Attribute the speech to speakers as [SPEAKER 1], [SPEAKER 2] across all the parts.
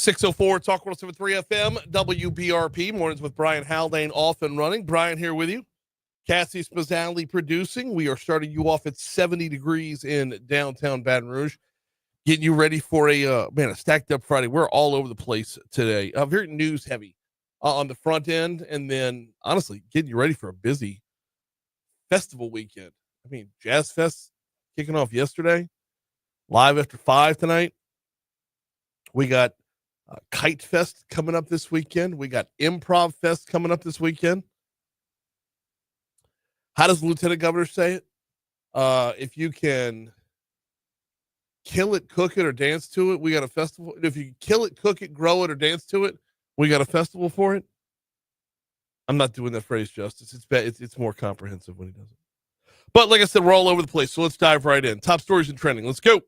[SPEAKER 1] 604 Talk 107.3 FM, WBRP. Mornings with Brian Haldane off and running. Brian here with you. Cassie Spazzali producing. We are starting you off at 70 degrees in downtown Baton Rouge. Getting you ready for a stacked up Friday. We're all over the place today. Very news heavy on the front end. And then, honestly, getting you ready for a busy festival weekend. I mean, Jazz Fest kicking off yesterday. Live after 5 tonight. We got Kite Fest coming up this weekend. We got Improv Fest coming up this weekend. How does the Lieutenant Governor say it? If you can kill it, cook it, or dance to it, we got a festival. If you kill it, cook it, grow it, or dance to it, we got a festival for it. I'm not doing that phrase justice. It's more comprehensive when he does it. But like I said, we're all over the place, so let's dive right in. Top stories and trending. Let's go.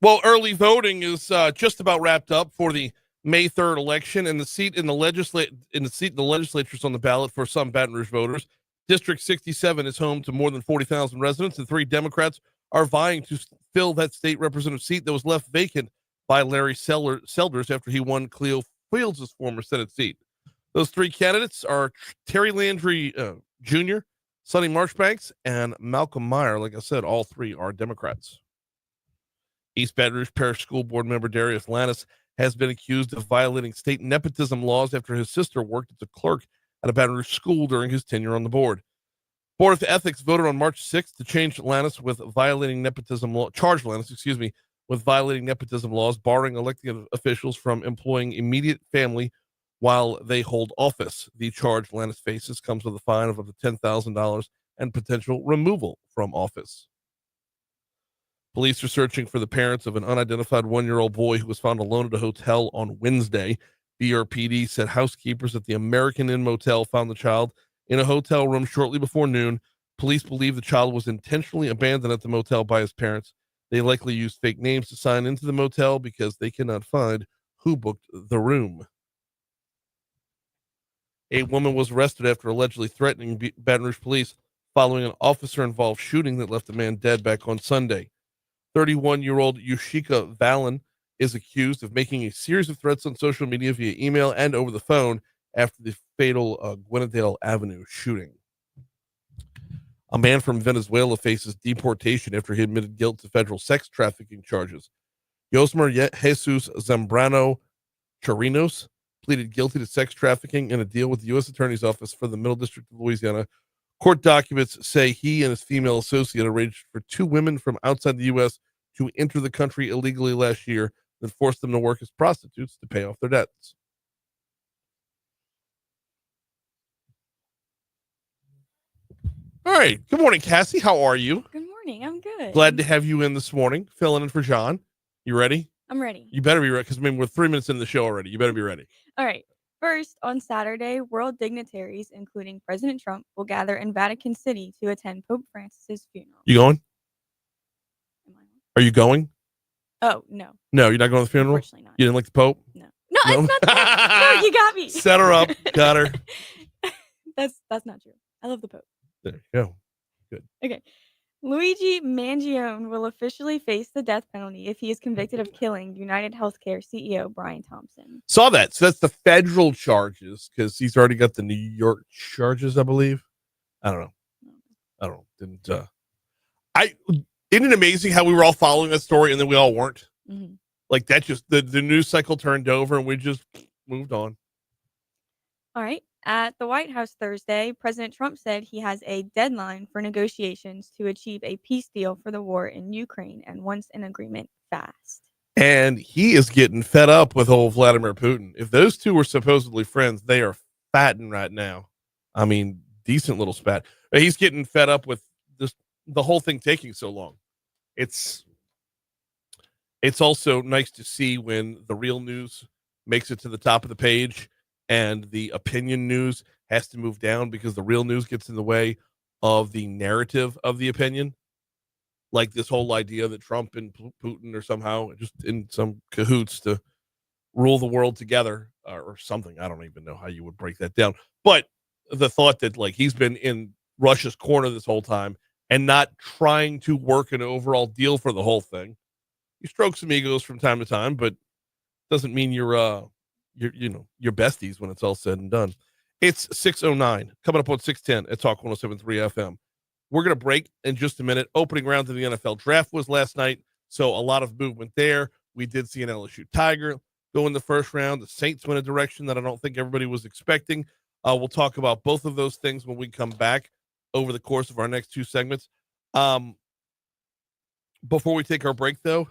[SPEAKER 1] Well, early voting is just about wrapped up for the May 3rd election, and the seat in the legislature is on the ballot for some Baton Rouge voters. District 67 is home to more than 40,000 residents, and 3 Democrats are vying to fill that state representative seat that was left vacant by Larry Selders after he won Cleo Fields' former Senate seat. Those 3 candidates are Terry Landry Jr., Sonny Marchbanks, and Malcolm Meyer. Like I said, all 3 are Democrats. East Baton Rouge Parish School Board member Darius Lannis has been accused of violating state nepotism laws after his sister worked as a clerk at a Baton Rouge school during his tenure on the board. Board of Ethics voted on March 6th to change Lannis with violating nepotism law, charge Lannis, with violating nepotism laws, barring elected officials from employing immediate family while they hold office. The charge Lannis faces comes with a fine of up to $10,000 and potential removal from office. Police are searching for the parents of an unidentified 1-year-old boy who was found alone at a hotel on Wednesday. BRPD said housekeepers at the American Inn Motel found the child in a hotel room shortly before noon. Police believe the child was intentionally abandoned at the motel by his parents. They likely used fake names to sign into the motel because they cannot find who booked the room. A woman was arrested after allegedly threatening Baton Rouge police following an officer-involved shooting that left a man dead back on Sunday. 31-year-old Yushika Vallon is accused of making a series of threats on social media via email and over the phone after the fatal Gwinnett Avenue shooting. A man from Venezuela faces deportation after he admitted guilt to federal sex trafficking charges. Yosmer Jesus Zambrano Chirinos pleaded guilty to sex trafficking in a deal with the U.S. Attorney's Office for the Middle District of Louisiana. Court documents say he and his female associate arranged for 2 women from outside the U.S. to enter the country illegally last year, then forced them to work as prostitutes to pay off their debts. All right. Good morning, Cassie. How are you?
[SPEAKER 2] Good morning. I'm good.
[SPEAKER 1] Glad to have you in this morning, filling in for John. You ready?
[SPEAKER 2] I'm ready.
[SPEAKER 1] You better be ready, because we're 3 minutes into the show already. You better be ready.
[SPEAKER 2] All right. First, on Saturday, world dignitaries, including President Trump, will gather in Vatican City to attend Pope Francis's funeral.
[SPEAKER 1] You going?
[SPEAKER 2] Am I?
[SPEAKER 1] Are you going?
[SPEAKER 2] Oh, no.
[SPEAKER 1] No, you're not going to the funeral?
[SPEAKER 2] Unfortunately not.
[SPEAKER 1] You didn't like the Pope?
[SPEAKER 2] No. No, it's not that. No, you got me.
[SPEAKER 1] Set her up. Got her.
[SPEAKER 2] That's not true. I love the Pope.
[SPEAKER 1] There you go. Good.
[SPEAKER 2] Okay. Luigi Mangione will officially face the death penalty if he is convicted of killing United Healthcare CEO Brian Thompson.
[SPEAKER 1] Saw that. So that's the federal charges, because he's already got the New York charges, I believe. I don't know. Isn't it amazing how we were all following that story and then we all weren't?
[SPEAKER 2] Mm-hmm.
[SPEAKER 1] Like that, just the news cycle turned over and we just moved on.
[SPEAKER 2] All right. At the White House Thursday, President Trump said he has a deadline for negotiations to achieve a peace deal for the war in Ukraine and wants an agreement fast.
[SPEAKER 1] And he is getting fed up with old Vladimir Putin. If those two were supposedly friends, they are fatting right now. I mean, decent little spat. He's getting fed up with the whole thing taking so long. It's also nice to see when the real news makes it to the top of the page and the opinion news has to move down because the real news gets in the way of the narrative of the opinion. Like this whole idea that Trump and Putin are somehow just in some cahoots to rule the world together or something. I don't even know how you would break that down. But the thought that like he's been in Russia's corner this whole time and not trying to work an overall deal for the whole thing. You stroke some egos from time to time, but doesn't mean you're besties when it's all said and done. It's 6:09 coming up on 610 at Talk 107.3 FM. We're going to break in just a minute. Opening round of the NFL draft was last night, so a lot of movement there. We did see an LSU Tiger go in the first round. The Saints went a direction that I don't think everybody was expecting. We'll talk about both of those things when we come back over the course of our next two segments. Before we take our break, though,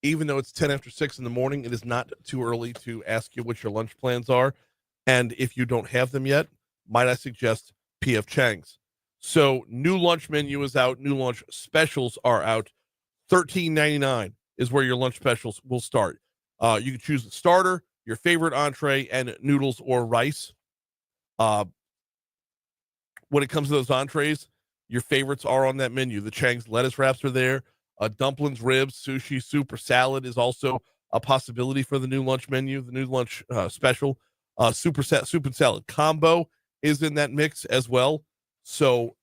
[SPEAKER 1] even though it's 10 after 6 in the morning, it is not too early to ask you what your lunch plans are. And if you don't have them yet, might I suggest P.F. Chang's. So new lunch menu is out. New lunch specials are out. $13.99 is where your lunch specials will start. You can choose the starter, your favorite entree, and noodles or rice. When it comes to those entrees, your favorites are on that menu. The Chang's lettuce wraps are there. Dumplings, ribs, sushi, soup, or salad is also a possibility for the new lunch menu, the new lunch special. Soup and salad combo is in that mix as well. So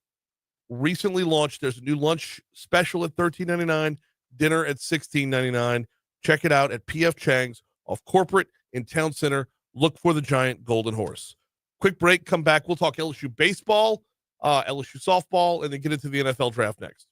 [SPEAKER 1] recently launched, there's a new lunch special at $13.99, dinner at $16.99. Check it out at PF Chang's off Corporate in Town Center. Look for the giant golden horse. Quick break, come back. We'll talk LSU baseball, LSU softball, and then get into the NFL draft next.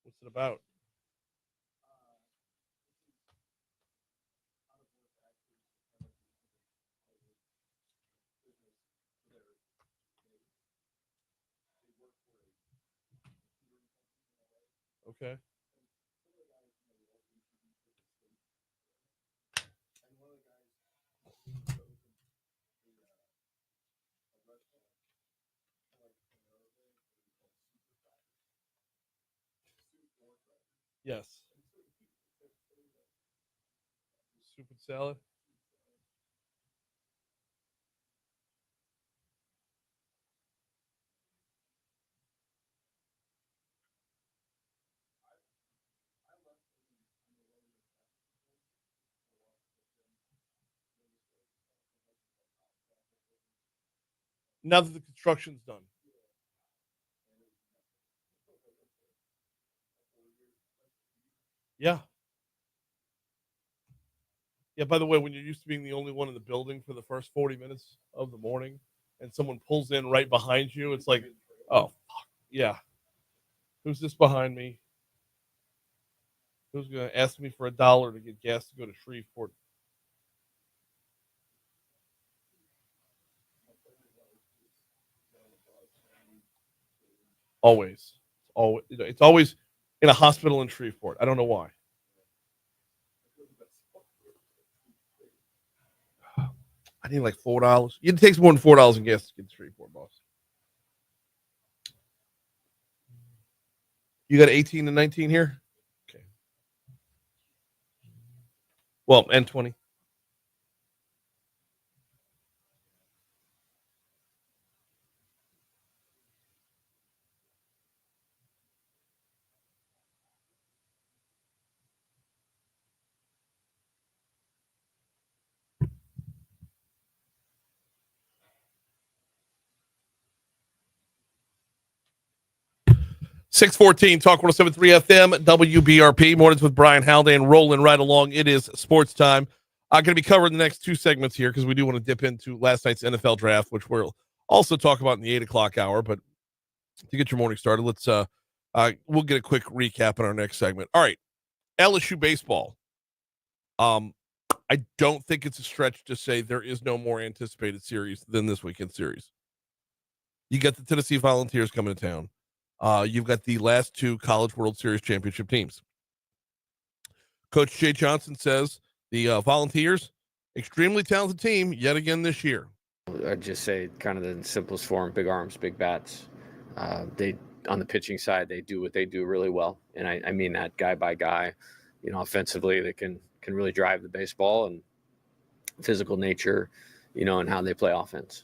[SPEAKER 1] What's it about? Okay. Yes. Soup and salad. Now that the construction's done. Yeah. Yeah, by the way, when you're used to being the only one in the building for the first 40 minutes of the morning and someone pulls in right behind you, it's like, oh, yeah. Who's this behind me? Who's going to ask me for $1 to get gas to go to Shreveport? Always. It's always in a hospital in Shreveport. I don't know why. I need like $4. It takes more than $4 in gas to get to Shreveport, boss. You got 18 and 19 here? Okay. Well, and 20. 614 Talk 107.3 FM, WBRP. Mornings with Brian Haldane rolling right along. It is sports time. I'm going to be covering the next two segments here because we do want to dip into last night's NFL draft, which we'll also talk about in the 8 o'clock hour. But to get your morning started, we'll get a quick recap in our next segment. All right, LSU baseball. I don't think it's a stretch to say there is no more anticipated series than this weekend series. You got the Tennessee Volunteers coming to town. You've got the last two College World Series championship teams. Coach Jay Johnson says the Volunteers, extremely talented team yet again this year.
[SPEAKER 3] I'd just say kind of the simplest form, big arms, big bats. They on the pitching side, they do what they do really well. And I mean that guy by guy, offensively, they can really drive the baseball, and physical nature, and how they play offense.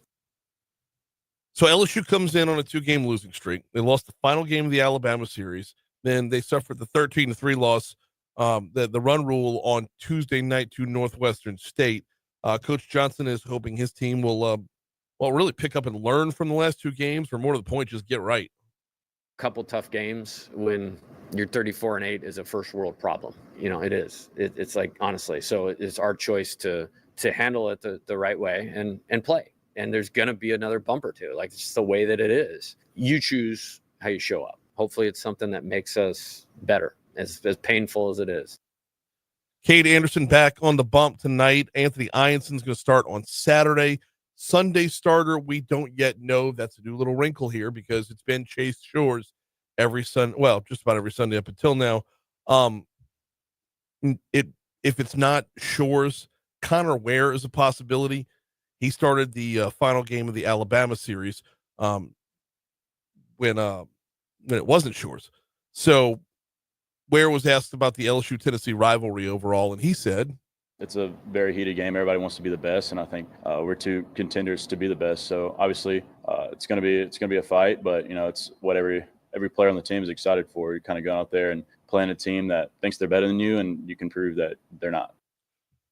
[SPEAKER 1] So LSU comes in on a 2-game losing streak. They lost the final game of the Alabama series. Then they suffered the 13-3 loss, the run rule on Tuesday night to Northwestern State. Coach Johnson is hoping his team will, really pick up and learn from the last two games, or more to the point, just get right.
[SPEAKER 3] A couple tough games when you're 34-8 is a first world problem. It is. It's like, honestly. So it's our choice to handle it the right way and play. And there's going to be another bump or two. Like, it's just the way that it is. You choose how you show up. Hopefully it's something that makes us better, as painful as it is.
[SPEAKER 1] Cade Anderson back on the bump tonight. Anthony Ionson's going to start on Saturday. Sunday starter, we don't yet know. That's a new little wrinkle here because it's been Chase Shores just about every Sunday up until now. If it's not Shores, Connor Ware is a possibility. He started the final game of the Alabama series when it wasn't Shores. So Ware was asked about the LSU-Tennessee rivalry overall, and he said,
[SPEAKER 4] "It's a very heated game. Everybody wants to be the best, and I think we're two contenders to be the best. So obviously, it's gonna be a fight, but it's what every player on the team is excited for. You kind of go out there and playing a team that thinks they're better than you, and you can prove that they're not."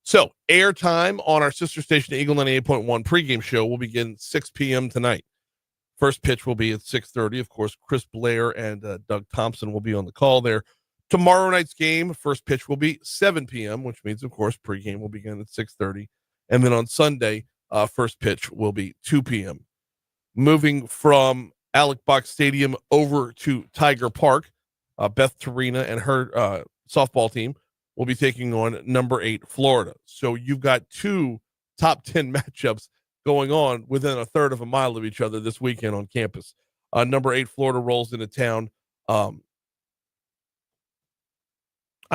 [SPEAKER 1] So, airtime on our sister station, Eagle 98.1 pregame show, will begin 6 p.m. tonight. First pitch will be at 6:30. Of course, Chris Blair and Doug Thompson will be on the call there. Tomorrow night's game, first pitch will be 7 p.m., which means, of course, pregame will begin at 6:30. And then on Sunday, first pitch will be 2 p.m. Moving from Alec Box Stadium over to Tiger Park, Beth Tarina and her softball team will be taking on number 8 Florida. So you've got two top 10 matchups going on within a third of a mile of each other this weekend on campus. Number 8 Florida rolls into town. I'm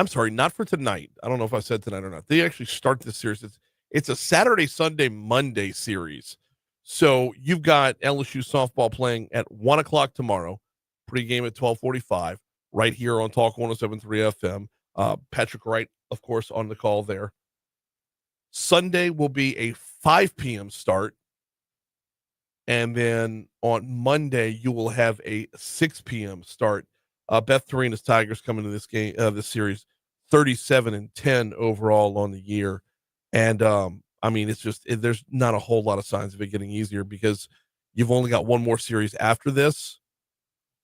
[SPEAKER 1] sorry, not for tonight. I don't know if I said tonight or not. They actually start this series. It's a Saturday, Sunday, Monday series. So you've got LSU softball playing at 1 o'clock tomorrow, pregame at 12:45, right here on Talk 107.3 FM. Patrick Wright, of course, on the call there. Sunday will be a 5 p.m. start. And then on Monday, you will have a 6 p.m. start. Beth Tarina's Tigers coming to this game, this series, 37-10 overall on the year. And, it's just, there's not a whole lot of signs of it getting easier because you've only got one more series after this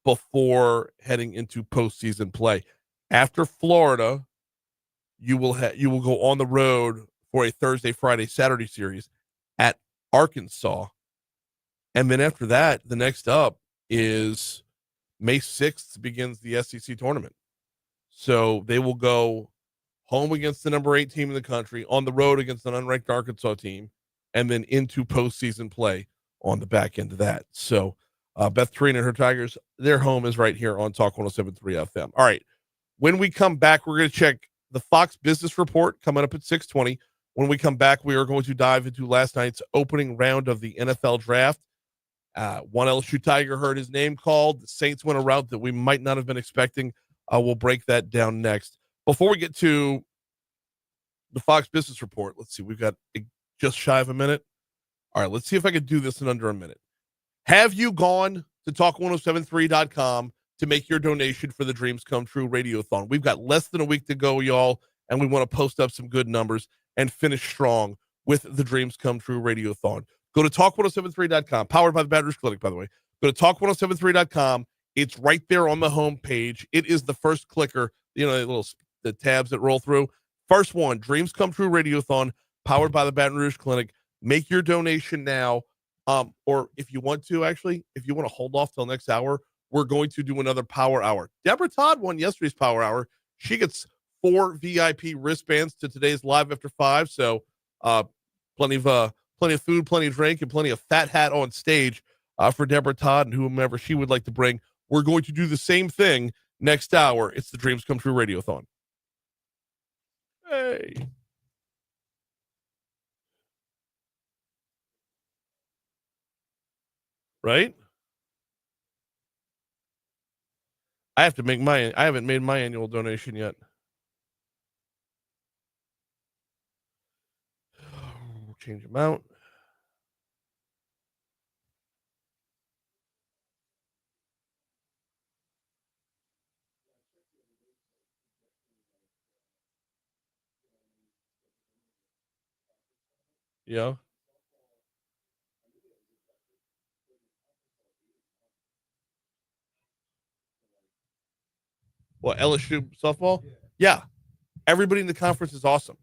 [SPEAKER 1] before heading into postseason play. After Florida, you will go on the road for a Thursday, Friday, Saturday series at Arkansas. And then after that, the next up is May 6th begins the SEC tournament. So they will go home against the number 8 team in the country, on the road against an unranked Arkansas team, and then into postseason play on the back end of that. So Beth Tarina and her Tigers, their home is right here on Talk 107.3 FM. All right. When we come back, we're going to check the Fox Business Report coming up at 6:20. When we come back, we are going to dive into last night's opening round of the NFL draft. One LSU Tiger heard his name called. The Saints went a route that we might not have been expecting. We'll break that down next. Before we get to the Fox Business Report, let's see. We've got just shy of a minute. All right, let's see if I can do this in under a minute. Have you gone to talk1073.com to make your donation for the Dreams Come True Radiothon? We've got less than a week to go, y'all, and we want to post up some good numbers and finish strong with the Dreams Come True Radiothon. Go to talk1073.com, powered by the Baton Rouge Clinic, by the way. Go to talk1073.com It's right there on the home page. It is the first clicker, the tabs that roll through. First one, Dreams Come True Radiothon, powered by the Baton Rouge Clinic. Make your donation now. Or if you want to, if you want to hold off till next hour, we're going to do another power hour. Deborah Todd won yesterday's power hour. She gets 4 VIP wristbands to today's Live After 5. So plenty of food, plenty of drink, and plenty of fat hat on stage for Deborah Todd and whomever she would like to bring. We're going to do the same thing next hour. It's the Dreams Come True Radiothon. Hey. Right? I haven't made my annual donation yet. Change amount. Yeah. What, LSU softball? Yeah. Everybody in the conference is awesome.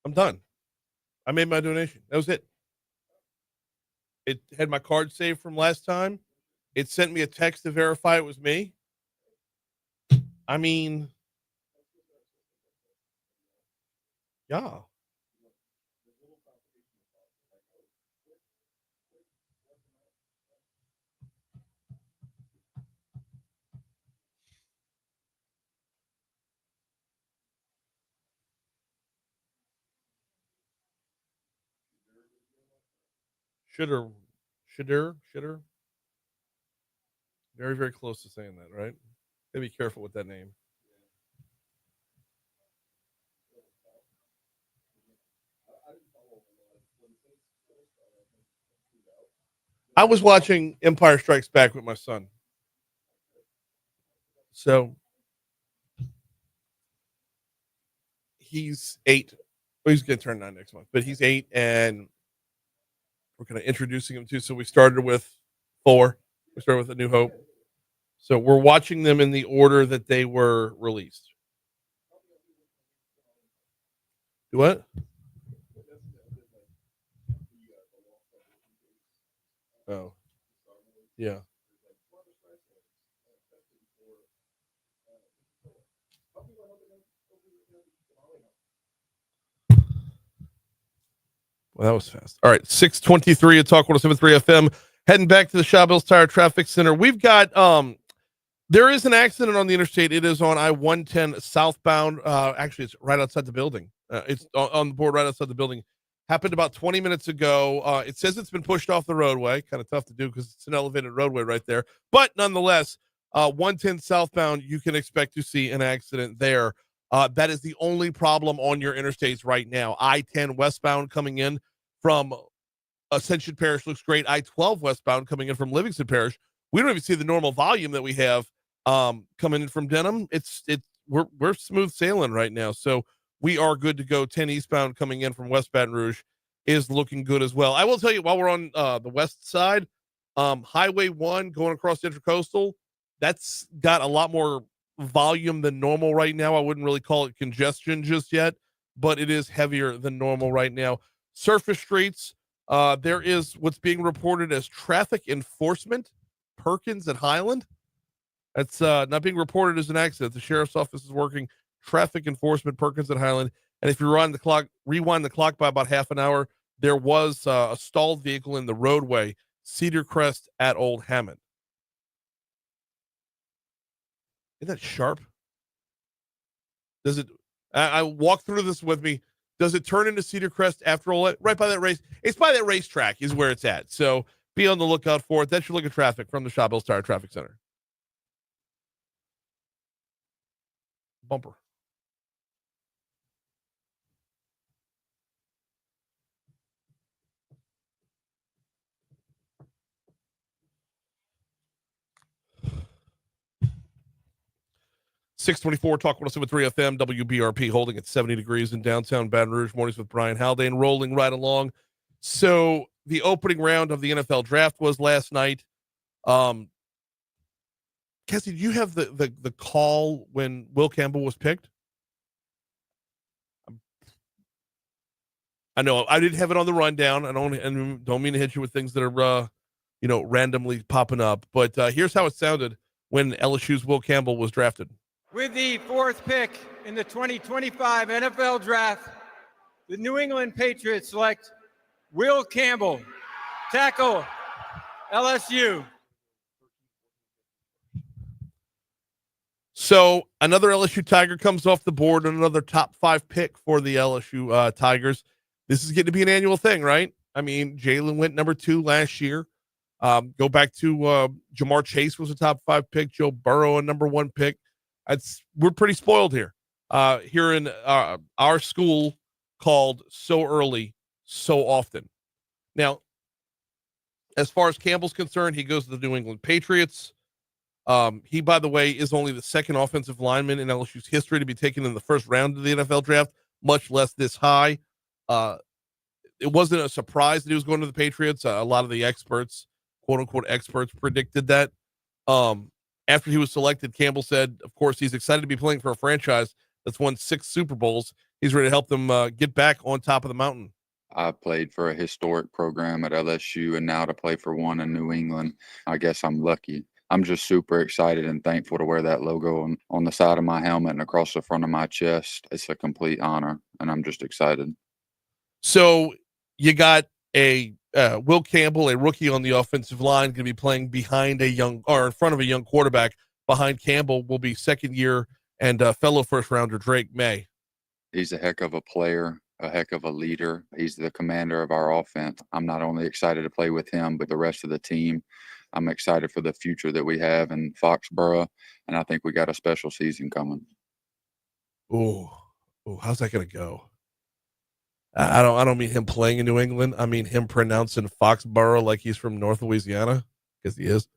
[SPEAKER 1] I'm done. I made my donation. That was it. It had my card saved from last time. It sent me a text to verify it was me. I mean, yeah. Shoulder. Very, very close to saying that, right? Gotta be careful with that name. I was watching Empire Strikes Back with my son. So he's 8. Well, he's going to turn 9 next month, but he's 8, and we're kind of introducing him to. So we started with 4. We started with A New Hope. So we're watching them in the order that they were released. Do what? Oh, yeah. Well, that was fast. All right, 6:23 at Talk 107.3 FM. Heading back to the Shawbills Tire Traffic Center. We've got there is an accident on the interstate. It is on I-110 southbound. Actually, it's right outside the building. It's on the board right outside the building. Happened about 20 minutes ago. It says it's been pushed off the roadway. Kind of tough to do because it's an elevated roadway right there. But nonetheless, 110 southbound, you can expect to see an accident there. That is the only problem on your interstates right now. I-10 westbound coming in from Ascension Parish looks great. I-12 westbound coming in from Livingston Parish. We don't even see the normal volume that we have coming in from Denham. We're smooth sailing right now. So we are good to go. 10 eastbound coming in from West Baton Rouge is looking good as well. I will tell you, while we're on the west side, Highway 1 going across Intercoastal, that's got a lot more volume than normal right now. I wouldn't really call it congestion just yet, but it is heavier than normal right now. Surface streets, there is what's being reported as traffic enforcement, Perkins and Highland. That's not being reported as an accident. The sheriff's office is working traffic enforcement, Perkins and Highland. And if you rewind the clock by about half an hour, there was a stalled vehicle in the roadway, Cedar Crest at Old Hammond. Isn't that sharp? Does it? I walk through this with me. Does it turn into Cedar Crest after all? Right by that race. It's by that racetrack is where it's at. So be on the lookout for it. That's your look at traffic from the Shawbills Tire Traffic Center. bumper. .624 Talk 107.3 FM WBRP, holding at 70 degrees in downtown Baton Rouge. Mornings with Brian Haldane, rolling right along. So the opening round of the NFL draft was last night. Cassie, did you have the call when Will Campbell was picked? I know I didn't have it on the rundown. I don't mean to hit you with things that are randomly popping up. But here's how it sounded when LSU's Will Campbell was drafted.
[SPEAKER 5] With the 4th pick in the 2025 NFL Draft, the New England Patriots select Will Campbell, tackle, LSU.
[SPEAKER 1] So another LSU Tiger comes off the board and another top 5 pick for the LSU Tigers. This is getting to be an annual thing, right? I mean, Jalen went number 2 last year. Go back to Jamar Chase was a top 5 pick. Joe Burrow, a number 1 pick. We're pretty spoiled here. Here in our school called so early, so often. Now, as far as Campbell's concerned, he goes to the New England Patriots. He, by the way, is only the 2nd offensive lineman in LSU's history to be taken in the first round of the NFL draft, much less this high. It wasn't a surprise that he was going to the Patriots. A lot of the experts, quote unquote experts, predicted that. After he was selected, Campbell said, of course, he's excited to be playing for a franchise that's won 6 Super Bowls. He's ready to help them get back on top of the mountain.
[SPEAKER 6] I played for a historic program at LSU, and now to play for one in New England, I guess I'm lucky. I'm just super excited and thankful to wear that logo on the side of my helmet and across the front of my chest. It's a complete honor, and I'm just excited.
[SPEAKER 1] So you got a Will Campbell, a rookie on the offensive line, going to be playing behind in front of a young quarterback. Behind Campbell will be 2nd year and fellow first rounder Drake May.
[SPEAKER 6] He's a heck of a player, a heck of a leader. He's the commander of our offense. I'm not only excited to play with him, but the rest of the team. I'm excited for the future that we have in Foxborough, and I think we got a special season coming.
[SPEAKER 1] Ooh, how's that going to go? I don't mean him playing in New England. I mean him pronouncing Foxborough like he's from North Louisiana, because he is.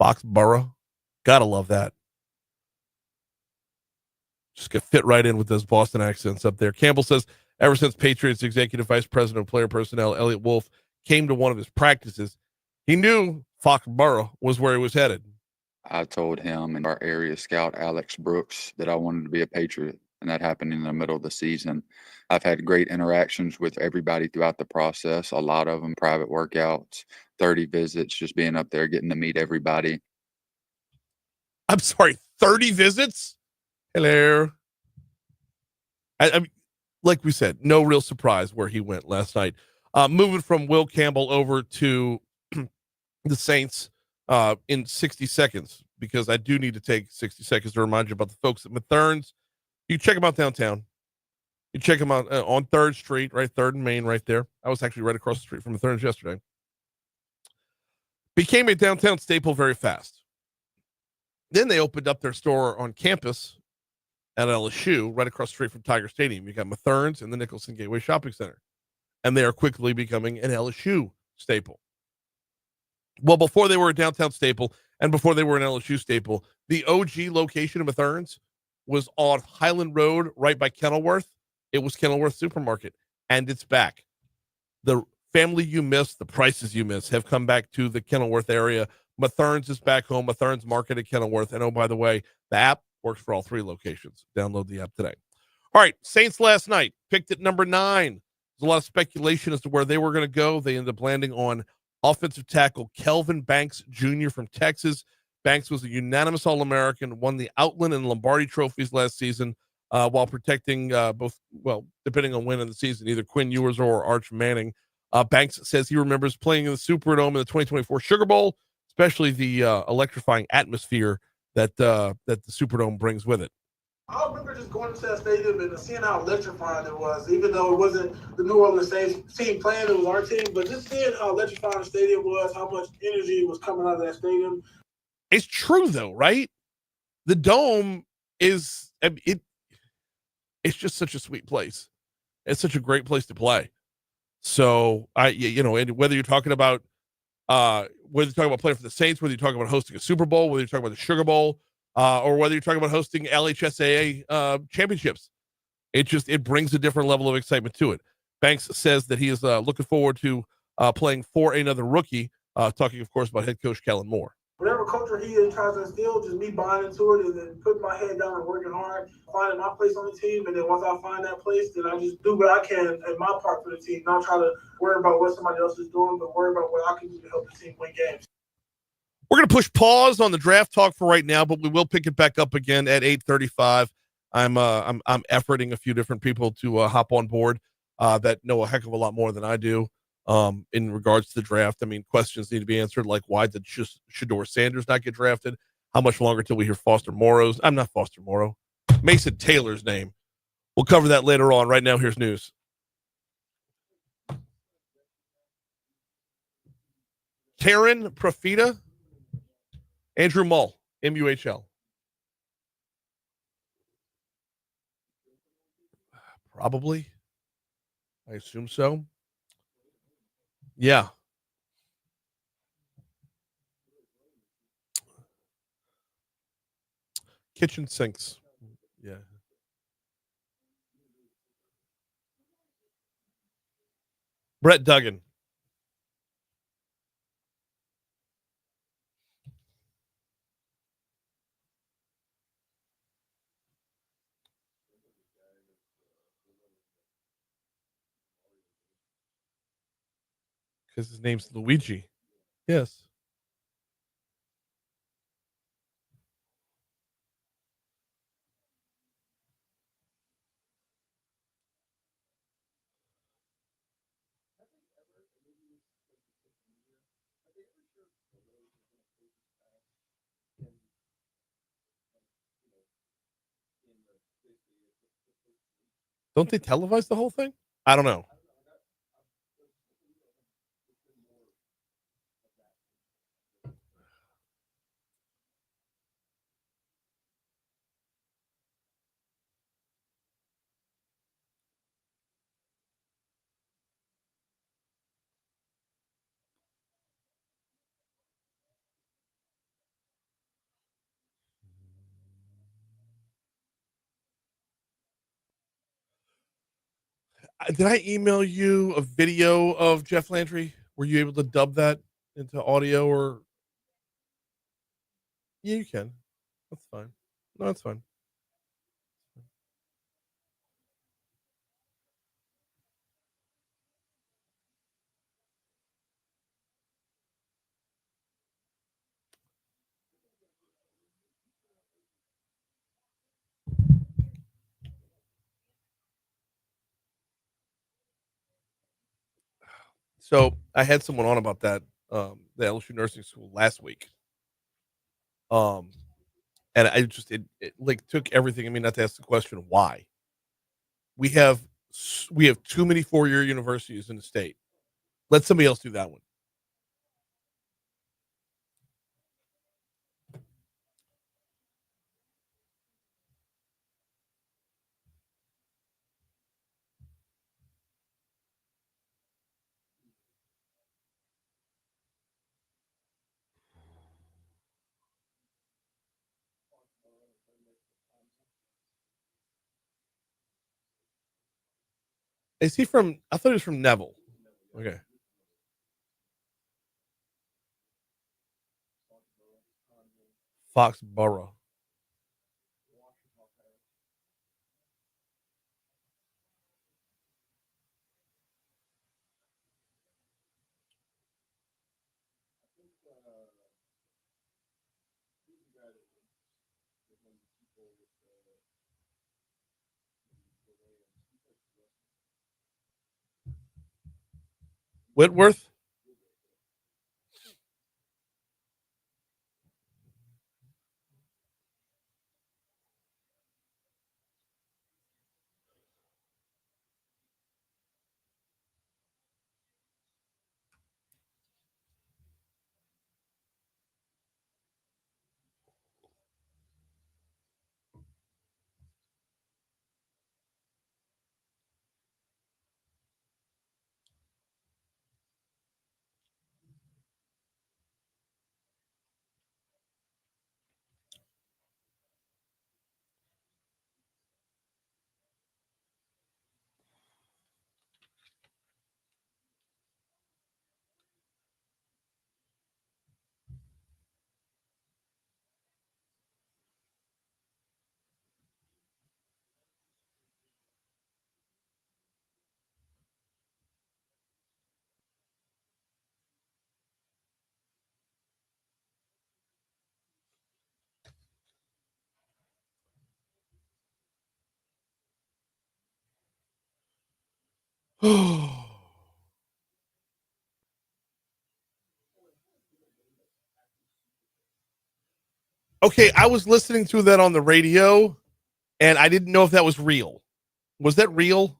[SPEAKER 1] Foxborough. Gotta love that. Just gonna fit right in with those Boston accents up there. Campbell says, ever since Patriots Executive Vice President of Player Personnel, Elliot Wolf, came to one of his practices, he knew Foxborough was where he was headed.
[SPEAKER 6] I told him and our area scout, Alex Brooks, that I wanted to be a Patriot, and that happened in the middle of the season. I've had great interactions with everybody throughout the process, a lot of them private workouts, 30 visits, just being up there, getting to meet everybody.
[SPEAKER 1] I'm sorry, 30 visits? Hello. I mean, like we said, no real surprise where he went last night. Moving from Will Campbell over to the Saints in 60 seconds, because I do need to take 60 seconds to remind you about the folks at Mathern's. You can check them out downtown. You check them out on 3rd Street, right? 3rd and Main, right there. I was actually right across the street from Mathern's yesterday. Became a downtown staple very fast. Then they opened up their store on campus at LSU, right across the street from Tiger Stadium. You got Mathern's and the Nicholson Gateway Shopping Center. And they are quickly becoming an LSU staple. Well, before they were a downtown staple and before they were an LSU staple, the OG location of Mathern's was on Highland Road, right by Kenilworth. It was Kenilworth Supermarket, and it's back. The family you miss, the prices you miss have come back to the Kenilworth area. Mathern's is back home. Mathern's Market at Kenilworth. And oh, by the way, the app works for all 3 locations. Download the app today. All right, Saints last night picked at number 9. There's a lot of speculation as to where they were going to go. They ended up landing on offensive tackle Kelvin Banks Jr. from Texas. Banks was a unanimous All-American, won the Outland and Lombardi trophies last season while protecting both, well, depending on when in the season, either Quinn Ewers or Arch Manning. Banks says he remembers playing in the Superdome in the 2024 Sugar Bowl, especially the electrifying atmosphere that the Superdome brings with it.
[SPEAKER 7] I remember just going to that stadium and seeing how electrifying it was, even though it wasn't the New Orleans Saints team playing, it was our team, but just seeing how electrifying the stadium was, how much energy was coming out of that stadium.
[SPEAKER 1] It's true, though, right? The Dome is it's just such a sweet place. It's such a great place to play. So and whether you're talking about playing for the Saints, whether you're talking about hosting a Super Bowl, whether you're talking about the Sugar Bowl, or whether you're talking about hosting LHSAA championships, it brings a different level of excitement to it. Banks says that he is looking forward to playing for another rookie. Talking, of course, about head coach Kellen Moore.
[SPEAKER 7] Whatever culture he tries to instill, just me buying into it and then putting my head down and working hard, finding my place on the team. And then once I find that place, then I just do what I can in my part for the team. Not try to worry about what somebody else is doing, but worry about what I can do to help the team win games.
[SPEAKER 1] We're going to push pause on the draft talk for right now, but we will pick it back up again at 8:35. I'm efforting a few different people to hop on board that know a heck of a lot more than I do. In regards to the draft, I mean, questions need to be answered, like why did Shedeur Sanders not get drafted? How much longer till we hear Foster Morrow's? I'm not Foster Morrow. Mason Taylor's name. We'll cover that later on. Right now, here's news. Karen Profita, Andrew Muhl, MUHL. Probably. I assume so. Yeah. Kitchen sinks. Yeah. Brett Duggan. Because his name's Luigi. Yes. Don't they televise the whole thing? I don't know. Did I email you a video of Jeff Landry? Were you able to dub that into audio or? Yeah, you can. That's fine. No, that's fine. So I had someone on about that, the LSU nursing school last week. And I just it like took everything. I mean, not to ask the question why. We have too many 4-year universities in the state. Let somebody else do that one. Is he from? I thought he was from Neville. Okay. Foxborough. Whitworth. Okay, I was listening to that on the radio, and I didn't know if that was real. Was that real?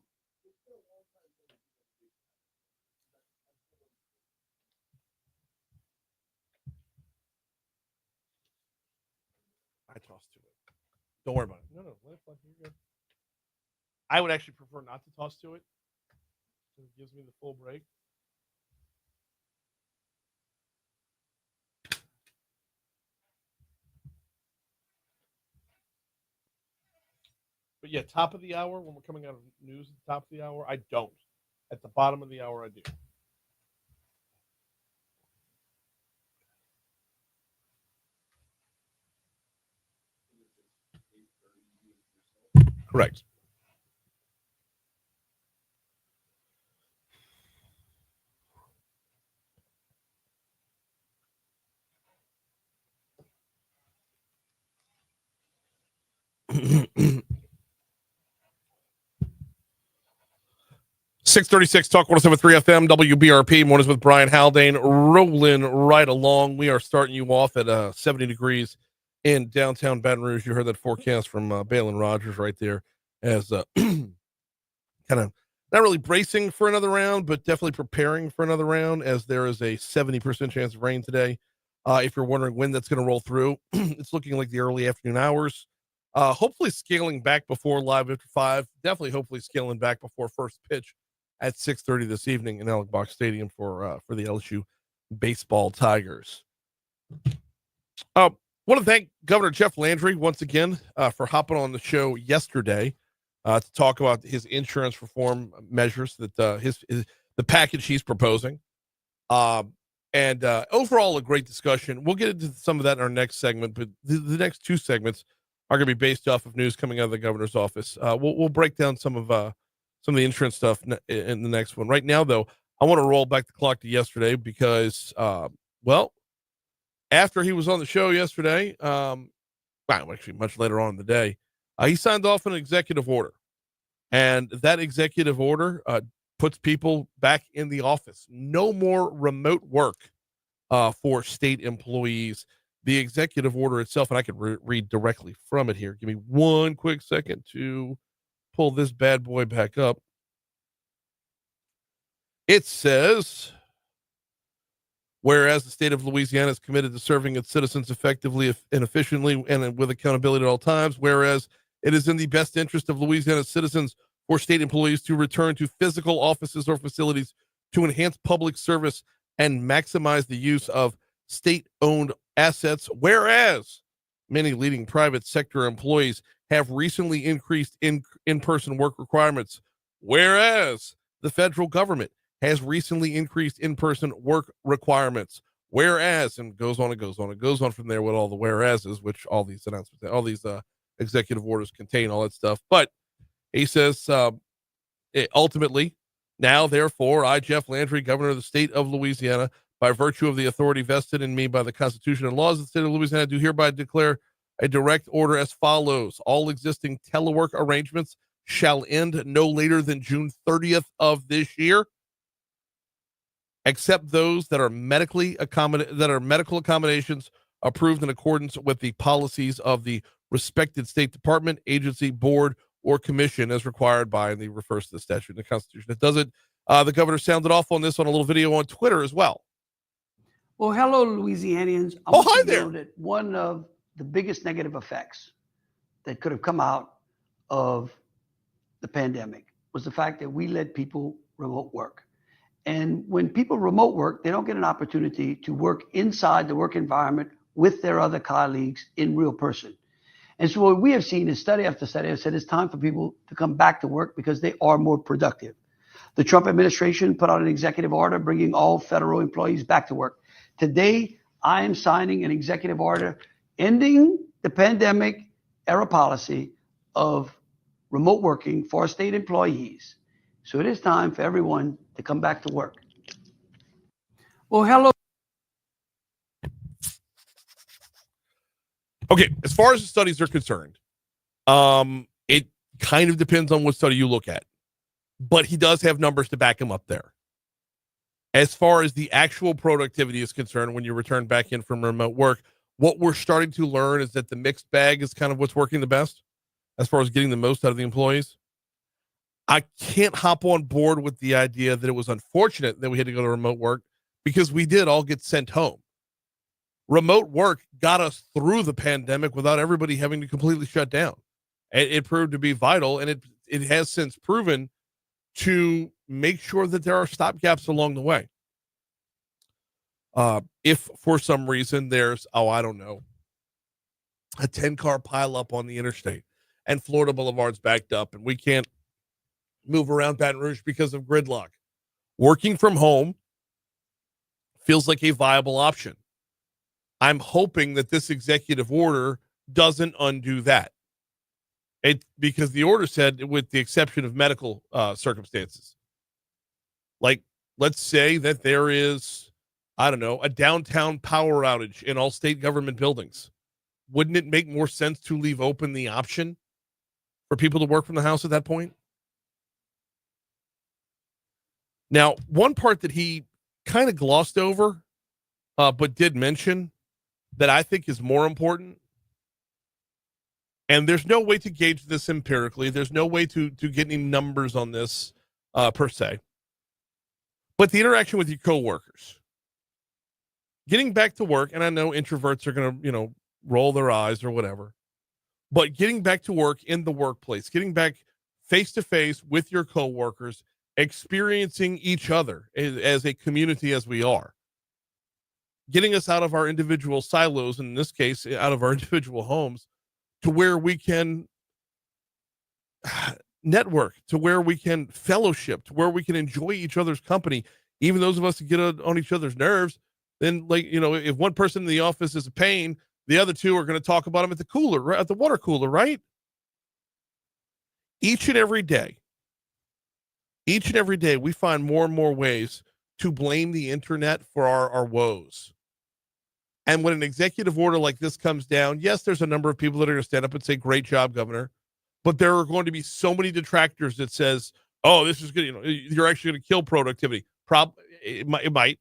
[SPEAKER 1] I tossed to it. Don't worry about it. No, let it fly. You're good. I would actually prefer not to toss to it. It gives me the full break. But yeah, top of the hour, when we're coming out of news at the top of the hour, I don't. At the bottom of the hour, I do. Correct. .636 Talk 107.3 FM WBRP. Mornings with Brian Haldane, rolling right along. We are starting you off at 70 degrees in downtown Baton Rouge. You heard that forecast from Balin Rogers right there, as kind of not really bracing for another round, but definitely preparing for another round, as there is a 70% chance of rain today. If you're wondering when that's going to roll through, it's looking like the early afternoon hours. Hopefully scaling back before live after 5. Definitely, hopefully scaling back before first pitch at 6:30 this evening in Alec Box Stadium for the LSU baseball Tigers. Want to thank Governor Jeff Landry once again for hopping on the show yesterday to talk about his insurance reform measures, that the package he's proposing, and overall a great discussion. We'll get into some of that in our next segment, but the next two segments are going to be based off of news coming out of the governor's office. We'll break down some of the insurance stuff in the next one. Right now, though, I want to roll back the clock to yesterday because, after he was on the show yesterday, actually much later on in the day, he signed off an executive order, and that executive order puts people back in the office. No more remote work for state employees. The executive order itself, and I can read directly from it here. Give me one quick second to pull this bad boy back up. It says, whereas the state of Louisiana is committed to serving its citizens effectively and efficiently and with accountability at all times, whereas it is in the best interest of Louisiana's citizens for state employees to return to physical offices or facilities to enhance public service and maximize the use of state-owned assets, whereas many leading private sector employees have recently increased in-person work requirements, whereas the federal government has recently increased in-person work requirements, whereas, and goes on from there with all the whereases, which all these announcements, all these executive orders contain, all that stuff. But he says, ultimately, now, therefore, I, Jeff Landry, governor of the state of Louisiana, by virtue of the authority vested in me by the Constitution and laws of the state of Louisiana, do hereby declare a direct order as follows. All existing telework arrangements shall end no later than June 30th of this year, except those that are medical accommodations approved in accordance with the policies of the respected state department, agency, board, or commission as required by, and he refers to the statute and the Constitution. It does it. The governor sounded off on this on a little video on Twitter as well.
[SPEAKER 8] Well, hello, Louisianians. I want you to know that one of the biggest negative effects that could have come out of the pandemic was the fact that we let people remote work. And when people remote work, they don't get an opportunity to work inside the work environment with their other colleagues in real person. And so what we have seen is study after study has said it's time for people to come back to work because they are more productive. The Trump administration put out an executive order bringing all federal employees back to work. Today, I am signing an executive order ending the pandemic era policy of remote working for state employees. So it is time for everyone to come back to work. Well, hello.
[SPEAKER 1] Okay, as far as the studies are concerned, it kind of depends on what study you look at. but he does have numbers to back him up there. As far as the actual productivity is concerned, when you return back in from remote work, what we're starting to learn is that the mixed bag is kind of what's working the best as far as getting the most out of the employees. I can't hop on board with the idea that it was unfortunate that we had to go to remote work, because we did all get sent home. Remote work got us through the pandemic without everybody having to completely shut down. It proved to be vital, and it has since proven to make sure that there are stopgaps along the way. If for some reason there's, I don't know, a 10-car pileup on the interstate and Florida Boulevard's backed up and we can't move around Baton Rouge because of gridlock, working from home feels like a viable option. I'm hoping that this executive order doesn't undo that. Because the order said, with the exception of medical circumstances. Like, let's say that there is, I don't know, a downtown power outage in all state government buildings. Wouldn't it make more sense to leave open the option for people to work from the house at that point? Now, one part that he kind of glossed over, but did mention, that I think is more important, and there's no way to gauge this empirically. There's no way to get any numbers on this per se. But the interaction with your coworkers. Getting back to work, and I know introverts are going to, roll their eyes or whatever, but getting back to work in the workplace, getting back face-to-face with your coworkers, experiencing each other as a community as we are, getting us out of our individual silos, in this case, out of our individual homes, to where we can network, to where we can fellowship, to where we can enjoy each other's company, even those of us that get on each other's nerves. Then, if one person in the office is a pain, the other two are going to talk about him at the cooler, right? At the water cooler, right? Each and every day, we find more and more ways to blame the internet for our woes. And when an executive order like this comes down, yes, there's a number of people that are going to stand up and say, great job, Governor. But there are going to be so many detractors that says, oh, this is good. You're actually going to kill productivity. It might.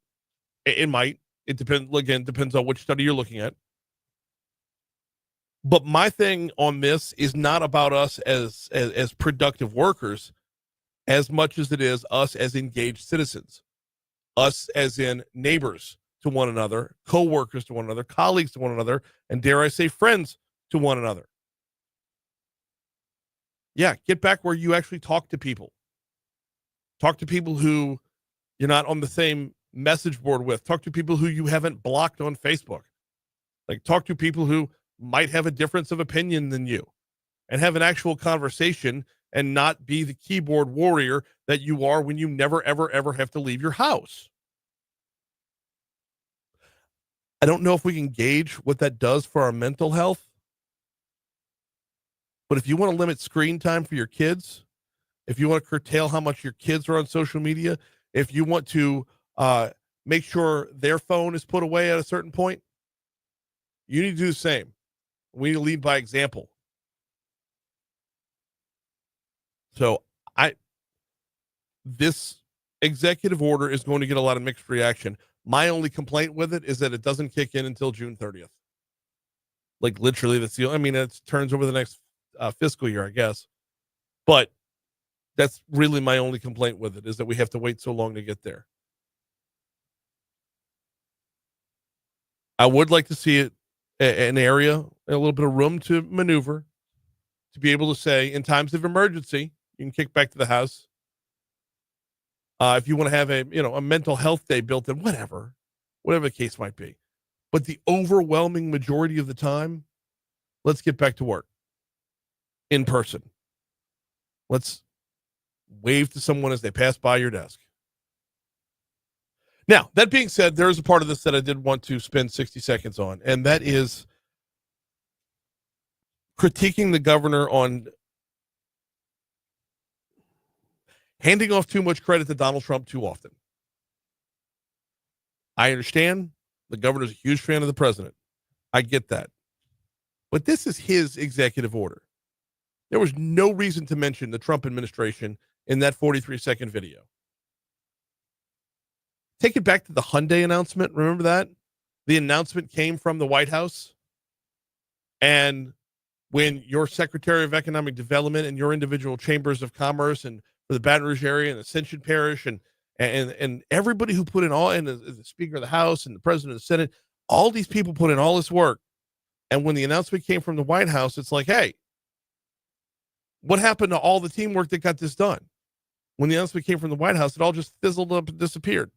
[SPEAKER 1] It depends. Again, depends on which study you're looking at. But my thing on this is not about us as productive workers as much as it is us as engaged citizens, us as in neighbors to one another, co-workers to one another, colleagues to one another, and dare I say friends to one another. Yeah, get back where you actually talk to people. Talk to people who you're not on the same message board with. Talk to people who you haven't blocked on Facebook. Like, talk to people who might have a difference of opinion than you, and have an actual conversation, and not be the keyboard warrior that you are when you never, ever, ever have to leave your house. I don't know if we can gauge what that does for our mental health, but if you want to limit screen time for your kids, if you want to curtail how much your kids are on social media, if you want to make sure their phone is put away at a certain point, you need to do the same. We need to lead by example. So this executive order is going to get a lot of mixed reaction. My only complaint with it is that it doesn't kick in until June 30th. Like, literally, it turns over the next fiscal year, I guess. But that's really my only complaint with it, is that we have to wait so long to get there. I would like to see it an area, a little bit of room to maneuver, to be able to say, in times of emergency, you can kick back to the house. If you want to have a mental health day built in, whatever the case might be. But the overwhelming majority of the time, let's get back to work in person. Let's wave to someone as they pass by your desk. Now, that being said, there is a part of this that I did want to spend 60 seconds on, and that is critiquing the governor on handing off too much credit to Donald Trump too often. I understand the governor's a huge fan of the president. I get that. But this is his executive order. There was no reason to mention the Trump administration in that 43-second video. Take it back to the Hyundai announcement. Remember that? The announcement came from the White House. And when your Secretary of Economic Development and your individual chambers of commerce and for the Baton Rouge area and Ascension Parish and everybody who put in all, and the Speaker of the House and the President of the Senate, all these people put in all this work. And when the announcement came from the White House, it's like, hey, what happened to all the teamwork that got this done? When the announcement came from the White House, it all just fizzled up and disappeared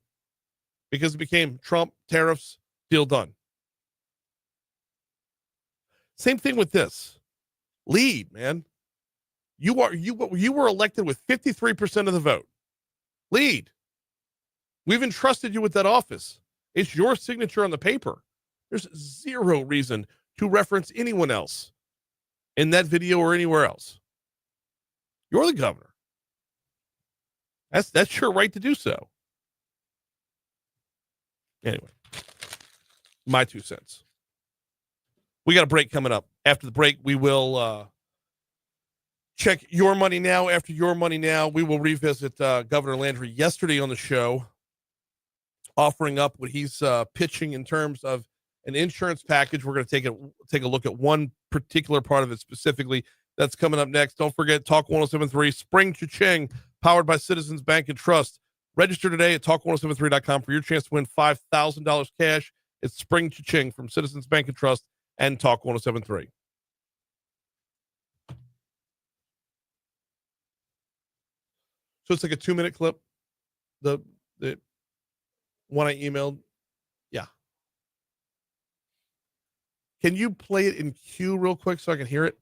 [SPEAKER 1] because it became Trump, tariffs, deal done. Same thing with this. Lead, man. You were elected with 53% of the vote. Lead. We've entrusted you with that office. It's your signature on the paper. There's zero reason to reference anyone else in that video or anywhere else. You're the governor. That's your right to do so. Anyway, my 2 cents. We got a break coming up. After the break, we will check your money now. After your money now, we will revisit Governor Landry yesterday on the show, offering up what he's pitching in terms of an insurance package. We're going to take a look at one particular part of it specifically. That's coming up next. Don't forget, Talk 1073, Spring Cha-Ching, powered by Citizens Bank and Trust. Register today at talk1073.com for your chance to win $5,000 cash. It's Spring Cha-Ching from Citizens Bank and Trust and Talk 1073. So it's like a 2-minute clip. The one I emailed. Yeah. Can you play it in Q real quick so I can hear it?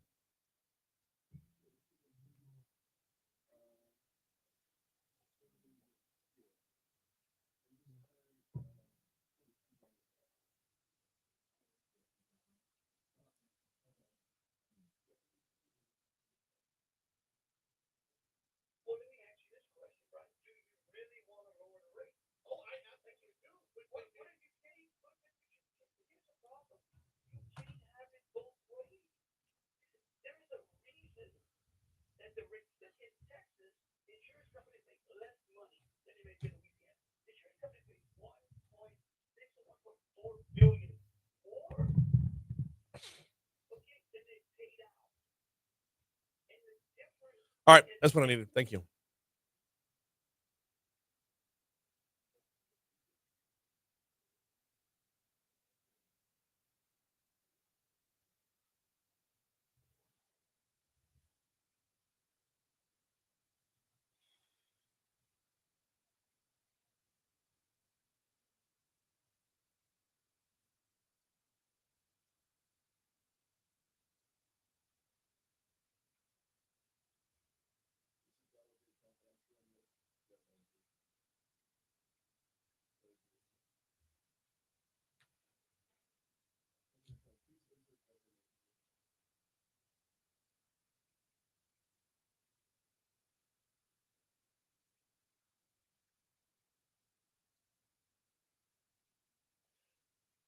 [SPEAKER 1] All right, that's what I needed. Thank you.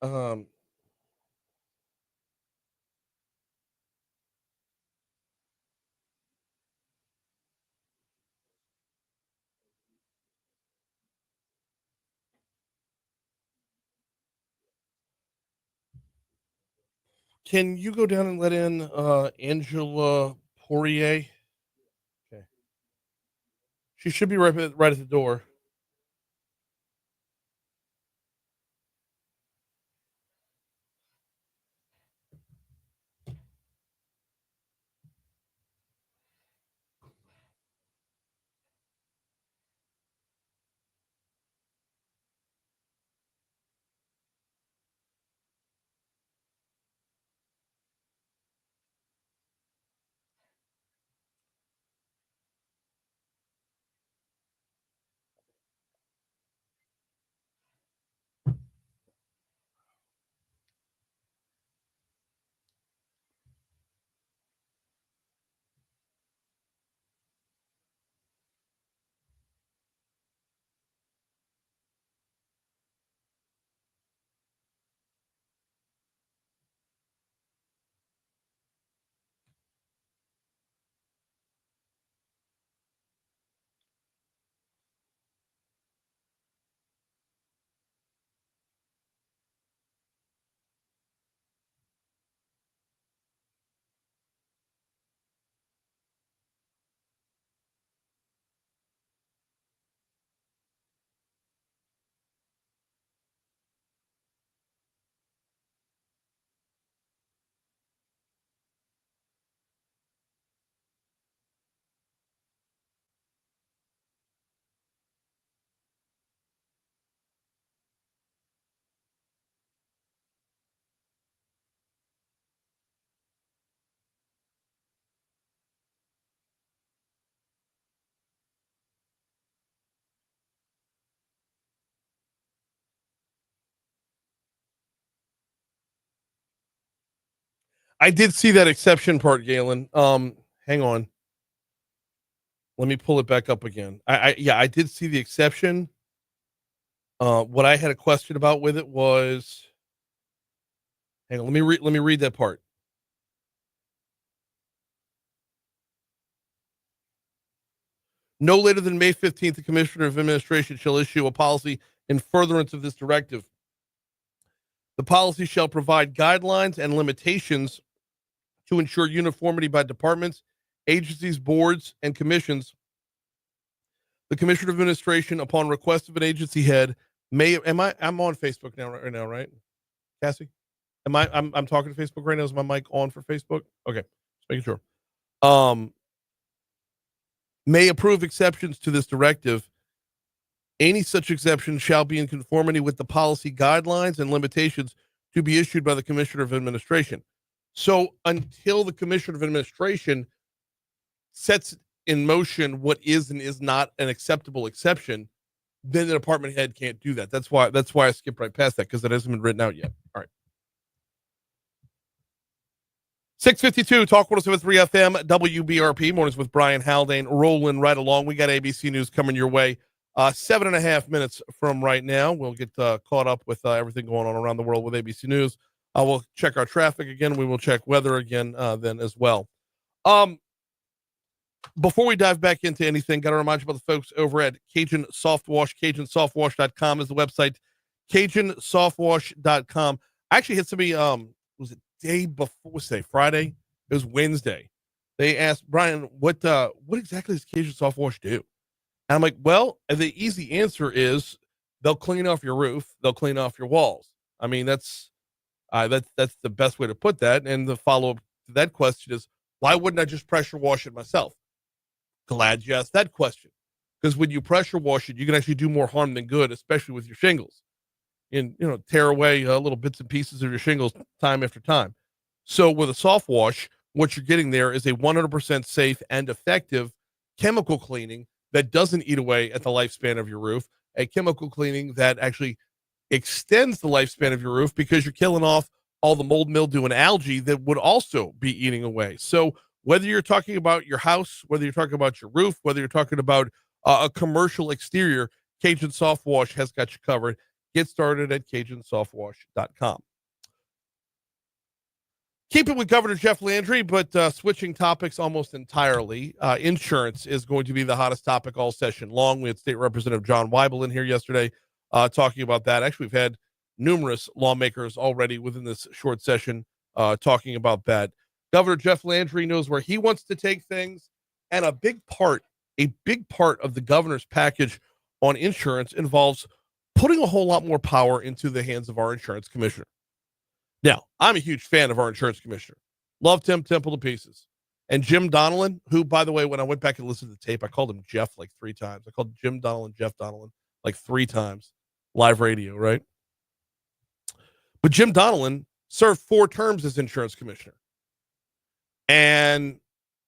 [SPEAKER 1] Um, can you go down and let in Angela Poirrier? Okay. She should be right at the door. I did see that exception part, Galen. Hang on. Let me pull it back up again. I did see the exception. What I had a question about with it was, hang on, let me read that part. No later than May 15th, the Commissioner of Administration shall issue a policy in furtherance of this directive. The policy shall provide guidelines and limitations to ensure uniformity by departments, agencies, boards, and commissions. The Commissioner of Administration, upon request of an agency head, I'm on Facebook right now, right? Cassie? I'm talking to Facebook right now. Is my mic on for Facebook? Okay. Just making sure. May approve exceptions to this directive. Any such exception shall be in conformity with the policy guidelines and limitations to be issued by the Commissioner of Administration. So until the Commissioner of Administration sets in motion what is and is not an acceptable exception, then the department head can't do that. That's why I skipped right past that, because it hasn't been written out yet. All right. 652 Talk 107.3 FM WBRP mornings with Brian Haldane rolling right along. We got ABC News coming your way 7.5 minutes from right now. We'll get caught up with everything going on around the world with ABC News. We'll check our traffic again. We will check weather again then as well. Before we dive back into anything, got to remind you about the folks over at Cajun Soft Wash. CajunSoftWash.com is the website. CajunSoftWash.com. I actually had somebody, was it day before, was it Friday? It was Wednesday. They asked, Brian, what exactly does Cajun Soft Wash do? And I'm like, well, the easy answer is they'll clean off your roof. They'll clean off your walls. I mean, that's the best way to put that. And the follow-up to that question is, why wouldn't I just pressure wash it myself? Glad you asked that question, because when you pressure wash it, you can actually do more harm than good, especially with your shingles, and tear away little bits and pieces of your shingles time after time. So with a soft wash, what you're getting there is a 100% safe and effective chemical cleaning that doesn't eat away at the lifespan of your roof, a chemical cleaning that actually extends the lifespan of your roof, because you're killing off all the mold, mildew, and algae that would also be eating away. So whether you're talking about your house, whether you're talking about your roof, whether you're talking about a commercial exterior, Cajun Soft Wash has got you covered. Get started at CajunSoftWash.com. Keep it with Governor Jeff Landry, but switching topics almost entirely. Insurance is going to be the hottest topic all session long. We had State Representative John Weibel in here yesterday talking about that. Actually, we've had numerous lawmakers already within this short session talking about that. Governor Jeff Landry knows where he wants to take things, and a big part of the governor's package on insurance involves putting a whole lot more power into the hands of our insurance commissioner. Now, I'm a huge fan of our insurance commissioner. Love Tim Temple to pieces. And Jim Donnellan, who, by the way, when I went back and listened to the tape, I called him Jeff like 3 times. I called Jim Donnellan Jeff Donnellan like 3 times. Live radio, right? But Jim Donnellan served 4 terms as insurance commissioner. And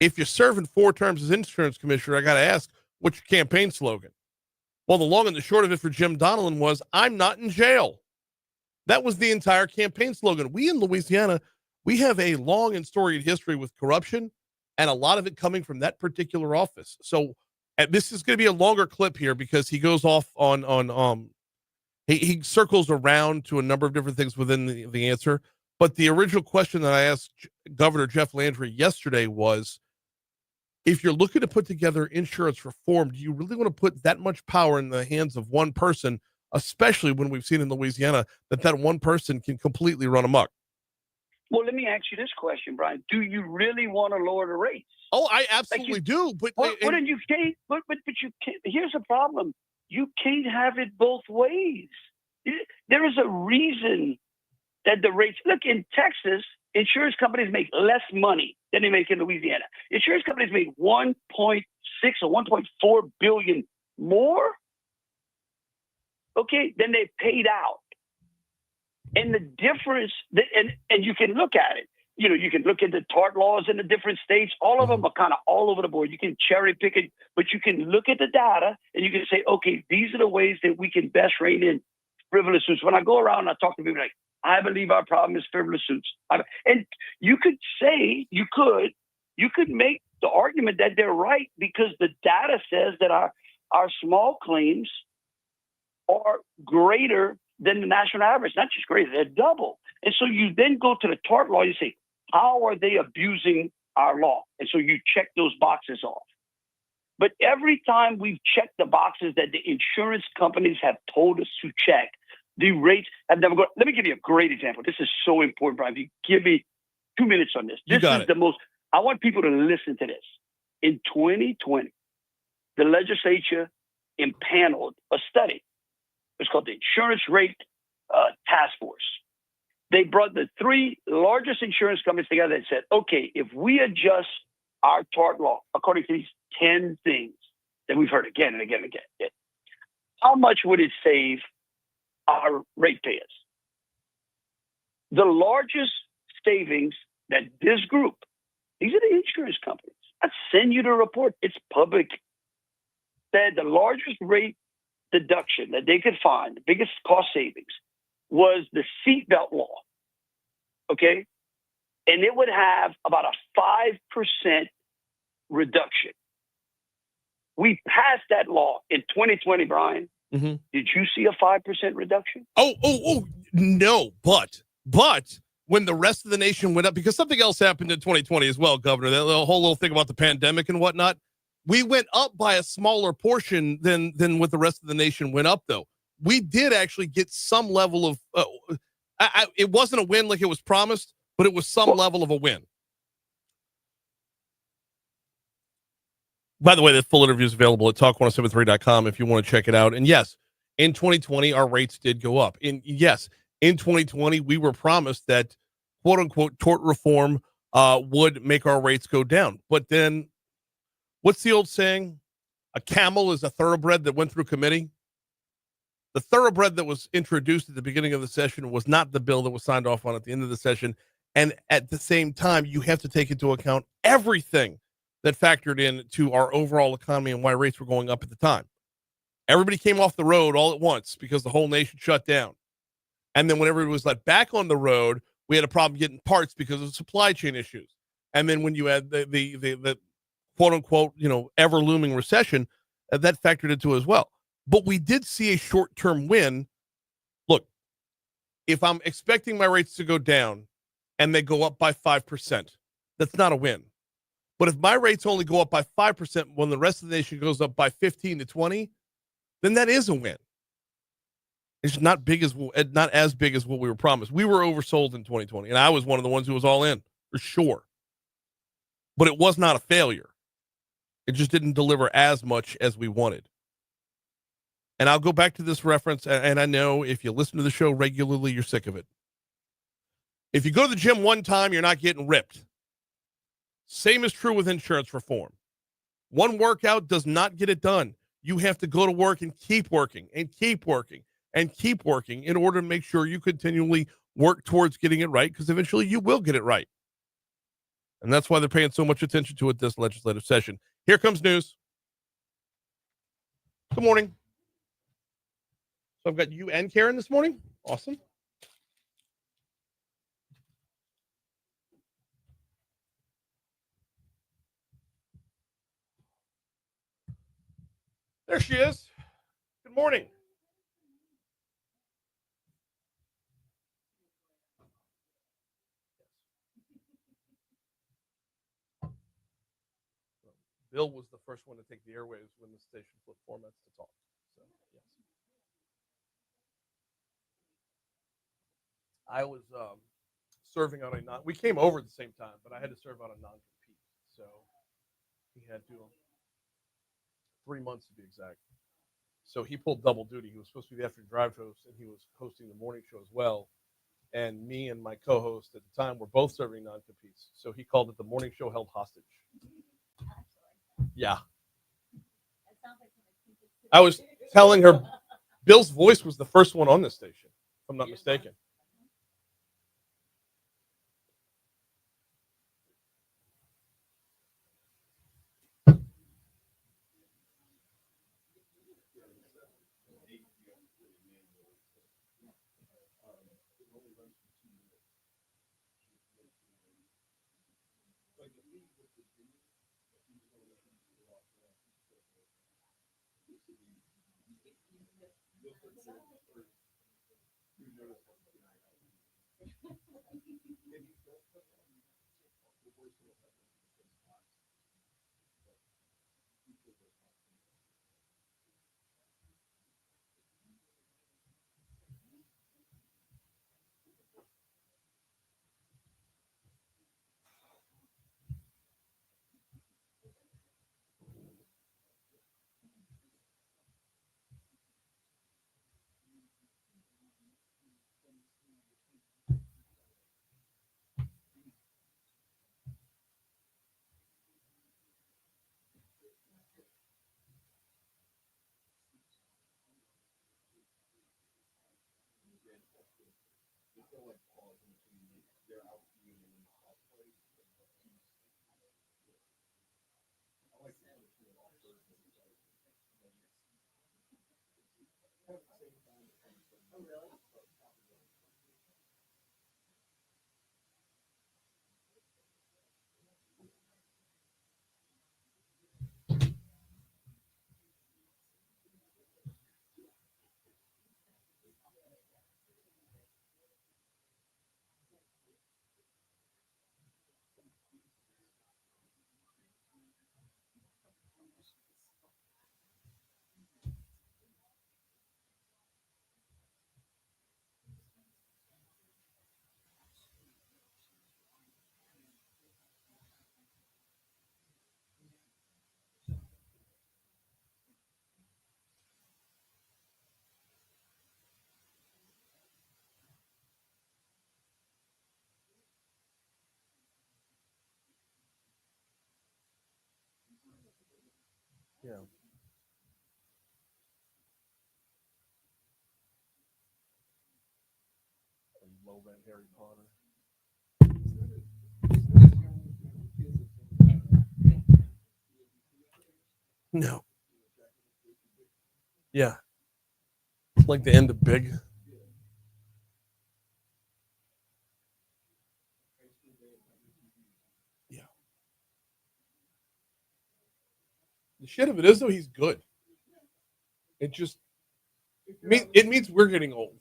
[SPEAKER 1] if you're serving 4 terms as insurance commissioner, I got to ask, what's your campaign slogan? Well, the long and the short of it for Jim Donnellan was, I'm not in jail. That was the entire campaign slogan. We in Louisiana, we have a long and storied history with corruption, and a lot of it coming from that particular office. So this is going to be a longer clip here, because he goes off on he circles around to a number of different things within the answer. But the original question that I asked Governor Jeff Landry yesterday was, if you're looking to put together insurance reform, do you really want to put that much power in the hands of one person, especially when we've seen in Louisiana that one person can completely run amok?
[SPEAKER 9] Well, let me ask you this question, Brian. Do you really want to lower the rates?
[SPEAKER 1] Oh, I absolutely do. But
[SPEAKER 9] you can't. But you can't. Here's the problem. You can't have it both ways. There is a reason that the rates. Look, in Texas, insurance companies make less money than they make in Louisiana. Insurance companies make 1.6 or 1.4 billion more, okay, than they paid out. And the difference, and you can look at it. You can look at the tort laws in the different states. All of them are kind of all over the board. You can cherry pick it, but you can look at the data and you can say, okay, these are the ways that we can best rein in frivolous suits. When I go around and I talk to people like, I believe our problem is frivolous suits. And you could say, you could make the argument that they're right because the data says that our small claims are greater than the national average, not just greater, they're double. And so you then go to the tort law, you say, how are they abusing our law? And so you check those boxes off. But every time we've checked the boxes that the insurance companies have told us to check, the rates have never gone. Let me give you a great example. This is so important, Brian. If you give me 2 minutes on this. This is the most, I want people to listen to this. In 2020, the legislature impaneled a study. It's called the Insurance Rate Task Force. They brought the 3 largest insurance companies together and said, okay, if we adjust our tort law according to these 10 things that we've heard again and again and again, how much would it save our ratepayers? The largest savings that this group, these are the insurance companies, I'd send you the report, it's public, said the largest rate deduction that they could find, the biggest cost savings, was the seatbelt law, okay? And it would have about a 5% reduction. We passed that law in 2020, Brian.
[SPEAKER 1] Mm-hmm.
[SPEAKER 9] Did you see a 5% reduction?
[SPEAKER 1] Oh, no, but when the rest of the nation went up, because something else happened in 2020 as well, Governor, that whole little thing about the pandemic and whatnot, we went up by a smaller portion than what the rest of the nation went up, though. We did actually get some level of, it wasn't a win like it was promised, but it was some level of a win. By the way, that full interview is available at talk1073.com if you want to check it out. And yes, in 2020, our rates did go up. In 2020, we were promised that quote unquote tort reform would make our rates go down. But then what's the old saying? A camel is a thoroughbred that went through committee. The thoroughbred that was introduced at the beginning of the session was not the bill that was signed off on at the end of the session. And at the same time, you have to take into account everything that factored into our overall economy and why rates were going up at the time. Everybody came off the road all at once because the whole nation shut down. And then whenever it was let back on the road, we had a problem getting parts because of supply chain issues. And then when you had the quote unquote, ever looming recession, that factored into it as well. But we did see a short-term win. Look, if I'm expecting my rates to go down and they go up by 5%, that's not a win. But if my rates only go up by 5% when the rest of the nation goes up by 15 to 20, then that is a win. It's not as big as what we were promised. We were oversold in 2020, and I was one of the ones who was all in, for sure. But it was not a failure. It just didn't deliver as much as we wanted. And I'll go back to this reference, and I know if you listen to the show regularly, you're sick of it. If you go to the gym one time, you're not getting ripped. Same is true with insurance reform. One workout does not get it done. You have to go to work and keep working and keep working and keep working in order to make sure you continually work towards getting it right, because eventually you will get it right. And that's why they're paying so much attention to it this legislative session. Here comes news. Good morning. So I've got you and Karen this morning. Awesome. There she is. Good morning. Bill was the first one to take the airwaves when the station flipped formats to talk. So, yes. I was serving on a non. We came over at the same time, but I had to serve on a non-compete. So he had to 3 months to be exact. So he pulled double duty. He was supposed to be the afternoon drive host, and he was hosting the morning show as well. And me and my co-host at the time were both serving non-competes. So he called it the morning show held hostage. Yeah. I was telling her Bill's voice was the first one on this station, if I'm not mistaken. Yeah. Low rent Harry Potter. No. Yeah. It's like the end of Big. Yeah. The shit of it is, though, he's good. It just it means we're getting old.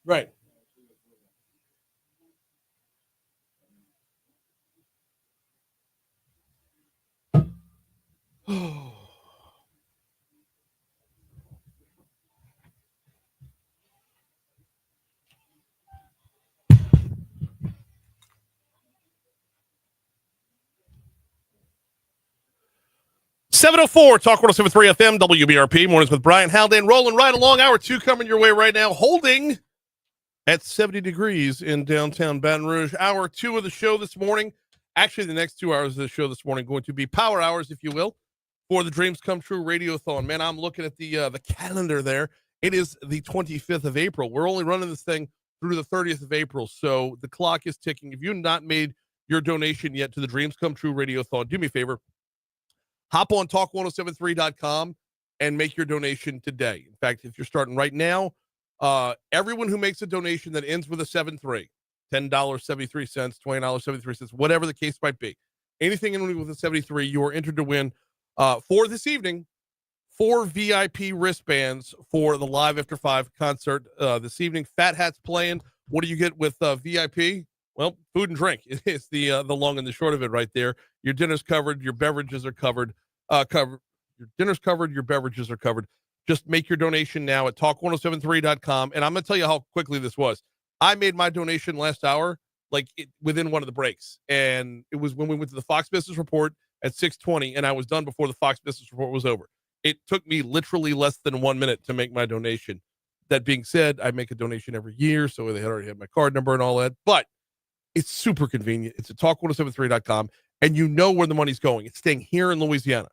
[SPEAKER 1] Right. Oh. 704 Talk 107.3 FM WBRP Mornings with Brian Haldane, rolling right along. Hour 2 coming your way right now, holding at 70 degrees in downtown Baton Rouge. Hour 2 of the show this morning, actually the next 2 hours of the show this morning, going to be power hours, if you will, for the Dreams Come True Radiothon. Man, I'm looking at the calendar there. It is the 25th of April. We're only running this thing through the 30th of April, so the clock is ticking. If you've not made your donation yet to the Dreams Come True Radiothon, do me a favor. Hop on talk1073.com and make your donation today. In fact, if you're starting right now, everyone who makes a donation that ends with a 73, $10.73, $20.73, whatever the case might be, anything ending with a 73, you are entered to win for this evening 4 VIP wristbands for the Live After 5 concert this evening. Fat Hat's playing. What do you get with VIP? Well, food and drink. It's the long and the short of it right there. Your dinner's covered. Your beverages are covered. Your dinner's covered. Your beverages are covered. Just make your donation now at talk1073.com. And I'm going to tell you how quickly this was. I made my donation last hour, within one of the breaks. And it was when we went to the Fox Business Report at 6:20, and I was done before the Fox Business Report was over. It took me literally less than 1 minute to make my donation. That being said, I make a donation every year, so they already have my card number and all that. But it's super convenient. It's at talk1073.com, and you know where the money's going. It's staying here in Louisiana.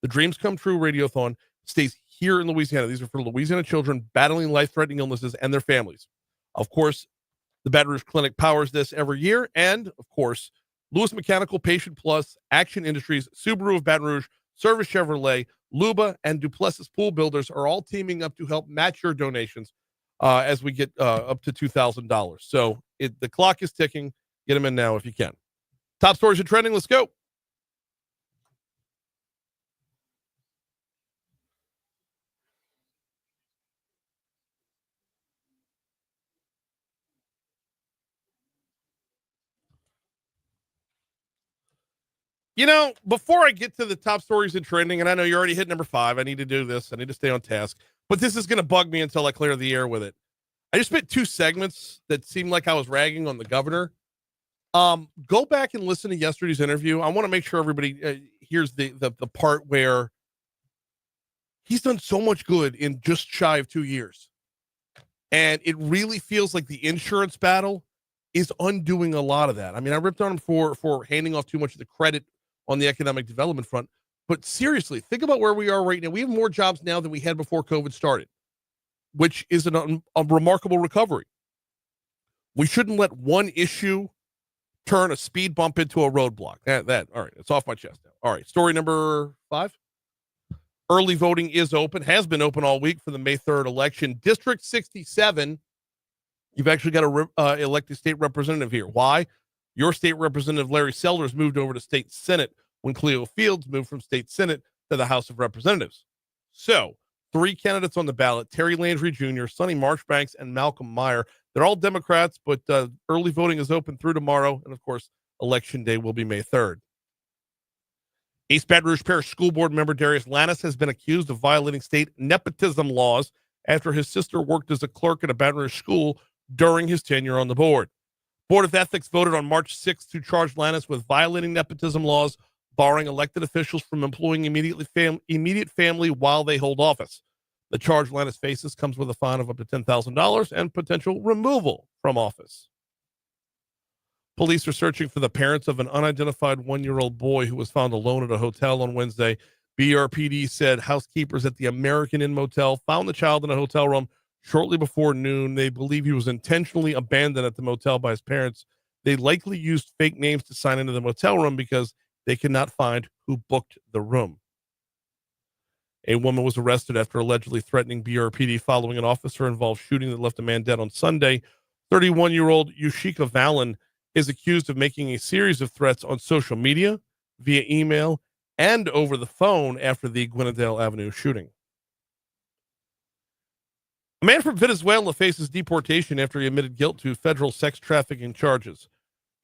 [SPEAKER 1] The Dreams Come True Radiothon stays here in Louisiana. These are for Louisiana children battling life-threatening illnesses and their families. Of course, the Baton Rouge Clinic powers this every year, and, of course, Lewis Mechanical, Patient Plus, Action Industries, Subaru of Baton Rouge, Service Chevrolet, Luba, and Duplessis Pool Builders are all teaming up to help match your donations as we get up to $2,000. So the clock is ticking. Get them in now if you can. Top stories are trending. Let's go. You know, before I get to the top stories and trending, and I know you already hit number 5, I need to do this. I need to stay on task, but this is going to bug me until I clear the air with it. I just spent 2 segments that seemed like I was ragging on the governor. Go back and listen to yesterday's interview. I want to make sure everybody hears the part where he's done so much good in just shy of 2 years. And it really feels like the insurance battle is undoing a lot of that. I mean, I ripped on him for handing off too much of the credit on the economic development front. But seriously, think about where we are right now. We have more jobs now than we had before COVID started, which is a remarkable recovery. We shouldn't let one issue turn a speed bump into a roadblock. That all right, it's off my chest now. All right, story number 5. Early voting is open, has been open all week for the May 3rd election. District 67, you've actually got to elect a state representative here. Why? Your state representative, Larry Sellers, moved over to state Senate when Cleo Fields moved from state Senate to the House of Representatives. So 3 candidates on the ballot: Terry Landry Jr., Sonny Marchbanks, and Malcolm Meyer. They're all Democrats, but early voting is open through tomorrow. And of course, election day will be May 3rd. East Baton Rouge Parish School Board member Darius Lannis has been accused of violating state nepotism laws after his sister worked as a clerk at a Baton Rouge school during his tenure on the board. Board of Ethics voted on March 6th to charge Lannis with violating nepotism laws, barring elected officials from employing immediate family while they hold office. The charge Lannis faces comes with a fine of up to $10,000 and potential removal from office. Police are searching for the parents of an unidentified 1-year-old boy who was found alone at a hotel on Wednesday. BRPD said housekeepers at the American Inn Motel found the child in a hotel room shortly before noon. They believe he was intentionally abandoned at the motel by his parents. They likely used fake names to sign into the motel room because they could not find who booked the room. A woman was arrested after allegedly threatening BRPD following an officer-involved shooting that left a man dead on Sunday. 31-year-old Yushika Vallon is accused of making a series of threats on social media, via email, and over the phone after the Gwinnett Avenue shooting. A man from Venezuela faces deportation after he admitted guilt to federal sex trafficking charges.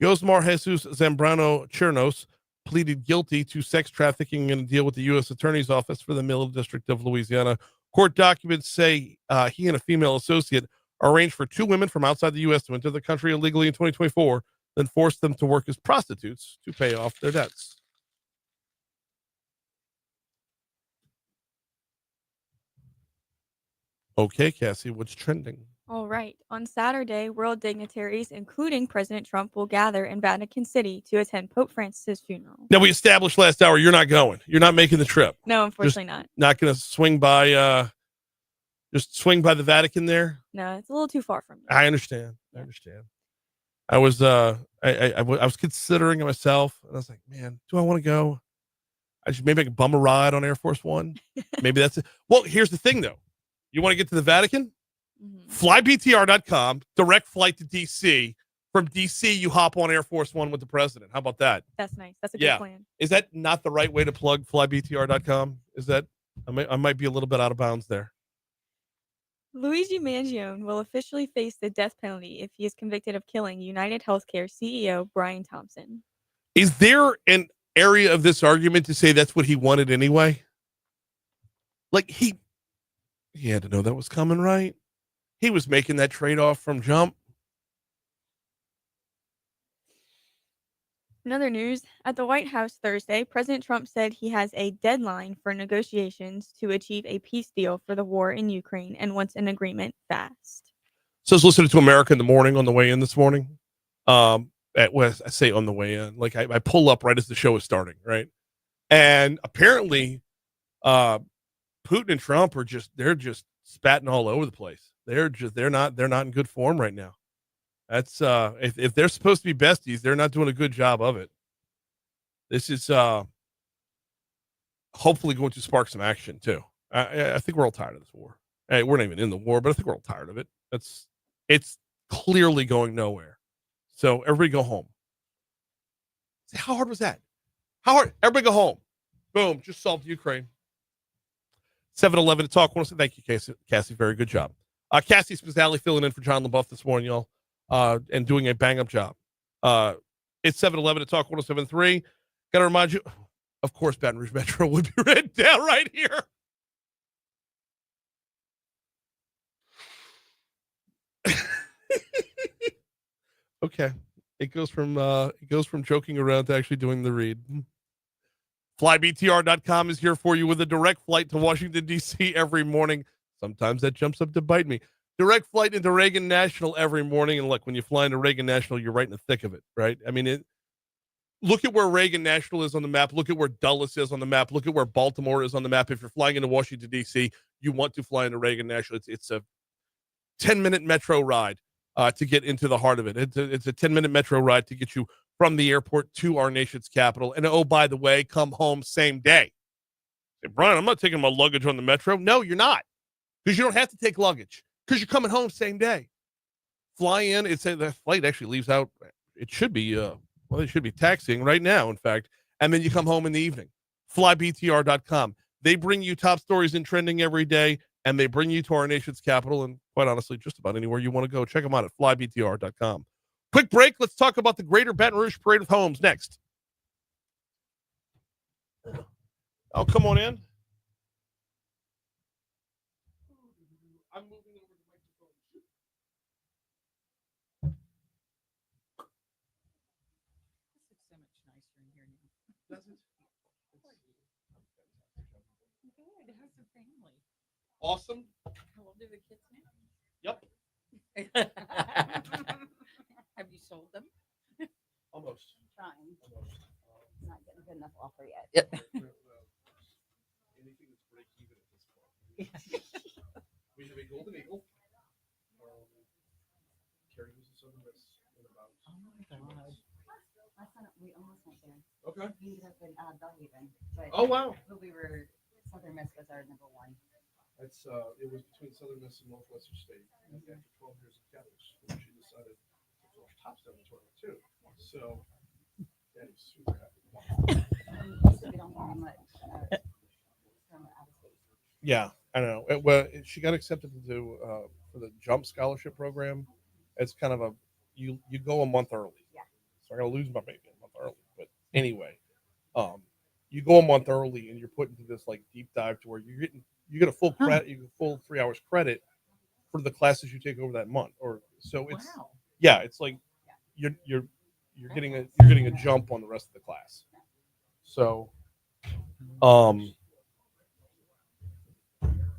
[SPEAKER 1] Yosmar Jesus Zambrano Chernos pleaded guilty to sex trafficking in a deal with the U.S. Attorney's Office for the Middle District of Louisiana. Court documents say he and a female associate arranged for 2 women from outside the U.S. to enter the country illegally in 2024, then forced them to work as prostitutes to pay off their debts. Okay, Cassie, what's trending?
[SPEAKER 2] All right. On Saturday, world dignitaries, including President Trump, will gather in Vatican City to attend Pope Francis' funeral.
[SPEAKER 1] Now, we established last hour you're not going. You're not making the trip.
[SPEAKER 2] No, unfortunately not.
[SPEAKER 1] Not going to swing by, just swing by the Vatican there?
[SPEAKER 2] No, it's a little too far from me.
[SPEAKER 1] I understand. I understand. I was I was considering it myself, and I was like, man, do I want to go? Maybe I could bum a ride on Air Force One. Maybe that's it. Well, here's the thing, though. You want to get to the Vatican?
[SPEAKER 2] Mm-hmm.
[SPEAKER 1] Flybtr.com, direct flight to DC. From DC, you hop on Air Force One with the president. How about that?
[SPEAKER 2] That's nice. That's a good plan.
[SPEAKER 1] Is that not the right way to plug flybtr.com? Is that I might be a little bit out of bounds there.
[SPEAKER 2] Luigi Mangione will officially face the death penalty if he is convicted of killing United Healthcare CEO Brian Thompson.
[SPEAKER 1] Is there an area of this argument to say that's what he wanted anyway? Like he had to know that was coming, right? He was making that trade-off from jump.
[SPEAKER 2] In other news, at the White House Thursday, President Trump said he has a deadline for negotiations to achieve a peace deal for the war in Ukraine and wants an agreement fast.
[SPEAKER 1] So I was listening to America in the morning on the way in this morning. I say on the way in, like I pull up right as the show is starting, right? And apparently, Putin and Trump are they're just spatting all over the place. They're not in good form right now. That's if they're supposed to be besties, they're not doing a good job of it. This is hopefully going to spark some action too. I think we're all tired of this war. Hey, we're not even in the war, but I think we're all tired of it. It's clearly going nowhere. So everybody go home. How hard was that? How hard? Everybody go home. Boom. Just solved Ukraine. 7-Eleven to talk. I want to say thank you, Cassie. Very good job. Cassie Spazzali filling in for John LaBeouf this morning, y'all. And doing a bang-up job. It's 7-Eleven to talk 107.3. Got to remind you, of course, Baton Rouge Metro would be written down right here. Okay. It goes from joking around to actually doing the read. FlyBTR.com is here for you with a direct flight to Washington, D.C. every morning. Sometimes that jumps up to bite me. Direct flight into Reagan National every morning. And look, when you fly into Reagan National, you're right in the thick of it, right? I mean, look at where Reagan National is on the map. Look at where Dulles is on the map. Look at where Baltimore is on the map. If you're flying into Washington, D.C., you want to fly into Reagan National. It's a 10-minute metro ride to get into the heart of it. It's a 10-minute metro ride to get you from the airport to our nation's capital. And oh, by the way, come home same day. Say, Brian, I'm not taking my luggage on the metro. No, you're not. Because you don't have to take luggage. Because you're coming home same day. Fly in. The flight actually leaves out. It should be, it should be taxiing right now, in fact. And then you come home in the evening. FlyBTR.com. They bring you top stories in trending every day, and they bring you to our nation's capital, and quite honestly, just about anywhere you want to go. Check them out at FlyBTR.com. Quick break. Let's talk about the Greater Baton Rouge Parade of Homes next. Oh, come on in. I'm moving over the microphone.
[SPEAKER 10] This looks so much nicer in here now.
[SPEAKER 1] Does it?
[SPEAKER 10] Good. How's the family?
[SPEAKER 1] Awesome.
[SPEAKER 10] How old are the kids now?
[SPEAKER 1] Yep.
[SPEAKER 10] Have you sold them?
[SPEAKER 1] Almost.
[SPEAKER 11] Trying.
[SPEAKER 1] Almost.
[SPEAKER 11] Not getting a good enough offer yet.
[SPEAKER 10] Yep.
[SPEAKER 1] Anything that's break even at this point. We have a golden eagle. Carrie was a Southern Miss in about.
[SPEAKER 10] Oh my God.
[SPEAKER 11] Last time we almost went there.
[SPEAKER 1] Okay.
[SPEAKER 11] We ended up in Bellhaven. But
[SPEAKER 1] Oh wow.
[SPEAKER 11] we were Southern Miss was our number one.
[SPEAKER 1] That's it was between Southern Miss and Northwestern State. And after 12 years of college, she decided to throw tops down the tournament too. So Daddy's super happy.
[SPEAKER 11] We don't hear much from out of state.
[SPEAKER 1] Yeah, I know. She got accepted to for the Jump Scholarship Program. It's kind of you go a month early.
[SPEAKER 11] Yeah.
[SPEAKER 1] So I gotta lose my baby a month early. But anyway, you go a month early and you're put into this like deep dive to where you get a full credit, you get a full 3 hours credit for the classes you take over that month. Or so it's it's like you're getting a jump on the rest of the class. So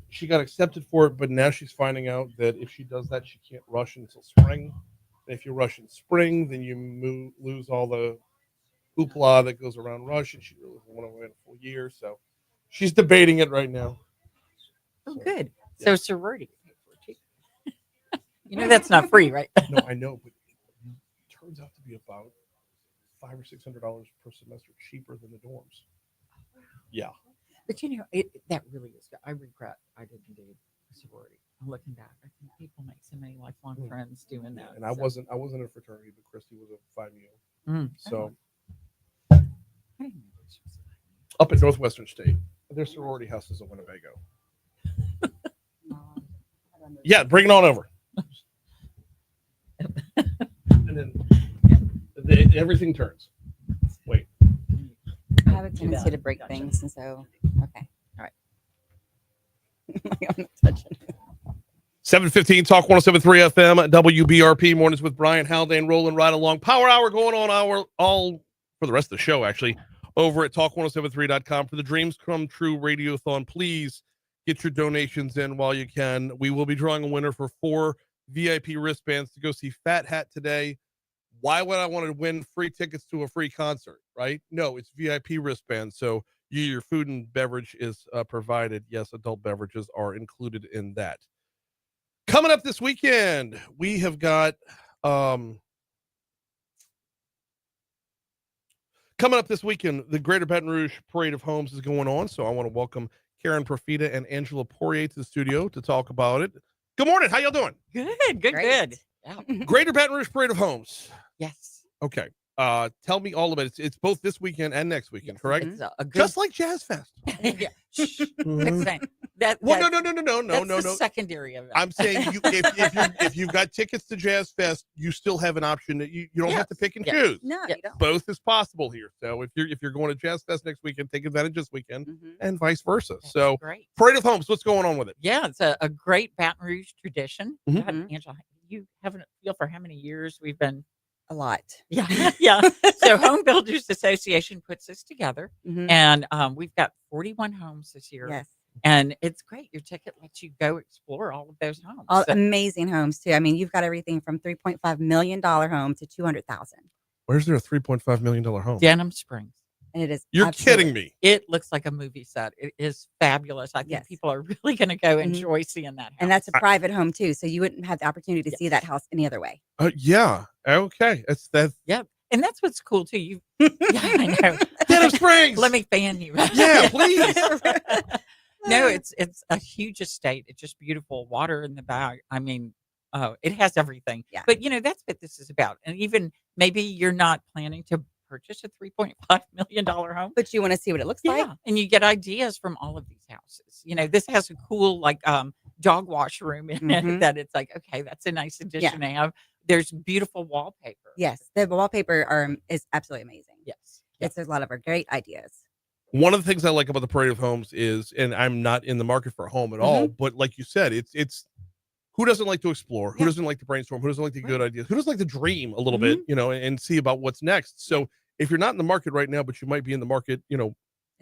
[SPEAKER 1] she got accepted for it, but now she's finding out that if she does that, she can't rush until spring. And if you rush in spring, then you lose all the hoopla that goes around rush, and she really doesn't want to wait a full year. So she's debating it right now.
[SPEAKER 10] Oh,
[SPEAKER 1] So,
[SPEAKER 10] good.
[SPEAKER 1] yeah.
[SPEAKER 10] So sorority. You know that's not free, right?
[SPEAKER 1] No, I know, but it turns out to be about $500 or $600 per semester cheaper than the dorms. Yeah.
[SPEAKER 10] But you know, that really is good. I regret I didn't do a sorority. Looking back, I think people make so many lifelong friends doing that.
[SPEAKER 1] And I wasn't in a fraternity, but Christy was a Phi Mu. So
[SPEAKER 10] I didn't know this was
[SPEAKER 1] up at Northwestern State, their sorority house is in Winnebago. Yeah, bring it on over. And then everything turns. Wait.
[SPEAKER 11] I have a tendency to break things, and so okay, all right. I'm not touching it.
[SPEAKER 1] 7:15 Talk 107.3 FM WBRP mornings with Brian Haldane rolling right along. Power hour going on all for the rest of the show actually over at talk1073.com for the Dreams Come True Radiothon. Please get your donations in while you can. We will be drawing a winner for 4 VIP wristbands to go see Fat Hat today. Why would I want to win free tickets to a free concert, right? No, it's VIP wristbands. So your food and beverage is provided. Yes, adult beverages are included in that. Coming up this weekend, we have got the Greater Baton Rouge Parade of Homes is going on. So I want to welcome Karen Profita and Angela Poirrier to the studio to talk about it. Good morning. How y'all doing?
[SPEAKER 10] Good. Yeah.
[SPEAKER 1] Greater Baton Rouge Parade of Homes.
[SPEAKER 10] Yes.
[SPEAKER 1] Okay. Tell me all about it. It's both this weekend and next weekend, correct?
[SPEAKER 10] It's a good,
[SPEAKER 1] Just like Jazz Fest.
[SPEAKER 10] yeah. Shh. Explain.
[SPEAKER 1] Well,
[SPEAKER 10] that-
[SPEAKER 1] no,
[SPEAKER 10] that's the
[SPEAKER 1] no.
[SPEAKER 10] secondary of it.
[SPEAKER 1] I'm saying if you've got tickets to Jazz Fest, you still have an option that you don't have to pick and choose.
[SPEAKER 11] No,
[SPEAKER 10] Yes.
[SPEAKER 11] you don't.
[SPEAKER 1] Both is possible here. So if you're going to Jazz Fest next weekend, take advantage this weekend, and vice versa.
[SPEAKER 10] That's
[SPEAKER 1] So
[SPEAKER 10] great.
[SPEAKER 1] Parade of Homes, what's going on with it?
[SPEAKER 10] Yeah, it's a great Baton Rouge tradition.
[SPEAKER 1] Mhm.
[SPEAKER 10] God, Angela, you haven't feel for how many years we've been.
[SPEAKER 11] A lot.
[SPEAKER 10] Yeah, yeah. So Home Builders Association puts this together, and we've got 41 homes this year.
[SPEAKER 11] Yes.
[SPEAKER 10] And it's great. Your ticket lets you go explore all of those homes.
[SPEAKER 11] All
[SPEAKER 10] So-
[SPEAKER 11] amazing homes too. I mean, you've got everything from $3.5 million home to 200,000,
[SPEAKER 1] Where's there a $3.5 million home?
[SPEAKER 10] Denham Springs.
[SPEAKER 11] and it is.
[SPEAKER 1] You're
[SPEAKER 11] absolutely-
[SPEAKER 1] kidding me.
[SPEAKER 10] It looks like a movie set. It is fabulous. I think
[SPEAKER 11] Yes.
[SPEAKER 10] people are really going to go enjoy seeing that house.
[SPEAKER 11] And that's a private home too, so you wouldn't have the opportunity to see that house any other way.
[SPEAKER 1] Yeah. Okay. That's
[SPEAKER 10] Yep. And that's what's cool too. You, yeah, I know.
[SPEAKER 1] Denham Springs.
[SPEAKER 10] Let me fan you.
[SPEAKER 1] Yeah, please.
[SPEAKER 10] No, it's a huge estate. It's just beautiful. Water in the back. I mean, it has everything.
[SPEAKER 11] Yeah.
[SPEAKER 10] But that's what this is about. And even maybe you're not planning to purchase a $3.5 million home,
[SPEAKER 11] But you want to see what it looks like.
[SPEAKER 10] and you get ideas from all of these houses. This has a cool dog wash room in it
[SPEAKER 11] Mhm.
[SPEAKER 10] that it's like, okay, that's a nice addition to have. There's beautiful wallpaper.
[SPEAKER 11] Yes, the wallpaper is absolutely amazing.
[SPEAKER 10] Yes.
[SPEAKER 11] There's a lot of great ideas.
[SPEAKER 1] One of the things I like about the Parade of Homes is, and I'm not in the market for a home at all, but like you said, it's who doesn't like to explore? Who doesn't like to brainstorm? Who doesn't like to get good ideas? Who doesn't like to dream a little bit, and see about what's next? So if you're not in the market right now, but you might be in the market,
[SPEAKER 11] In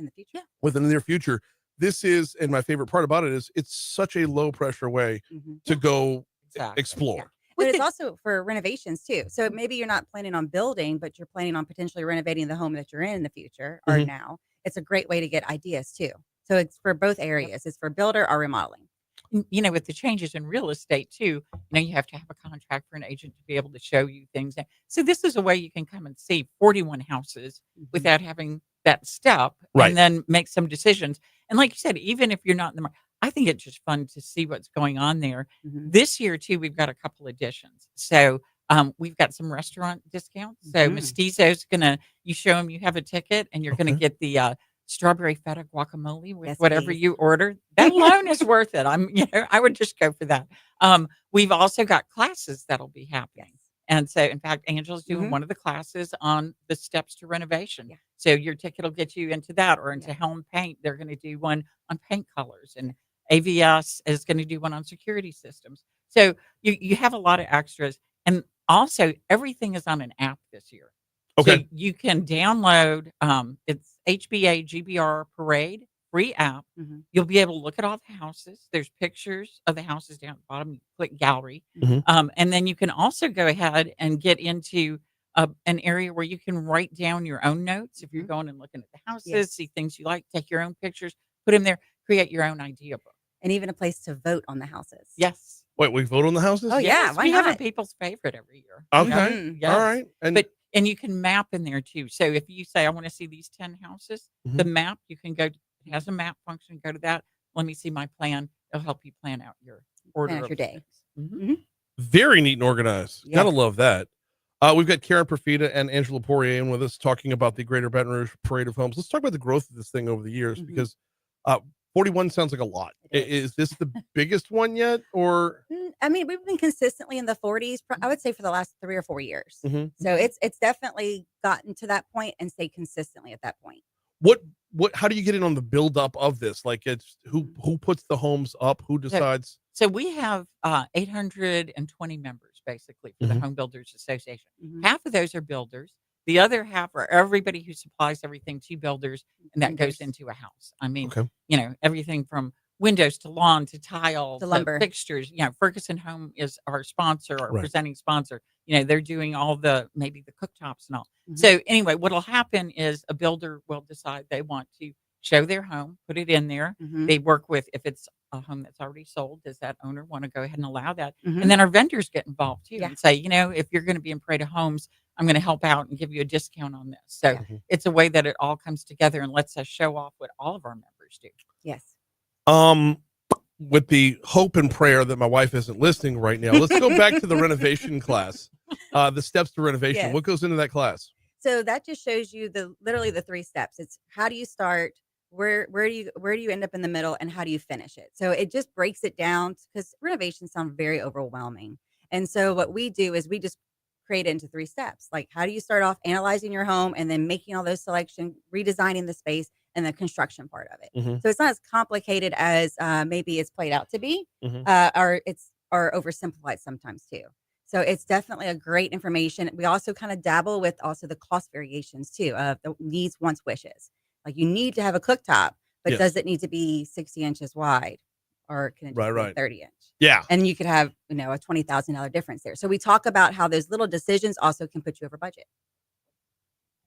[SPEAKER 11] the future.
[SPEAKER 1] within the near future, this is, and my favorite part about it is it's such a low pressure way to go
[SPEAKER 10] Exactly.
[SPEAKER 1] explore.
[SPEAKER 11] Yeah. But it's also for renovations too. So maybe you're not planning on building, but you're planning on potentially renovating the home that you're in the future or now. It's a great way to get ideas too. So it's for both areas. It's for builder or remodeling.
[SPEAKER 10] With the changes in real estate too, you have to have a contract for an agent to be able to show you things. So this is a way you can come and see 41 houses without having that step,
[SPEAKER 1] Right.
[SPEAKER 10] and then make some decisions. And like you said, even if you're not in the market, I think it's just fun to see what's going on there. This year too, we've got a couple additions. So we've got some restaurant discounts. So Mestizo's you show them you have a ticket, and you're going to get the strawberry feta guacamole with whatever
[SPEAKER 11] please.
[SPEAKER 10] you order. That alone is worth it. I would just go for that. We've also got classes that'll be happening. And so, in fact, Angela's doing one of the classes on the steps to renovation.
[SPEAKER 11] Yeah.
[SPEAKER 10] So your ticket will get you into that, or into Helm Paint. They're going to do one on paint colors, and AVS is going to do one on security systems. So you have a lot of extras. And also, everything is on an app this year.
[SPEAKER 1] Okay.
[SPEAKER 10] So you can download, it's HBA GBR Parade, free app. You'll be able to look at all the houses. There's pictures of the houses down at the bottom. You click gallery. And then you can also go ahead and get into an area where you can write down your own notes. If you're going and looking at the houses, see things you like, take your own pictures, put them there, create your own idea book.
[SPEAKER 11] And even a place to vote on the houses.
[SPEAKER 10] Yes.
[SPEAKER 1] Wait, we vote on the houses?
[SPEAKER 11] Oh, yeah. Why
[SPEAKER 10] we have a
[SPEAKER 11] not?
[SPEAKER 10] people's favorite every year.
[SPEAKER 1] Okay.
[SPEAKER 10] Yes.
[SPEAKER 1] All right.
[SPEAKER 10] And you can map in there too. So if you say, I want to see these 10 houses, the map, you can go, it has a map function, go to that. Let me see my plan. It'll help you plan out your order
[SPEAKER 11] Plan out
[SPEAKER 10] of
[SPEAKER 11] your day.
[SPEAKER 10] things.
[SPEAKER 1] Very neat and organized.
[SPEAKER 11] Yeah.
[SPEAKER 1] Gotta love that. We've got Karen Profita and Angela Poirrier in with us talking about the Greater Baton Rouge Parade of Homes. Let's talk about the growth of this thing over the years, because 41 sounds like a lot. Is this the biggest one yet, or?
[SPEAKER 11] I mean, we've been consistently in the 40s, I would say, for the last 3 or 4 years.
[SPEAKER 1] Mhm.
[SPEAKER 11] So it's definitely gotten to that point and stayed consistently at that point.
[SPEAKER 1] What how do you get in on the build up of this? Like, it's who puts the homes up? Who decides?
[SPEAKER 10] So we have 820 members basically for the Home Builders Association. Half of those are builders. The other half are everybody who supplies everything to builders, and that goes into a house. I mean, everything from windows to lawn to tile
[SPEAKER 11] To lumber.
[SPEAKER 10] fixtures. Ferguson Home is our sponsor, our
[SPEAKER 1] Right.
[SPEAKER 10] presenting sponsor. They're doing all maybe the cooktops and all. So anyway, what'll happen is a builder will decide they want to show their home, put it in there. They work with, if it's a home that's already sold, does that owner want to go ahead and allow that? And then our vendors get involved too and say, if you're going to be in Parade of Homes, I'm going to help out and give you a discount on this. So it's a way that it all comes together and lets us show off what all of our members do.
[SPEAKER 11] Yes.
[SPEAKER 1] With the hope and prayer that my wife isn't listening right now, let's go back to the renovation class. The steps to renovation.
[SPEAKER 11] Yes.
[SPEAKER 1] What goes into that class?
[SPEAKER 11] So that just shows you literally the 3 steps. It's how do you start? where do you end up in the middle, and how do you finish it? So it just breaks it down, because renovations sound very overwhelming. And so what we do is we just create it into 3 steps. Like, how do you start off analyzing your home and then making all those selections, redesigning the space, and the construction part of it.
[SPEAKER 1] Mhm.
[SPEAKER 11] So it's not as complicated as maybe it's played out to be,
[SPEAKER 1] Mhm.
[SPEAKER 11] or oversimplified sometimes too. So it's definitely a great information. We also kind of dabble with also the cost variations too, of the needs, wants, wishes. Like, you need to have a cooktop, but
[SPEAKER 1] Yes.
[SPEAKER 11] does it need to be 60 inches wide, or can it just be
[SPEAKER 1] Right.
[SPEAKER 11] 30 inch?
[SPEAKER 1] Yeah.
[SPEAKER 11] And you could have, a $20,000 difference there. So we talk about how those little decisions also can put you over budget.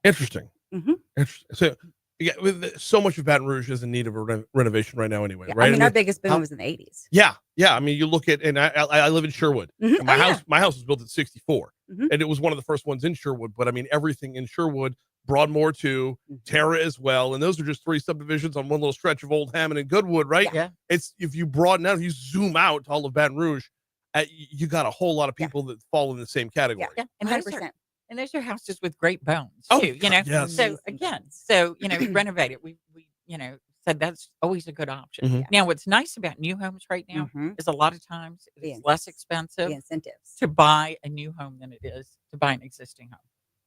[SPEAKER 1] Interesting.
[SPEAKER 11] Mhm.
[SPEAKER 1] Interesting. So, yeah, so much of Baton Rouge is in need of a renovation right now, anyway.
[SPEAKER 11] Yeah,
[SPEAKER 1] Right?
[SPEAKER 11] I mean, our biggest boom was in the 80s.
[SPEAKER 1] Yeah. I mean, you look at, and I live in Sherwood.
[SPEAKER 11] Mhm.
[SPEAKER 1] And my
[SPEAKER 11] Oh, yeah.
[SPEAKER 1] house was built in '64,
[SPEAKER 11] Mhm.
[SPEAKER 1] and it was one of the first ones in Sherwood. But I mean, everything in Sherwood, Broadmoor too, Terra as well, and those are just 3 subdivisions on one little stretch of Old Hammond and Goodwood, right?
[SPEAKER 10] Yeah.
[SPEAKER 1] It's, if you broaden out, if you zoom out to all of Baton Rouge, you got a whole lot of people that fall in the same category.
[SPEAKER 10] Yeah, and
[SPEAKER 11] 100%.
[SPEAKER 10] those are houses with great bones
[SPEAKER 1] Oh,
[SPEAKER 10] too.
[SPEAKER 1] God, yes.
[SPEAKER 10] So again, renovate it. We said that's always a good option.
[SPEAKER 1] Mhm.
[SPEAKER 10] Now, what's nice about new homes right now
[SPEAKER 11] Mhm.
[SPEAKER 10] is a lot of times
[SPEAKER 11] The
[SPEAKER 10] it's less expensive
[SPEAKER 11] The incentives.
[SPEAKER 10] to buy a new home than it is to buy an existing home.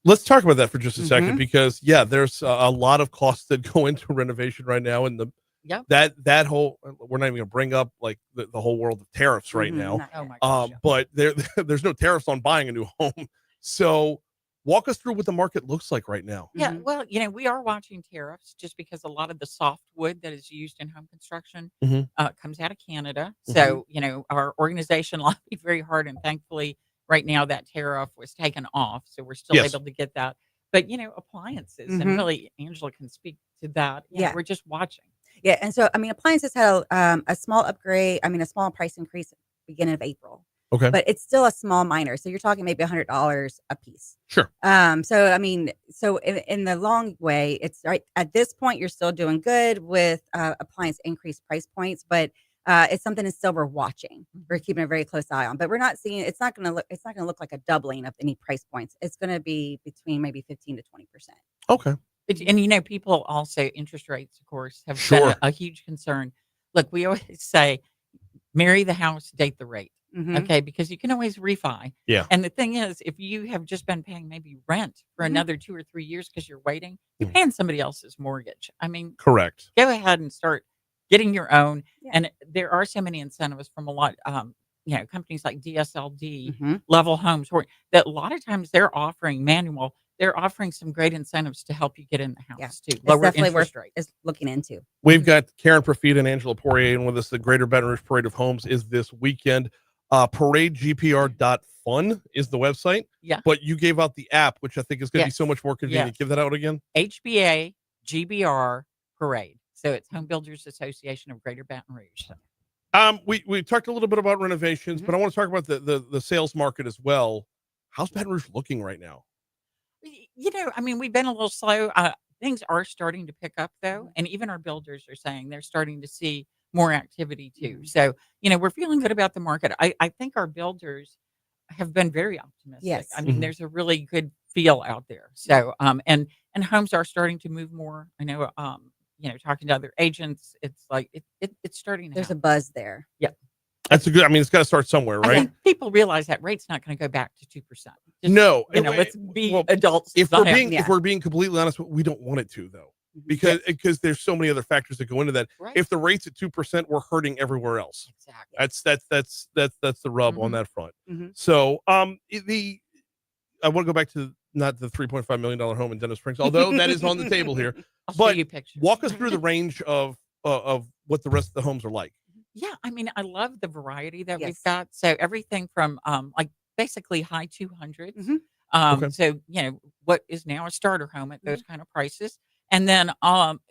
[SPEAKER 1] Let's talk about that for just a second,
[SPEAKER 11] Mhm.
[SPEAKER 1] because there's a lot of costs that go into renovation right now, and
[SPEAKER 10] Yep.
[SPEAKER 1] that whole, we're not even gonna bring up like the whole world of tariffs right
[SPEAKER 11] Mhm.
[SPEAKER 1] now.
[SPEAKER 11] Not
[SPEAKER 10] Oh
[SPEAKER 11] yet.
[SPEAKER 10] my gosh. Yeah.
[SPEAKER 1] But there's no tariffs on buying a new home. So walk us through what the market looks like right now.
[SPEAKER 10] Yeah,
[SPEAKER 11] Mhm.
[SPEAKER 10] well, we are watching tariffs just because a lot of the softwood that is used in home construction
[SPEAKER 1] Mhm.
[SPEAKER 10] comes out of Canada. So, our organization lobbied very hard, and thankfully, right now that tariff was taken off, so we're still
[SPEAKER 1] Yes.
[SPEAKER 10] able to get that. But appliances, and
[SPEAKER 11] Mhm.
[SPEAKER 10] really, Angela can speak to that.
[SPEAKER 11] Yeah.
[SPEAKER 10] We're just watching.
[SPEAKER 11] Yeah, and so, I mean, appliances had a small upgrade. I mean, a small price increase at the beginning of April,
[SPEAKER 1] Okay.
[SPEAKER 11] but it's still a small minor. So you're talking maybe $100 a piece.
[SPEAKER 1] Sure.
[SPEAKER 11] So I mean, so in the long way, it's right at this point, you're still doing good with appliance increased price points, but it's something that's still we're watching. We're keeping a very close eye on, but we're not seeing. It's not going to look like a doubling of any price points. It's going to be between maybe 15 to 20%.
[SPEAKER 1] Okay.
[SPEAKER 10] And people also, interest rates, of course, have
[SPEAKER 1] Sure.
[SPEAKER 10] been a huge concern. Look, we always say, marry the house, date the rate.
[SPEAKER 11] Mhm.
[SPEAKER 10] Okay, because you can always refi.
[SPEAKER 1] Yeah.
[SPEAKER 10] And the thing is, if you have just been paying maybe rent for
[SPEAKER 11] Mhm.
[SPEAKER 10] another 2 or 3 years because you're waiting, you're
[SPEAKER 1] Mhm.
[SPEAKER 10] paying somebody else's mortgage. I mean,
[SPEAKER 1] Correct.
[SPEAKER 10] go ahead and start getting your own.
[SPEAKER 11] Yeah.
[SPEAKER 10] And there are so many incentives from a lot, companies like DSLD,
[SPEAKER 11] Mhm.
[SPEAKER 10] Level Homes, that a lot of times they're offering they're offering some great incentives to help you get in the house
[SPEAKER 11] Yeah.
[SPEAKER 10] too.
[SPEAKER 11] It's
[SPEAKER 10] Lower
[SPEAKER 11] definitely
[SPEAKER 10] interest
[SPEAKER 11] worth
[SPEAKER 10] rates.
[SPEAKER 11] is looking into.
[SPEAKER 1] We've got Karen Profita and Angela Poirrier in with us. The Greater Baton Rouge Parade of Homes is this weekend. ParadeGPR.fun is the website.
[SPEAKER 10] Yeah.
[SPEAKER 1] But you gave out the app, which I think is going to be
[SPEAKER 10] Yes.
[SPEAKER 1] so much more convenient.
[SPEAKER 10] Yes.
[SPEAKER 1] Give that out again.
[SPEAKER 10] HBA GBR Parade. So it's Home Builders Association of Greater Baton Rouge.
[SPEAKER 1] We talked a little bit about renovations,
[SPEAKER 10] Mhm.
[SPEAKER 1] but I want to talk about the sales market as well. How's Baton Rouge looking right now?
[SPEAKER 10] I mean, we've been a little slow. Things are starting to pick up though, and even our builders are saying they're starting to see more activity too. So, we're feeling good about the market. I think our builders have been very optimistic.
[SPEAKER 11] Yes.
[SPEAKER 10] I mean,
[SPEAKER 1] Mhm.
[SPEAKER 10] there's a really good feel out there. So, and homes are starting to move more. I know, talking to other agents, it's like it's starting to
[SPEAKER 11] There's a
[SPEAKER 10] happen.
[SPEAKER 11] buzz there.
[SPEAKER 1] That's a good. I mean, it's got to start somewhere,
[SPEAKER 10] I
[SPEAKER 1] right?
[SPEAKER 10] think people realize that rate's not going to go back to 2%.
[SPEAKER 1] No.
[SPEAKER 10] Let's be
[SPEAKER 1] Well,
[SPEAKER 10] adults.
[SPEAKER 1] if
[SPEAKER 10] It's not
[SPEAKER 1] we're being
[SPEAKER 10] happening.
[SPEAKER 1] if we're being completely honest, we don't want it to though, because there's so many other factors that go into that.
[SPEAKER 10] Right.
[SPEAKER 1] If the rate's at 2%, we're hurting everywhere else.
[SPEAKER 10] Exactly.
[SPEAKER 1] That's the rub on
[SPEAKER 10] Mhm.
[SPEAKER 1] that front.
[SPEAKER 11] Mhm.
[SPEAKER 1] So I want to go back to not the $3.5 million home in Dennis Springs, although that is on the table here.
[SPEAKER 10] I'll show
[SPEAKER 1] But
[SPEAKER 10] you pictures.
[SPEAKER 1] walk us through the range of what the rest of the homes are like.
[SPEAKER 10] Yeah, I mean, I love the variety that we've
[SPEAKER 11] Yes.
[SPEAKER 10] got. So everything from like basically high 200s.
[SPEAKER 11] Mhm.
[SPEAKER 1] Okay.
[SPEAKER 10] So what is now a starter home at those kind of prices, and then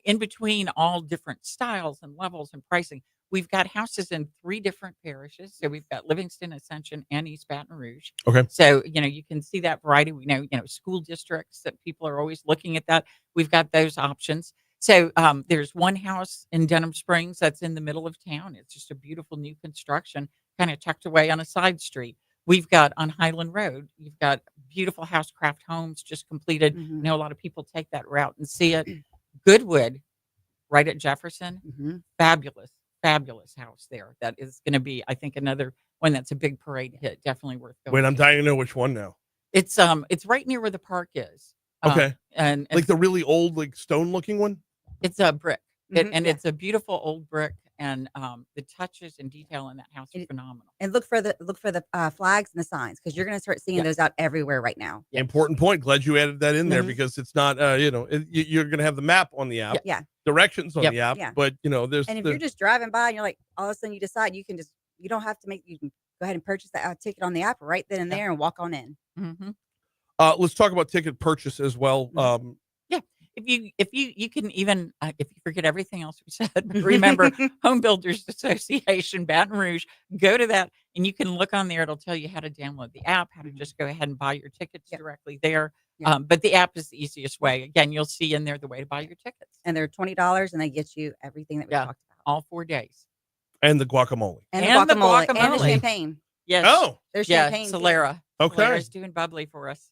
[SPEAKER 10] in between all different styles and levels and pricing, we've got houses in 3 different parishes. So we've got Livingston, Ascension, and East Baton Rouge.
[SPEAKER 1] Okay.
[SPEAKER 10] So you can see that variety. We know school districts that people are always looking at that. We've got those options. So there's one house in Denham Springs that's in the middle of town. It's just a beautiful new construction, kind of tucked away on a side street. We've got on Highland Road, you've got beautiful Housecraft homes just completed.
[SPEAKER 11] Mhm.
[SPEAKER 10] I know a lot of people take that route and see it. Goodwood, right at Jefferson.
[SPEAKER 11] Mhm.
[SPEAKER 10] Fabulous house there. That is going to be, I think, another one that's a big parade hit. Definitely worth going.
[SPEAKER 1] Wait, I'm
[SPEAKER 10] to.
[SPEAKER 1] dying to know which one now.
[SPEAKER 10] It's right near where the park is.
[SPEAKER 1] Okay.
[SPEAKER 10] And
[SPEAKER 1] Like the really old, like stone looking one?
[SPEAKER 10] it's a brick.
[SPEAKER 11] Mhm,
[SPEAKER 10] And
[SPEAKER 11] yeah.
[SPEAKER 10] it's a beautiful old brick, and the touches and detail in that house are
[SPEAKER 11] It-
[SPEAKER 10] phenomenal.
[SPEAKER 11] And look for the flags and the signs, because you're going to start seeing
[SPEAKER 10] Yes.
[SPEAKER 11] those out everywhere right now.
[SPEAKER 10] Yes.
[SPEAKER 1] Important point. Glad you added that in there
[SPEAKER 11] Mhm.
[SPEAKER 1] because it's not, you're going to have the map on the app,
[SPEAKER 11] Yeah.
[SPEAKER 1] directions on
[SPEAKER 10] Yep.
[SPEAKER 1] the app,
[SPEAKER 11] Yeah.
[SPEAKER 1] but there's
[SPEAKER 11] And if
[SPEAKER 1] the,
[SPEAKER 11] you're just driving by and you're like, all of a sudden you decide you don't have to you can go ahead and purchase that ticket on the app right then and
[SPEAKER 10] Yeah.
[SPEAKER 11] there and walk on in.
[SPEAKER 10] Mm-hmm.
[SPEAKER 1] let's talk about ticket purchase as well.
[SPEAKER 11] Mhm.
[SPEAKER 10] Yeah. If you can even if you forget everything else we said, but remember Home Builders Association Baton Rouge, go to that and you can look on there. It'll tell you how to download the app, how to just go ahead and buy your tickets
[SPEAKER 11] Yep.
[SPEAKER 10] directly there.
[SPEAKER 11] Yep.
[SPEAKER 10] But the app is the easiest way. Again, you'll see in there the way to buy your tickets.
[SPEAKER 11] And they're $20 and they get you everything that we
[SPEAKER 10] Yeah.
[SPEAKER 11] talked about.
[SPEAKER 10] All 4 days.
[SPEAKER 1] and the guacamole.
[SPEAKER 11] And
[SPEAKER 10] And
[SPEAKER 11] the
[SPEAKER 10] the
[SPEAKER 11] guacamole and the
[SPEAKER 10] guacamole.
[SPEAKER 11] champagne.
[SPEAKER 10] Yes.
[SPEAKER 1] Oh,
[SPEAKER 11] There's
[SPEAKER 10] Yeah.
[SPEAKER 11] champagne. too.
[SPEAKER 10] Solera.
[SPEAKER 1] okay.
[SPEAKER 10] Solera's doing bubbly for us.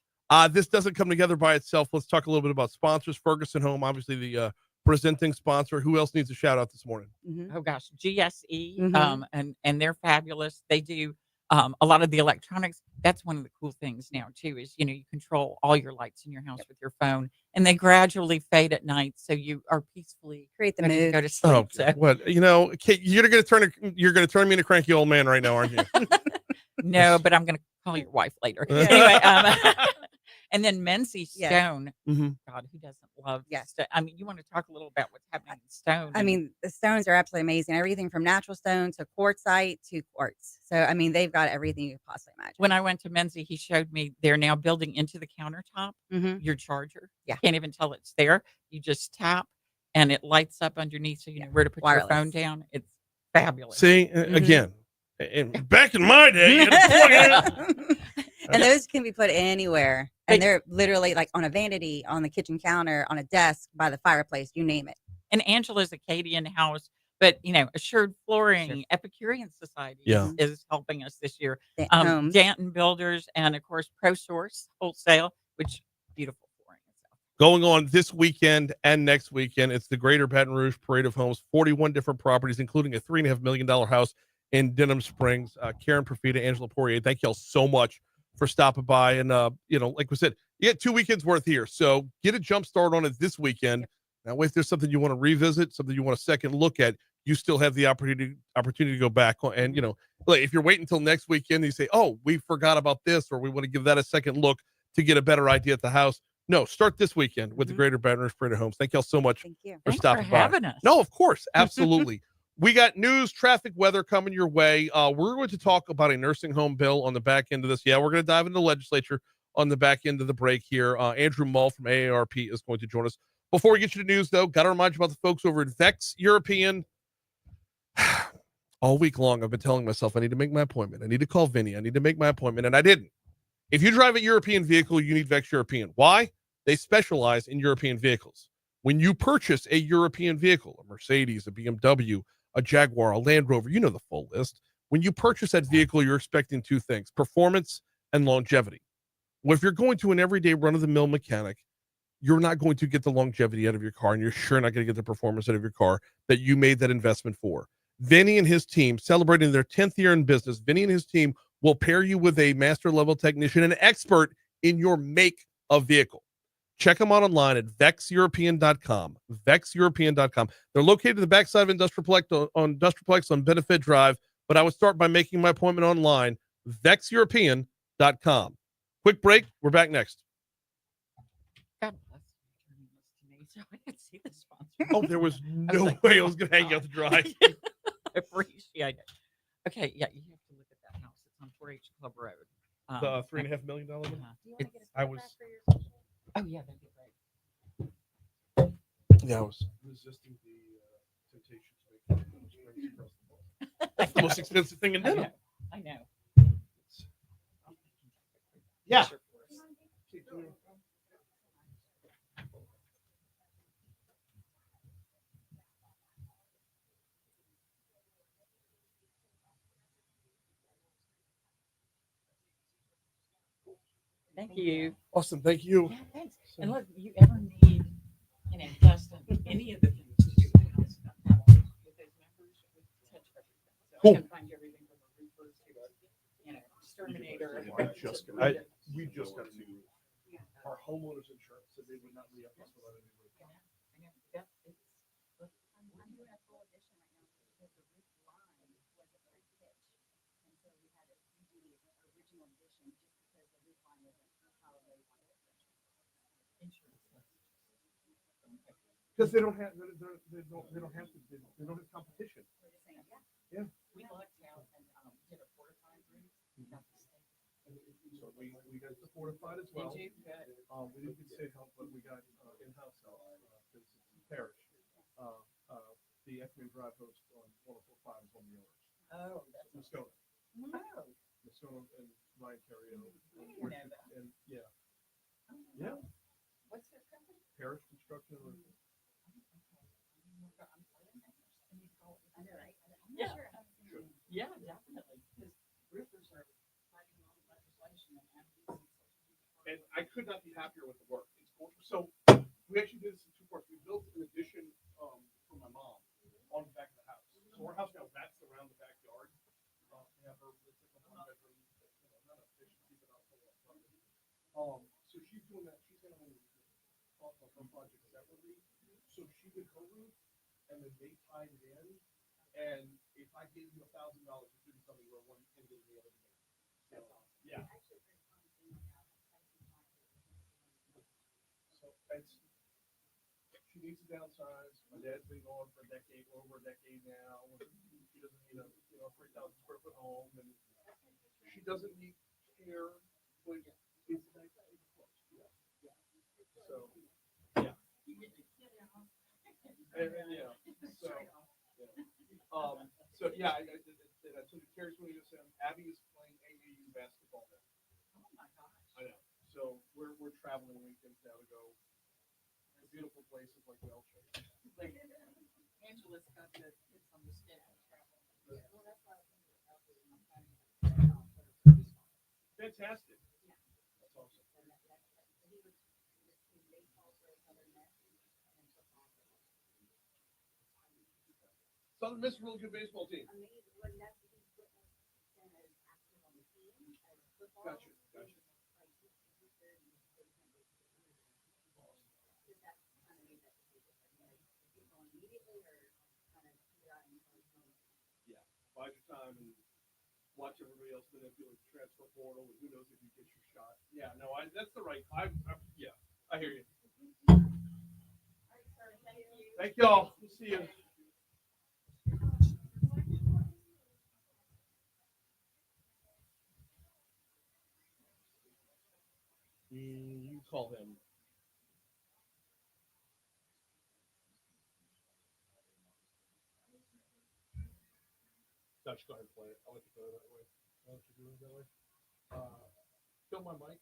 [SPEAKER 1] This doesn't come together by itself. Let's talk a little bit about sponsors. Ferguson Home, obviously the presenting sponsor. Who else needs a shout out this morning?
[SPEAKER 11] Mhm.
[SPEAKER 10] Oh gosh, GSE,
[SPEAKER 11] Mhm.
[SPEAKER 10] and they're fabulous. They do a lot of the electronics. That's one of the cool things now too. Is you control all your lights in your house with your phone, and they gradually fade at night, so you are peacefully
[SPEAKER 11] Create the
[SPEAKER 10] ready to
[SPEAKER 11] mood.
[SPEAKER 10] go to sleep.
[SPEAKER 1] Oh,
[SPEAKER 10] So,
[SPEAKER 1] what Kate, you're gonna turn me into cranky old man right now, aren't you?
[SPEAKER 10] no, but I'm going to call your wife later.
[SPEAKER 1] Yeah.
[SPEAKER 10] Anyway, and then Menzie
[SPEAKER 11] Yes.
[SPEAKER 10] Stone.
[SPEAKER 1] Mhm.
[SPEAKER 10] God, who doesn't love?
[SPEAKER 11] Yes.
[SPEAKER 10] Stone? I mean, you want to talk a little about what's happening in Stone?
[SPEAKER 11] I mean, the stones are absolutely amazing. Everything from natural stone to quartzite to quartz. So, I mean, they've got everything you could possibly imagine.
[SPEAKER 10] when I went to Menzie, he showed me they're now building into the countertop
[SPEAKER 11] Mhm.
[SPEAKER 10] your charger.
[SPEAKER 11] Yeah.
[SPEAKER 10] Can't even tell it's there. You just tap and it lights up underneath so you know where to put your phone
[SPEAKER 11] Wireless.
[SPEAKER 10] down. It's fabulous.
[SPEAKER 1] See, again, back in my day, you had to plug it in.
[SPEAKER 11] And those can be put anywhere.
[SPEAKER 10] But-
[SPEAKER 11] And they're literally like on a vanity, on the kitchen counter, on a desk, by the fireplace, you name it.
[SPEAKER 10] And Angela's Acadian House, but Assured Flooring, Epicurean Society
[SPEAKER 1] Yeah.
[SPEAKER 10] is helping us this year.
[SPEAKER 11] Homes.
[SPEAKER 10] Danton Builders, and of course ProSource Wholesale, which beautiful flooring itself.
[SPEAKER 1] Going on this weekend and next weekend, it's the Greater Baton Rouge Parade of Homes, 41 different properties, including a $3.5 million house in Denham Springs. Karen Profita, Angela Poirrier, thank y'all so much for stopping by. And, like we said, you get 2 weekends worth here. So get a jump start on it this weekend. Now, if there's something you want to revisit, something you want a second look at, you still have the opportunity to go back. And, like if you're waiting until next weekend, you say, oh, we forgot about this, or we want to give that a second look to get a better idea at the house. No, start this weekend with the Greater Baton Rouge Parade of Homes. Thank y'all so much
[SPEAKER 11] Thank you.
[SPEAKER 1] for
[SPEAKER 10] Thanks
[SPEAKER 1] stopping
[SPEAKER 10] for
[SPEAKER 1] by.
[SPEAKER 10] having us.
[SPEAKER 1] No, of course. Absolutely. We got news, traffic, weather coming your way. We're going to talk about a nursing home bill on the back end of this. Yeah, we're going to dive into the legislature on the back end of the break here. Andrew Muhl from AARP is going to join us. Before we get you to news, though, got to remind you about the folks over at Vex European. All week long, I've been telling myself I need to make my appointment. I need to call Vinny. I need to make my appointment, and I didn't. If you drive a European vehicle, you need Vex European. Why? They specialize in European vehicles. When you purchase a European vehicle, a Mercedes, a BMW, a Jaguar, a Land Rover, you know the full list. When you purchase that vehicle, you're expecting 2 things: performance and longevity. Well, if you're going to an everyday run-of-the-mill mechanic, you're not going to get the longevity out of your car, and you're sure not going to get the performance out of your car that you made that investment for. Vinny and his team, celebrating their 10th year in business, Vinny and his team will pair you with a master-level technician, an expert in your make of vehicle. Check them out online at vexeuropean.com. Vexeuropean.com. They're located at the backside of Industrialplex on Benefit Drive, but I would start by making my appointment online, vexeuropean.com. Quick break. We're back next.
[SPEAKER 10] God bless you turning this to me so I could see the sponsor.
[SPEAKER 1] Oh, there was
[SPEAKER 10] I was
[SPEAKER 1] no
[SPEAKER 10] like,
[SPEAKER 1] way I
[SPEAKER 10] oh
[SPEAKER 1] was going to hang out to dry.
[SPEAKER 10] I appreciate it. Okay, yeah, you have to look at that house. It's on 4-H Club Road.
[SPEAKER 1] The $3.5 million one? I was
[SPEAKER 10] Oh yeah, that'd be great.
[SPEAKER 1] I was resisting the temptation to make That's the most expensive thing in Denham.
[SPEAKER 10] I know.
[SPEAKER 1] Yeah.
[SPEAKER 10] Thank you.
[SPEAKER 1] Awesome. Thank you.
[SPEAKER 10] Yeah, thanks. And look, you ever need, Justin, any of the things to do with the
[SPEAKER 1] Cool.
[SPEAKER 10] Can find you everything from a roofer to a, exterminator.
[SPEAKER 1] We just got a new roof. Our homeowners insurance said they would not re-up us without a new roof. Because they don't have competition. Yeah.
[SPEAKER 10] We lucked out and did a fortified roof.
[SPEAKER 1] So we got the fortified as well.
[SPEAKER 10] Did you? Good.
[SPEAKER 1] We didn't get state help, but we got in-house help because it's parish. The Ekman Drive host on 104.5 is one of the owners.
[SPEAKER 10] Oh, that's
[SPEAKER 1] Muscona.
[SPEAKER 10] wow.
[SPEAKER 1] Muscona and Ryan Terrio.
[SPEAKER 10] Know that.
[SPEAKER 1] And yeah. Yeah.
[SPEAKER 10] What's their company?
[SPEAKER 1] Parish Construction.
[SPEAKER 10] Yeah. Sure. Yeah, definitely. Because roofers are fighting all the legislation and
[SPEAKER 1] And I could not be happier with the work. It's gorgeous. So we actually did this in two parts. We built an addition for my mom on the back of the house. So our house now wraps around the backyard. We have her, it's like a one-bedroom, not a addition, keep it out for a while. So she's doing that. She's going to talk about her project separately. So she did her roof, and then they tied it in. And if I gave you $1,000, you couldn't tell me where one ended and the other began. So, yeah. So it's, she needs to downsize. My dad's been gone for a decade, over a decade now. She doesn't need a 3,000 square foot home, and she doesn't need care. But it's nice to be close. Yeah. So yeah. And yeah. So yeah, I took Carrie's going to go. Abby is playing AAU basketball now.
[SPEAKER 10] Oh my gosh.
[SPEAKER 1] I know. So we're traveling weekends now to go to beautiful places like Belgium.
[SPEAKER 10] Like Angela's got the kids on the schedule traveling.
[SPEAKER 1] Yeah.
[SPEAKER 10] Well, that's why I was
[SPEAKER 1] Fantastic.
[SPEAKER 10] Yeah.
[SPEAKER 1] That's awesome. Southern Miss, really good baseball team. Gotcha. Yeah, bide your time and watch everybody else manipulate the transfer portal, and who knows if you get your shot. Yeah, no, that's the right. Yeah, I hear you. Thank y'all. We'll see you. You call him. Dutch, go ahead and play it. I'll let you go that way. I'll let you do it that way. Kill my mic.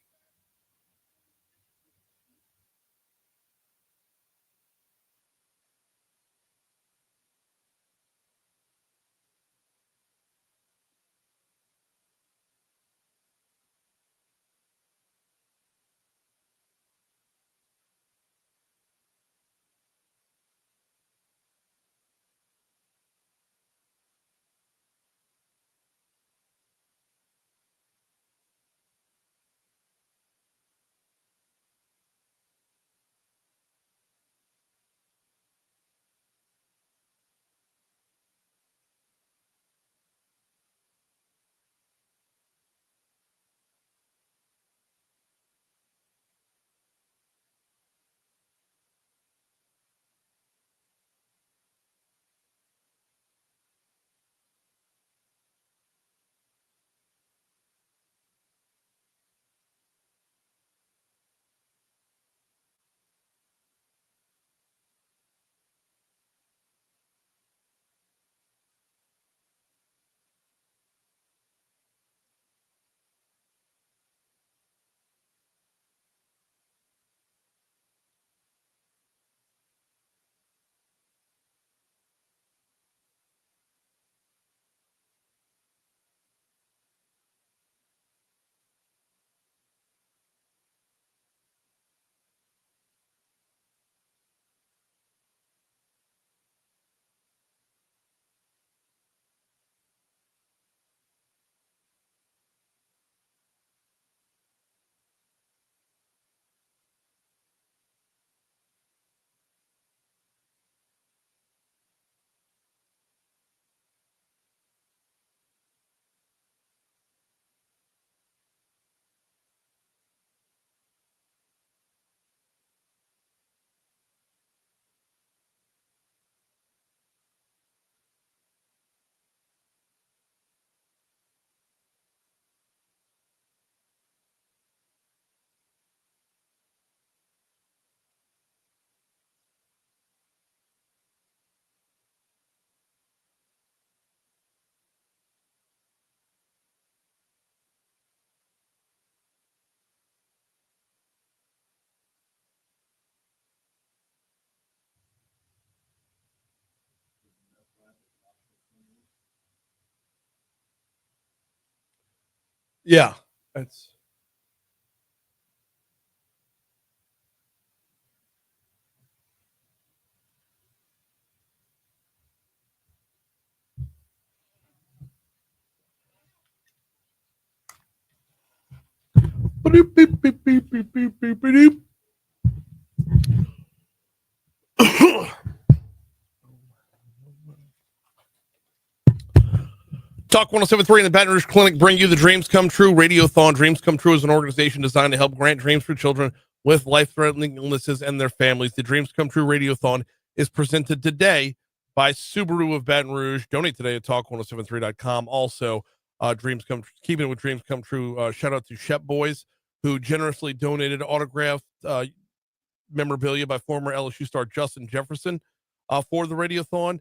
[SPEAKER 1] Yeah, that's. Talk 107.3 and the Baton Rouge Clinic bring you the Dreams Come True Radiothon. Dreams Come True is an organization designed to help grant dreams for children with life-threatening illnesses and their families. The Dreams Come True Radiothon is presented today by Subaru of Baton Rouge. Donate today at talk1073.com. Also, keeping it with Dreams Come True, shout out to Shep Boys, who generously donated autographed memorabilia by former LSU star Justin Jefferson for the Radiothon.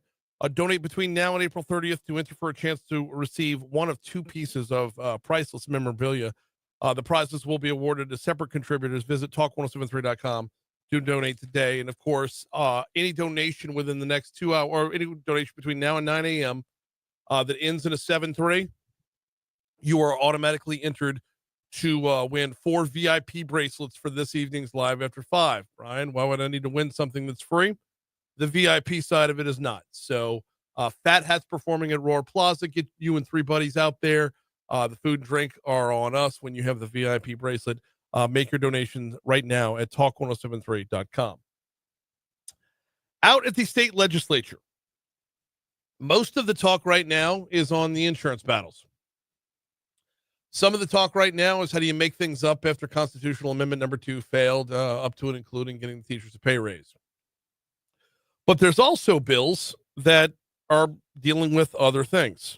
[SPEAKER 1] Donate between now and April 30th to enter for a chance to receive one of two pieces of priceless memorabilia. The prizes will be awarded to separate contributors. Visit talk1073.com to donate today. And of course, any donation within the next 2 hours, or any donation between now and 9 a.m. That ends in a 7-3, you are automatically entered to win 4 VIP bracelets for this evening's Live After 5. Brian, why would I need to win something that's free? The VIP side of it is not. So Fat Hat's performing at Roar Plaza. Get you and 3 buddies out there. The food and drink are on us when you have the VIP bracelet. Make your donations right now at talk1073.com. Out at the state legislature, most of the talk right now is on the insurance battles. Some of the talk right now is how do you make things up after constitutional amendment number 2 failed, up to and including getting the teachers a pay raise. But there's also bills that are dealing with other things.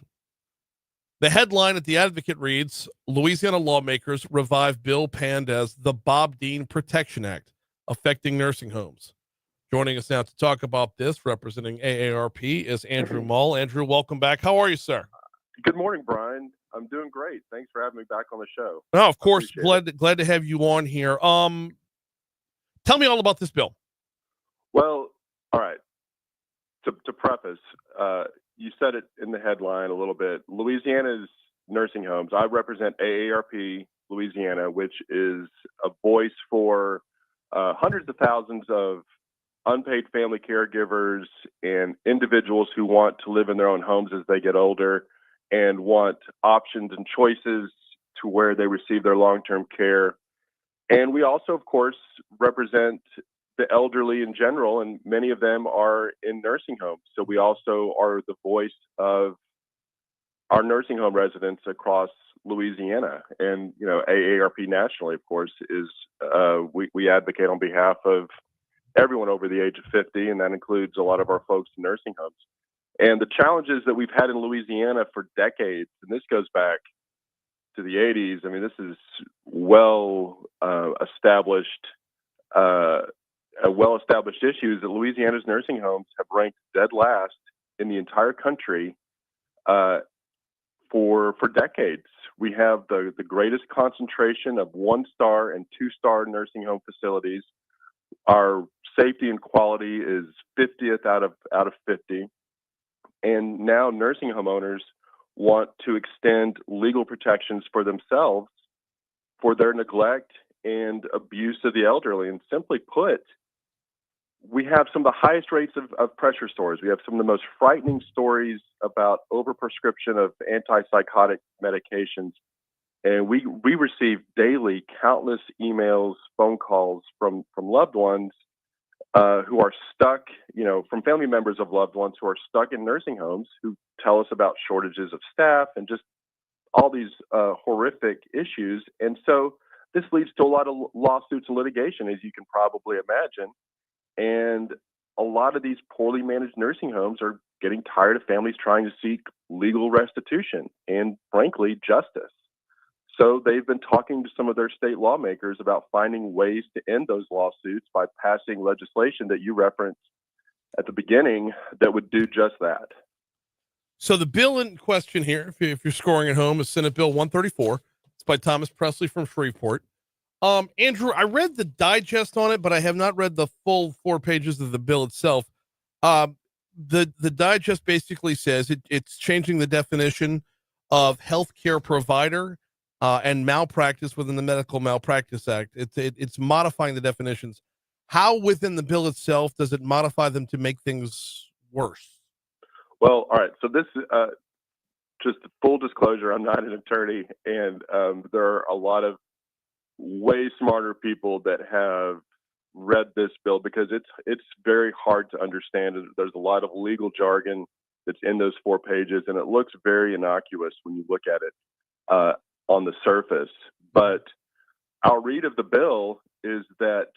[SPEAKER 1] The headline at The Advocate reads, Louisiana lawmakers revive bill panned as the Bob Dean Protection Act, affecting nursing homes. Joining us now to talk about this, representing AARP, is Andrew Muhl. Andrew, welcome back. How are you, sir?
[SPEAKER 12] Good morning, Brian. I'm doing great. Thanks for having me back on the show.
[SPEAKER 1] Oh, of course. Glad to have you on here. Tell me all about this bill.
[SPEAKER 12] Well, all right. To preface, you said it in the headline a little bit. Louisiana's nursing homes. I represent AARP Louisiana, which is a voice for hundreds of thousands of unpaid family caregivers and individuals who want to live in their own homes as they get older and want options and choices to where they receive their long-term care. And we also, of course, represent the elderly in general, and many of them are in nursing homes. So we also are the voice of our nursing home residents across Louisiana. And, you know, AARP nationally, of course, is we advocate on behalf of everyone over the age of 50, and that includes a lot of our folks in nursing homes. And the challenges that we've had in Louisiana for decades, and this goes back to the 80s, I mean, this is well-established issues that Louisiana's nursing homes have ranked dead last in the entire country for decades. We have the greatest concentration of 1-star and 2-star nursing home facilities. Our safety and quality is 50th out of 50. And now nursing home owners want to extend legal protections for themselves for their neglect and abuse of the elderly. And simply put, we have some of the highest rates of pressure sores. We have some of the most frightening stories about overprescription of antipsychotic medications. And we receive daily countless emails, phone calls from loved ones who are stuck, you know, from family members of loved ones who are stuck in nursing homes, who tell us about shortages of staff and just all these horrific issues. And so this leads to a lot of lawsuits and litigation, as you can probably imagine. And a lot of these poorly managed nursing homes are getting tired of families trying to seek legal restitution and, frankly, justice. So they've been talking to some of their state lawmakers about finding ways to end those lawsuits by passing legislation that you referenced at the beginning that would do just that.
[SPEAKER 1] So the bill in question here, if you're scoring at home, is Senate Bill 134. It's by Thomas Presley from Shreveport. Andrew, I read the digest on it, but I have not read the full 4 pages of the bill itself. The digest basically says it's changing the definition of healthcare provider and malpractice within the Medical Malpractice Act. It's modifying the definitions. How within the bill itself does it modify them to make things worse?
[SPEAKER 12] Well, all right. So this, just full disclosure, I'm not an attorney, and there are a lot of way smarter people that have read this bill because it's very hard to understand. There's a lot of legal jargon that's in those 4 pages, and it looks very innocuous when you look at it on the surface. But our read of the bill is that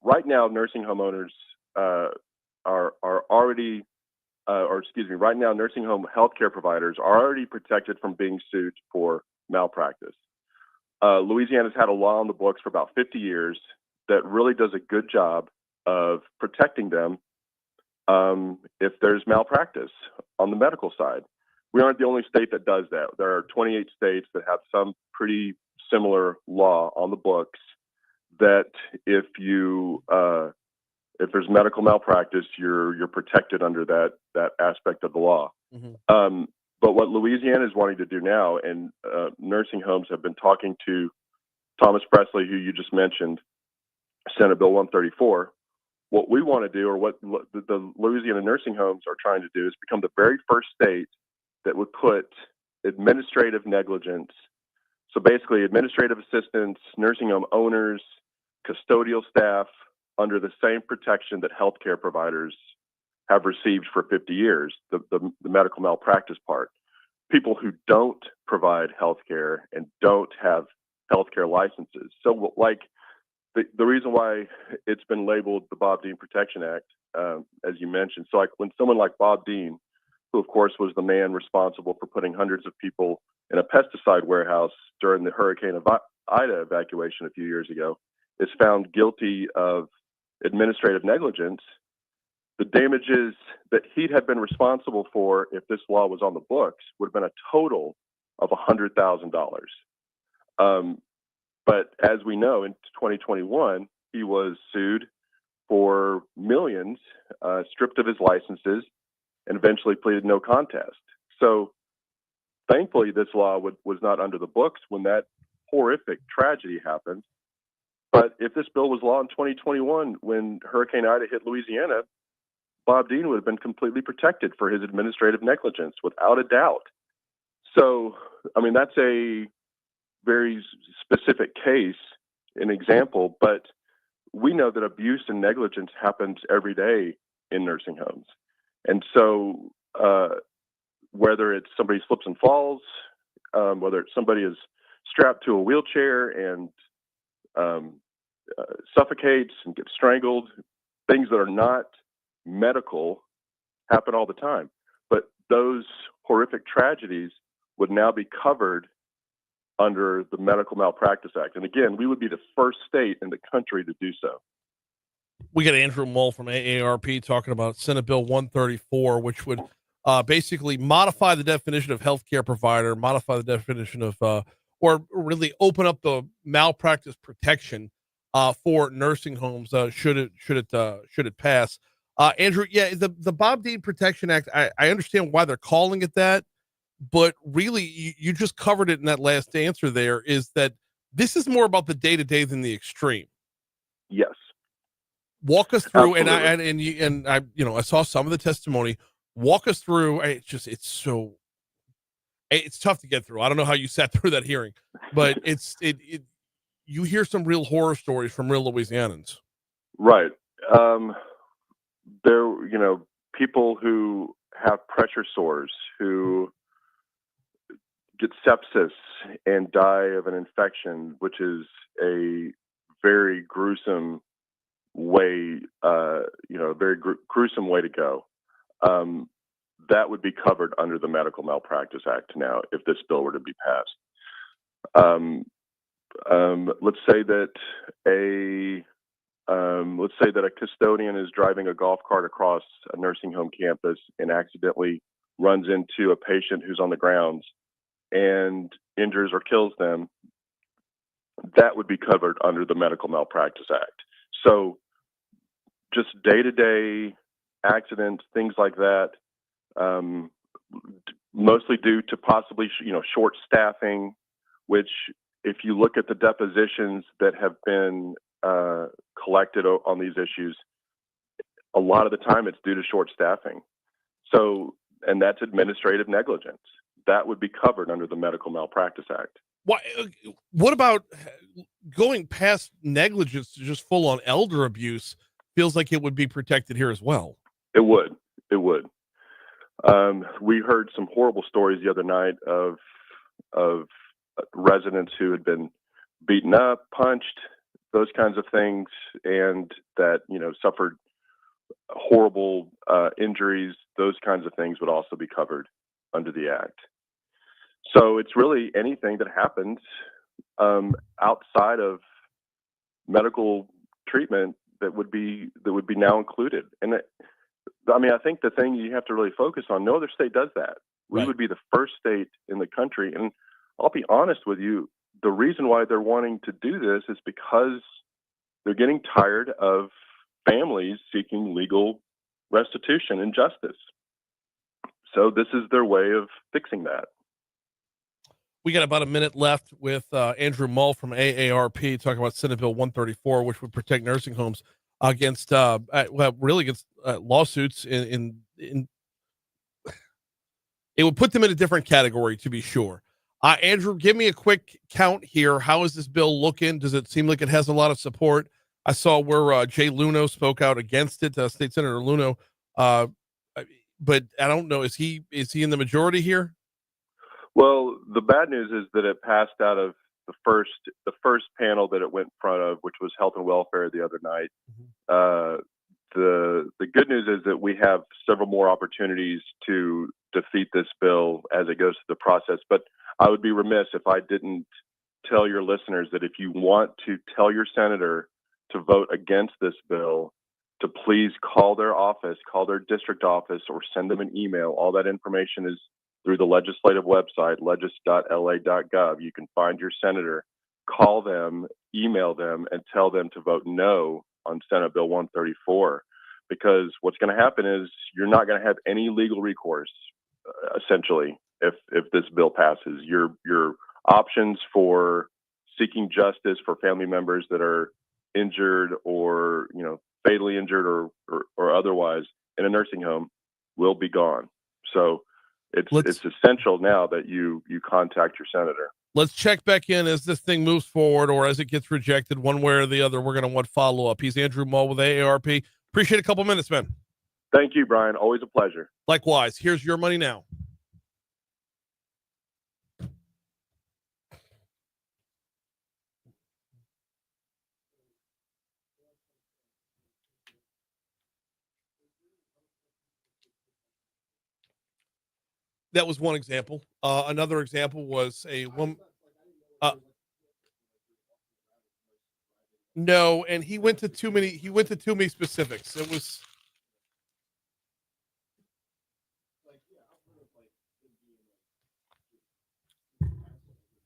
[SPEAKER 12] right now nursing home owners are already, right now nursing home healthcare providers are already protected from being sued for malpractice. Louisiana's had a law on the books for about 50 years that really does a good job of protecting them if there's malpractice on the medical side. We aren't the only state that does that. There are 28 states that have some pretty similar law on the books that if there's medical malpractice, you're protected under that aspect of the law. Mm-hmm. But what Louisiana is wanting to do now, and nursing homes have been talking to Thomas Presley, who you just mentioned, Senate Bill 134. What we want to do, or what the Louisiana nursing homes are trying to do, is become the very first state that would put administrative negligence. So basically, administrative assistants, nursing home owners, custodial staff under the same protection that healthcare providers have received for 50 years, the medical malpractice part. People who don't provide healthcare and don't have healthcare licenses. So like the reason why it's been labeled the Bob Dean Protection Act, as you mentioned. So like when someone like Bob Dean, who of course was the man responsible for putting hundreds of people in a pesticide warehouse during the Hurricane Ida evacuation a few years ago, is found guilty of administrative negligence, the damages that he had been responsible for if this law was on the books would have been a total of $100,000. But as we know, in 2021, he was sued for millions, stripped of his licenses, and eventually pleaded no contest. So thankfully, this law was not under the books when that horrific tragedy happened. But if this bill was law in 2021, when Hurricane Ida hit Louisiana, Bob Dean would have been completely protected for his administrative negligence, without a doubt. So, I mean, that's a very specific case, an example, but we know that abuse and negligence happens every day in nursing homes. And so whether it's somebody slips and falls, whether it's somebody is strapped to a wheelchair and suffocates and gets strangled, things that are not medical happen all the time. But those horrific tragedies would now be covered under the Medical Malpractice Act. And again, we would be the first state in the country to do so.
[SPEAKER 1] We got Andrew Muhl from AARP talking about Senate Bill 134, which would basically modify the definition of healthcare provider, modify the definition of, or really open up the malpractice protection for nursing homes. Should it pass? Andrew, yeah, the Bob Dean Protection Act. I understand why they're calling it that, but really, you just covered it in that last answer. There is that this is more about the day to day than the extreme.
[SPEAKER 12] Yes.
[SPEAKER 1] Walk us through,
[SPEAKER 12] absolutely.
[SPEAKER 1] and I I saw some of the testimony. Walk us through. It's tough to get through. I don't know how you sat through that hearing, but you hear some real horror stories from real Louisianans.
[SPEAKER 12] Right. There, people who have pressure sores, who get sepsis and die of an infection, which is a very gruesome way, gruesome way to go. That would be covered under the Medical Malpractice Act now, if this bill were to be passed. Let's say that a custodian is driving a golf cart across a nursing home campus and accidentally runs into a patient who's on the grounds and injures or kills them. That would be covered under the Medical Malpractice Act. So just day-to-day accidents, things like that, mostly due to possibly, short staffing which if you look at the depositions that have been collected on these issues, a lot of the time it's due to short staffing. So, and that's administrative negligence. That would be covered under the Medical Malpractice Act.
[SPEAKER 1] What about going past negligence to just full on elder abuse? Feels like it would be protected here as well.
[SPEAKER 12] It would. It would. We heard some horrible stories the other night of residents who had been beaten up, punched, those kinds of things, and that, you know, suffered horrible injuries. Those kinds of things would also be covered under the act. So it's really anything that happens outside of medical treatment that would be now included. And I mean, I think the thing you have to really focus on, no other state does that. We would be the first state in the country. And I'll be honest with you, the reason why they're wanting to do this is because they're getting tired of families seeking legal restitution and justice. So this is their way of fixing that.
[SPEAKER 1] We got about a minute left with Andrew Muhl from AARP talking about Senate Bill 134, which would protect nursing homes against against lawsuits in it would put them in a different category, to be sure. Andrew, give me a quick count here. How is this bill looking? Does it seem like it has a lot of support? I saw where Jay Luno spoke out against it, State Senator Luno, but I don't know. Is he in the majority here?
[SPEAKER 12] Well, the bad news is that it passed out of the first panel that it went in front of, which was Health and Welfare the other night. The good news is that we have several more opportunities to defeat this bill as it goes through the process. But I would be remiss if I didn't tell your listeners that if you want to tell your senator to vote against this bill, to please call their office, call their district office, or send them an email. All that information is through the legislative website, legis.la.gov. You can find your senator, call them, email them, and tell them to vote no on Senate Bill 134. Because what's going to happen is you're not going to have any legal recourse, essentially, if this bill passes. Your options for seeking justice for family members that are injured or, you know, fatally injured or otherwise in a nursing home will be gone. So it's essential now that you contact your senator.
[SPEAKER 1] Let's check back in as this thing moves forward or as it gets rejected one way or the other. We're going to want follow-up. He's Andrew Muhl with AARP. Appreciate a couple minutes, man.
[SPEAKER 12] Thank you, Brian. Always a pleasure.
[SPEAKER 1] Likewise. Here's your money now. That was one example. Another example was a woman. No, and he went to too many specifics. It was.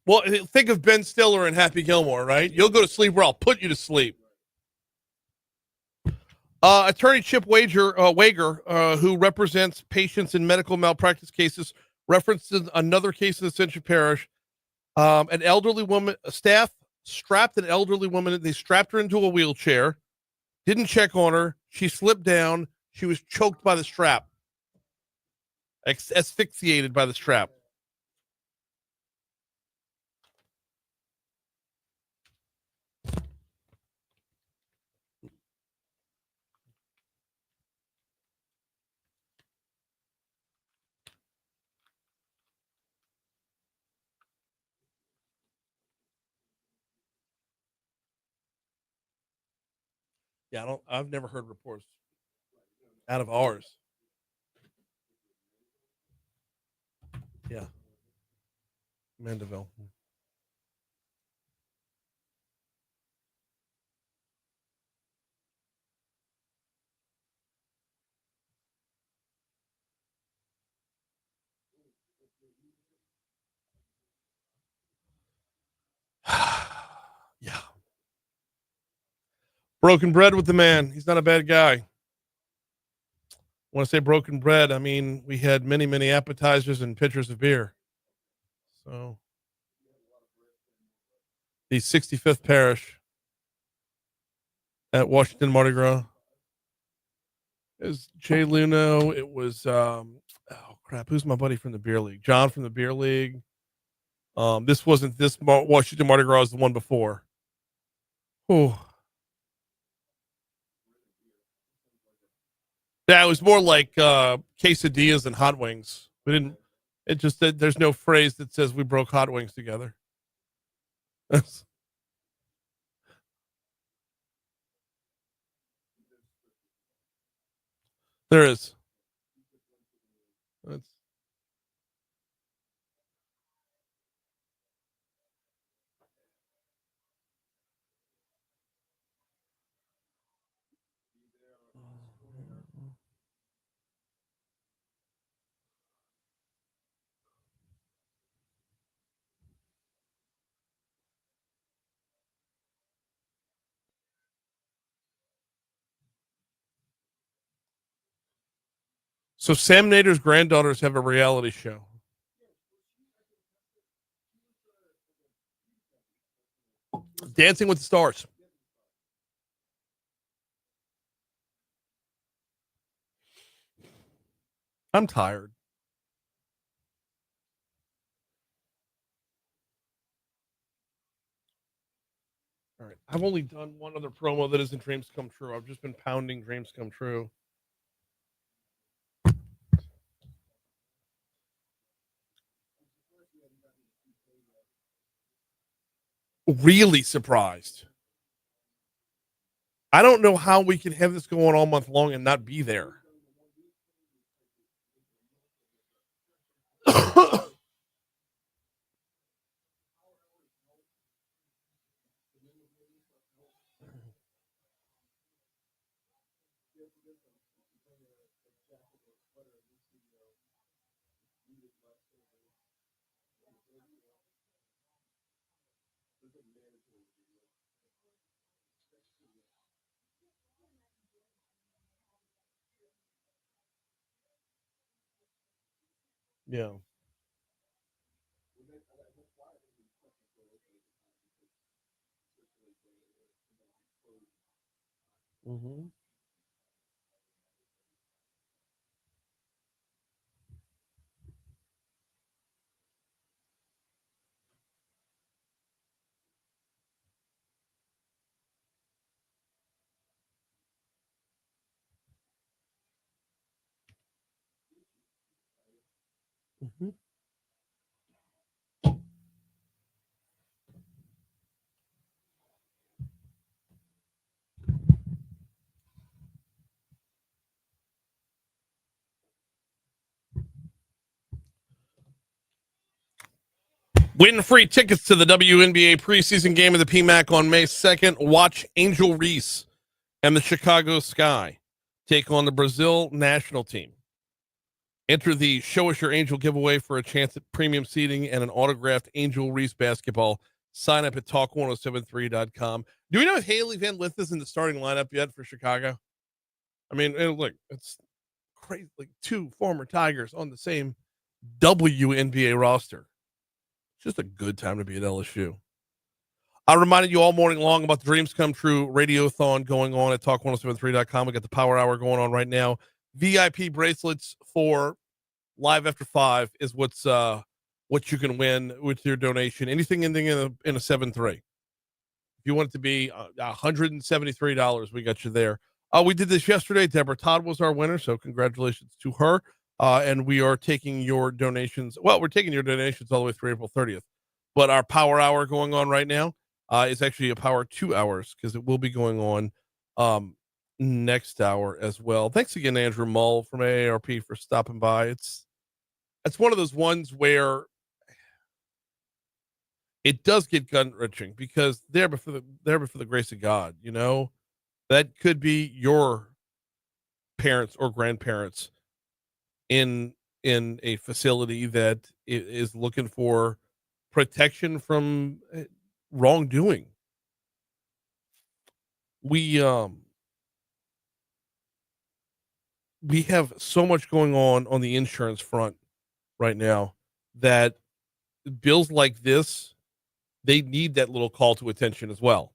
[SPEAKER 1] Well, think of Ben Stiller and Happy Gilmore, right? You'll go to sleep or I'll put you to sleep. Attorney Chip Wager, who represents patients in medical malpractice cases, referenced another case in Ascension Parish. An elderly woman, staff strapped an elderly woman. They strapped her into a wheelchair, didn't check on her. She slipped down. She was choked by the strap, asphyxiated by the strap. Yeah, I've never heard reports out of ours. Yeah. Mandeville. Yeah. Broken bread with the man. He's not a bad guy. When I say broken bread, I mean we had many, many appetizers and pitchers of beer. So the 65th parish at Washington Mardi Gras. It was Jay Luno. It was oh crap, who's my buddy from the beer league? John from the beer league. This wasn't this Washington Mardi Gras is the one before. Oh, yeah, it was more like quesadillas and hot wings. We didn't. It just there's no phrase that says we broke hot wings together. There is. That's, so Sam Nader's granddaughters have a reality show. Dancing with the Stars. I'm tired. All right. I've only done one other promo that isn't Dreams Come True. I've just been pounding Dreams Come True. Really surprised. I don't know how we can have this going all month long and not be there. Yeah. Mm-hmm. Mm-hmm. Win free tickets to the WNBA preseason game of the PMAC on May 2nd. Watch Angel Reese and the Chicago Sky take on the Brazil national team. Enter the Show Us Your Angel giveaway for a chance at premium seating and an autographed Angel Reese basketball. Sign up at talk1073.com. Do we know if Haley Van Lith is in the starting lineup yet for Chicago? I mean, look, it's crazy. Like 2 former Tigers on the same WNBA roster. It's just a good time to be at LSU. I reminded you all morning long about the Dreams Come True Radiothon going on at talk1073.com. We got the Power Hour going on right now. VIP bracelets for Live After 5 is what you can win with your donation. Anything ending in a 7-3. If you want it to be $173, we got you there. We did this yesterday. Deborah Todd was our winner, so congratulations to her. And we are taking your donations. Well, we're taking your donations all the way through April 30th. But our Power Hour going on right now is actually a Power 2 hours because it will be going on next hour as well. Thanks again, Andrew Mull from AARP, for stopping by. It's one of those ones where it does get gut wrenching because there before the grace of God, you know, that could be your parents or grandparents in a facility that is looking for protection from wrongdoing. We have so much going on the insurance front right now that bills like this they need that little call to attention as well.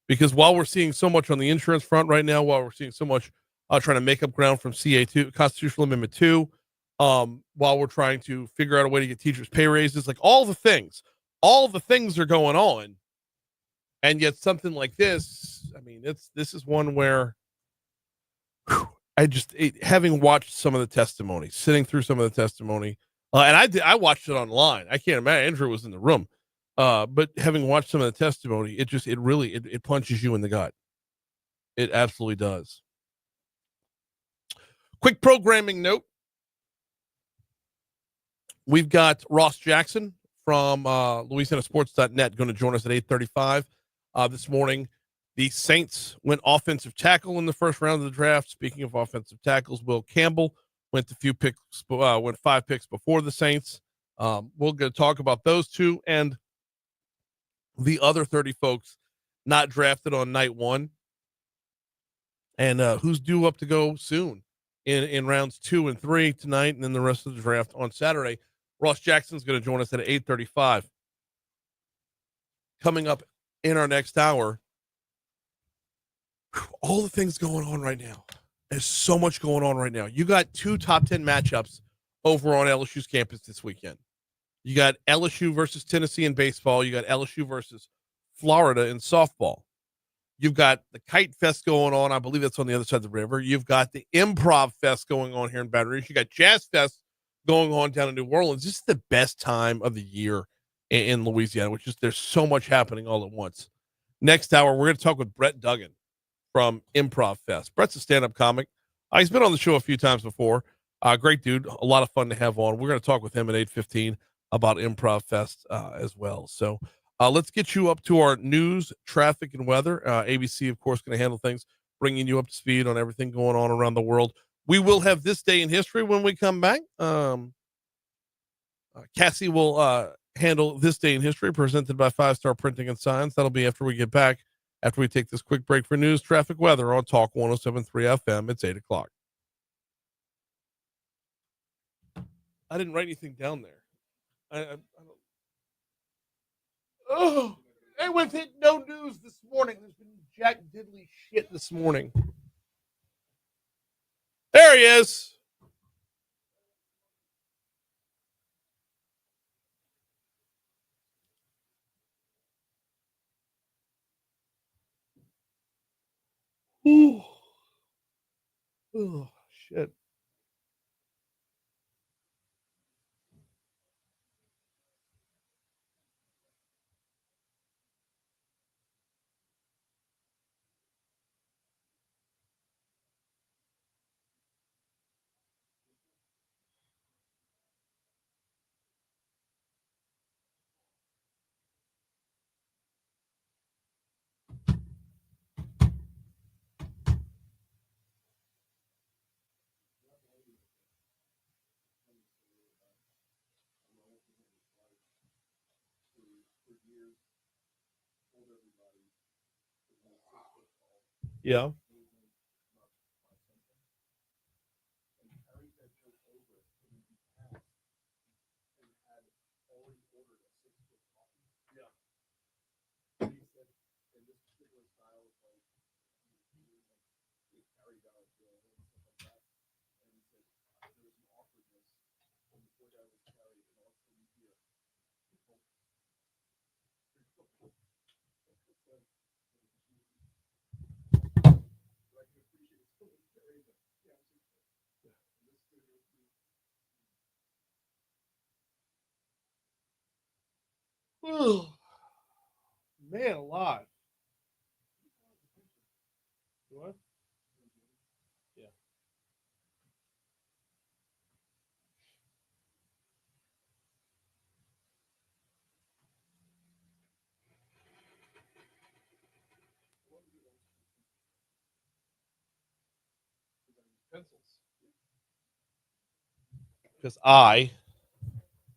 [SPEAKER 1] Because while we're seeing so much on the insurance front right now, while we're seeing so much trying to make up ground from CA2, Constitutional Amendment 2, while we're trying to figure out a way to get teachers pay raises, like all the things are going on. And yet something like this, I mean, this is one where having watched some of the testimony, sitting through some of the testimony, and I watched it online. I can't imagine Andrew was in the room. But having watched some of the testimony, it really punches you in the gut. It absolutely does. Quick programming note. We've got Ross Jackson from LouisianaSports.net going to join us at 8:35 this morning. The Saints went offensive tackle in the first round of the draft. Speaking of offensive tackles, Will Campbell went 5 picks before the Saints. We're going to talk about those two and the other 30 folks not drafted on night one, and who's due up to go soon in rounds 2 and 3 tonight, and then the rest of the draft on Saturday. Ross Jackson's going to join us at 8:35. Coming up in our next hour, all the things going on right now. There's so much going on right now. You got 2 top 10 matchups over on LSU's campus this weekend. You got LSU versus Tennessee in baseball. You got LSU versus Florida in softball. You've got the Kite Fest going on. I believe that's on the other side of the river. You've got the Improv Fest going on here in Baton Rouge. You got Jazz Fest going on down in New Orleans. This is the best time of the year in Louisiana, which is there's so much happening all at once. Next hour, we're going to talk with Brett Duggan from Improv Fest. Brett's a stand-up comic. He's been on the show a few times before. Great dude. A lot of fun to have on. We're going to talk with him at 8:15 about Improv Fest as well. So let's get you up to our news, traffic, and weather. ABC, of course, going to handle things, bringing you up to speed on everything going on around the world. We will have this day in history when we come back. Cassie will handle this day in history, presented by 5 Star Printing and Signs. That'll be after we get back, after we take this quick break for news, traffic, weather on Talk 107.3 FM. It's 8 o'clock. I didn't write anything down there. I don't. Oh, and with it, no news this morning. There's been jack diddly shit this morning. There he is. Ooh. Oh, shit. Yeah. Oh, man alive. What? Yeah. Because I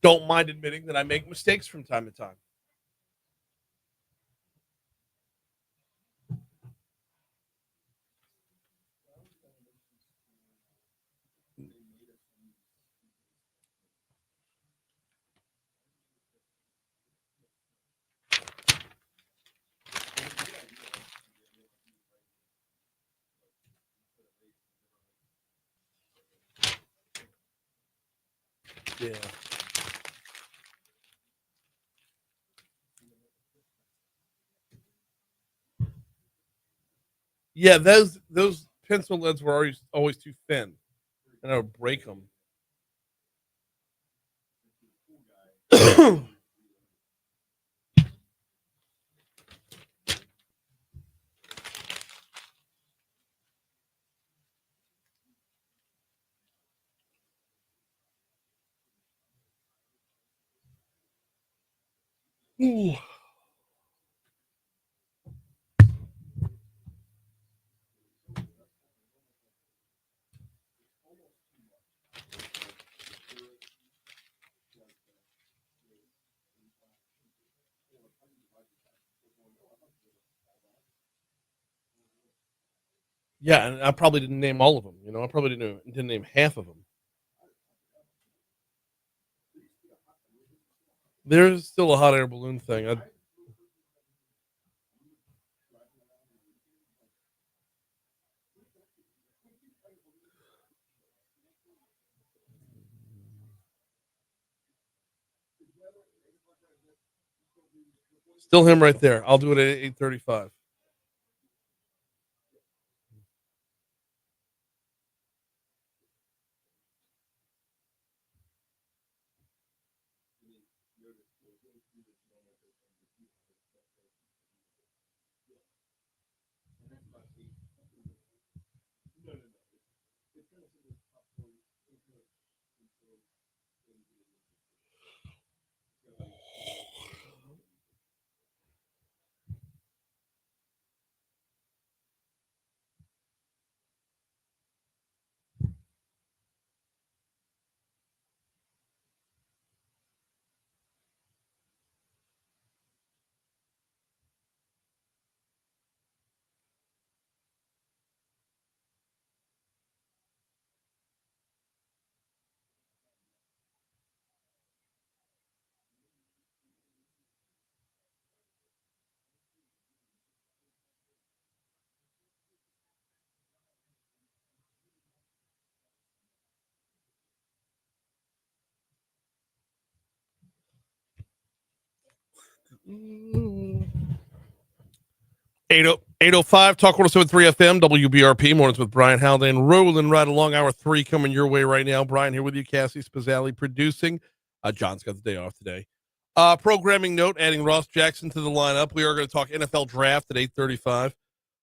[SPEAKER 1] don't mind admitting that I make mistakes from time to time. Yeah. Yeah, those pencil leads were always too thin, and I would break them. Ooh. Yeah, and I probably didn't name all of them. You know, I probably didn't name half of them. There's still a hot air balloon thing. Still him right there. I'll do it at 8:35. Mm. 805 Talk 1073 FM WBRP mornings with Brian Haldane rolling right along. Hour 3 coming your way right now. Brian here with you. Cassie Spazzali producing. John's got the day off today. Programming note, adding Ross Jackson to the lineup. We are going to talk NFL draft at 8:35.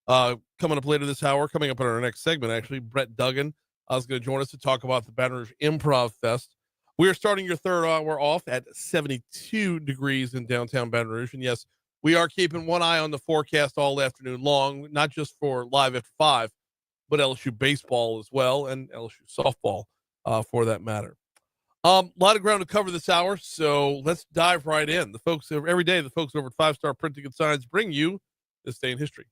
[SPEAKER 1] Coming up later this hour, coming up in our next segment, actually, Brett Duggan is going to join us to talk about the Baton Rouge Improv Fest. We are starting your third hour off at 72 degrees in downtown Baton Rouge. And yes, we are keeping one eye on the forecast all afternoon long, not just for Live at 5, but LSU baseball as well, and LSU softball for that matter. A lot of ground to cover this hour, so let's dive right in. The folks every day, the folks over at 5 Star Printing and Signs bring you this day in history.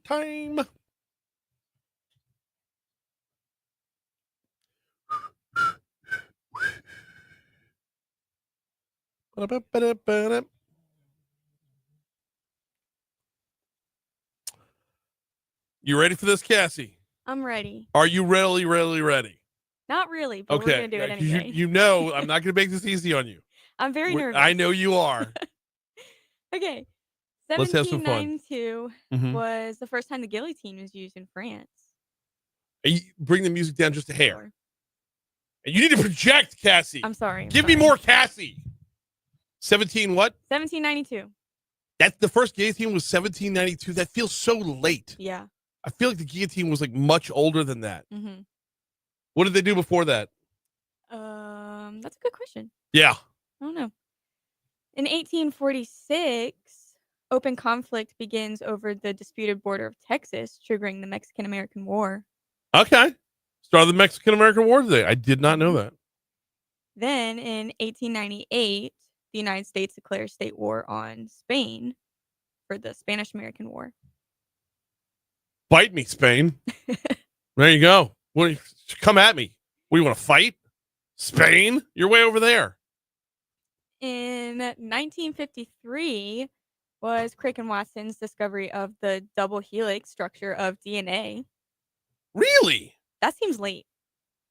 [SPEAKER 1] Time. You ready for this, Cassie?
[SPEAKER 2] I'm ready.
[SPEAKER 1] Are you really ready?
[SPEAKER 2] Not really, but we're going to do it anyway.
[SPEAKER 1] You know I'm not going to make this easy on you.
[SPEAKER 2] I'm very nervous.
[SPEAKER 1] I know you are.
[SPEAKER 2] Okay.
[SPEAKER 1] Let's have some fun.
[SPEAKER 2] 1792 was the first time the guillotine was used in France.
[SPEAKER 1] Bring the music down just a hair. Sure. And you need to project, Cassie.
[SPEAKER 2] I'm sorry.
[SPEAKER 1] Give me more Cassie. 17 what?
[SPEAKER 2] 1792.
[SPEAKER 1] That's the first guillotine was 1792. That feels so late.
[SPEAKER 2] Yeah.
[SPEAKER 1] I feel like the guillotine was like much older than that.
[SPEAKER 2] Mm-hmm.
[SPEAKER 1] What did they do before that?
[SPEAKER 2] That's a good question.
[SPEAKER 1] Yeah.
[SPEAKER 2] I don't know. In 1846, open conflict begins over the disputed border of Texas, triggering the Mexican-American War.
[SPEAKER 1] Okay. Start of the Mexican-American War today. I did not know that.
[SPEAKER 2] Then in 1898, the United States declares state war on Spain for the Spanish-American War.
[SPEAKER 1] Bite me, Spain. There you go. Come at me. What, you want to fight? Spain? You're way over there.
[SPEAKER 2] In 1953, was Crick and Watson's discovery of the double helix structure of DNA.
[SPEAKER 1] Really?
[SPEAKER 2] That seems late.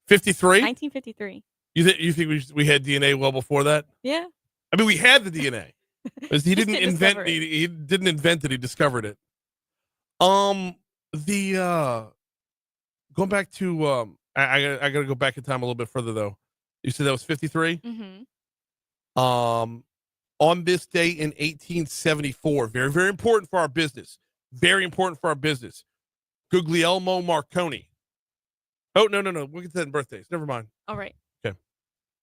[SPEAKER 1] 53?
[SPEAKER 2] 1953.
[SPEAKER 1] You think we had DNA well before that?
[SPEAKER 2] Yeah.
[SPEAKER 1] I mean, we had the DNA. Because he
[SPEAKER 2] Just
[SPEAKER 1] didn't
[SPEAKER 2] didn't
[SPEAKER 1] invent
[SPEAKER 2] discover it.
[SPEAKER 1] he didn't invent it, he discovered it. The going back to I gotta go back in time a little bit further though. You said that was 53?
[SPEAKER 2] Mm-hmm.
[SPEAKER 1] On this day in 1874, very, very important for our business. Very important for our business. Guglielmo Marconi. Oh, no. We'll get to that in birthdays. Never mind.
[SPEAKER 2] All right.
[SPEAKER 1] Okay.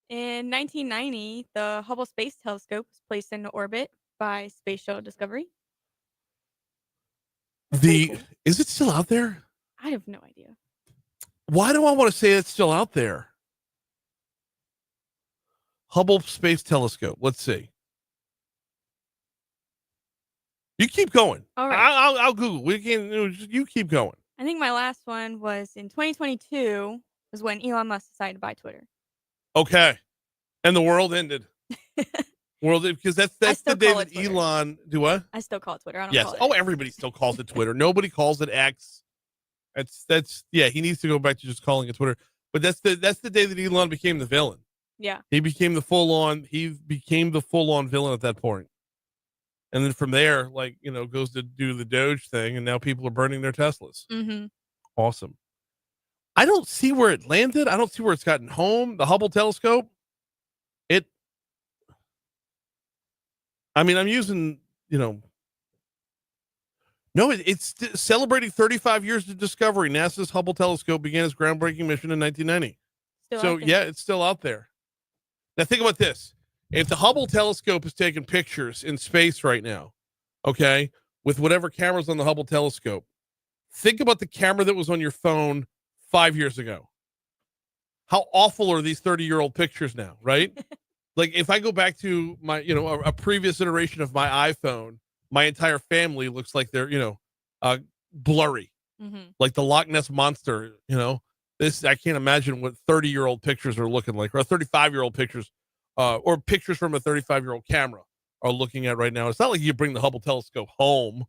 [SPEAKER 2] In 1990, the Hubble Space Telescope was placed into orbit by Space Shuttle Discovery.
[SPEAKER 1] Is it still out there?
[SPEAKER 2] I have no idea.
[SPEAKER 1] Why do I want to say it's still out there? Hubble Space Telescope. Let's see. You keep going.
[SPEAKER 2] All right.
[SPEAKER 1] I'll Google. You keep going.
[SPEAKER 2] I think my last one was in 2022 was when Elon Musk decided to buy Twitter.
[SPEAKER 1] Okay. And the world ended. Because that's the day that Elon do what?
[SPEAKER 2] I still call it Twitter. I don't
[SPEAKER 1] yes.
[SPEAKER 2] call it
[SPEAKER 1] Oh,
[SPEAKER 2] X.
[SPEAKER 1] everybody still calls it Twitter. Nobody calls it X. That's he needs to go back to just calling it Twitter. But that's the day that Elon became the villain.
[SPEAKER 2] Yeah.
[SPEAKER 1] He became the full on villain at that point. And then from there, goes to do the Doge thing, and now people are burning their Teslas.
[SPEAKER 2] Mm-hmm.
[SPEAKER 1] Awesome. I don't see where it landed. I don't see where it's gotten home. The Hubble telescope. I'm using, No, it's celebrating 35 years of discovery. NASA's Hubble telescope began its groundbreaking mission in 1990. It's still out there. Now think about this. If the Hubble telescope is taking pictures in space right now, okay, with whatever cameras on the Hubble telescope, think about the camera that was on your phone 5 years ago. How awful are these 30-year-old pictures now, right? Like if I go back to my, a previous iteration of my iPhone, my entire family looks like they're, blurry, like the Loch Ness monster. I can't imagine what 30-year-old pictures are looking like, or 35-year-old pictures, or pictures from a 35-year-old camera are looking at right now. It's not like you bring the Hubble telescope home,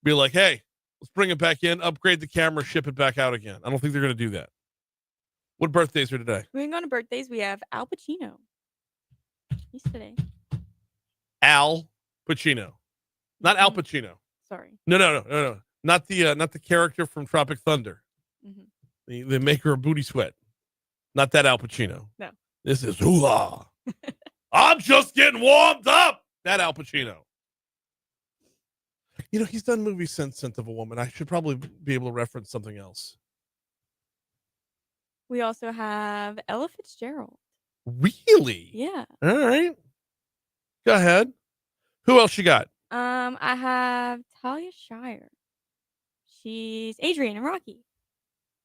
[SPEAKER 1] be like, hey, let's bring it back in, upgrade the camera, ship it back out again. I don't think they're going to do that. What birthdays are today?
[SPEAKER 2] Moving on to birthdays, we have Al Pacino. He's today.
[SPEAKER 1] Al Pacino, not Al Pacino.
[SPEAKER 2] Sorry.
[SPEAKER 1] No. Not the character from Tropic Thunder. Mm-hmm. The maker of Booty Sweat. Not that Al Pacino.
[SPEAKER 2] No.
[SPEAKER 1] This is hoo-ha. I'm just getting warmed up. That Al Pacino. He's done movies since Scent of a Woman. I should probably be able to reference something else.
[SPEAKER 2] We also have Ella Fitzgerald.
[SPEAKER 1] Really?
[SPEAKER 2] Yeah.
[SPEAKER 1] All right. Go ahead. Who else you got?
[SPEAKER 2] I have Talia Shire. She's Adrian in Rocky.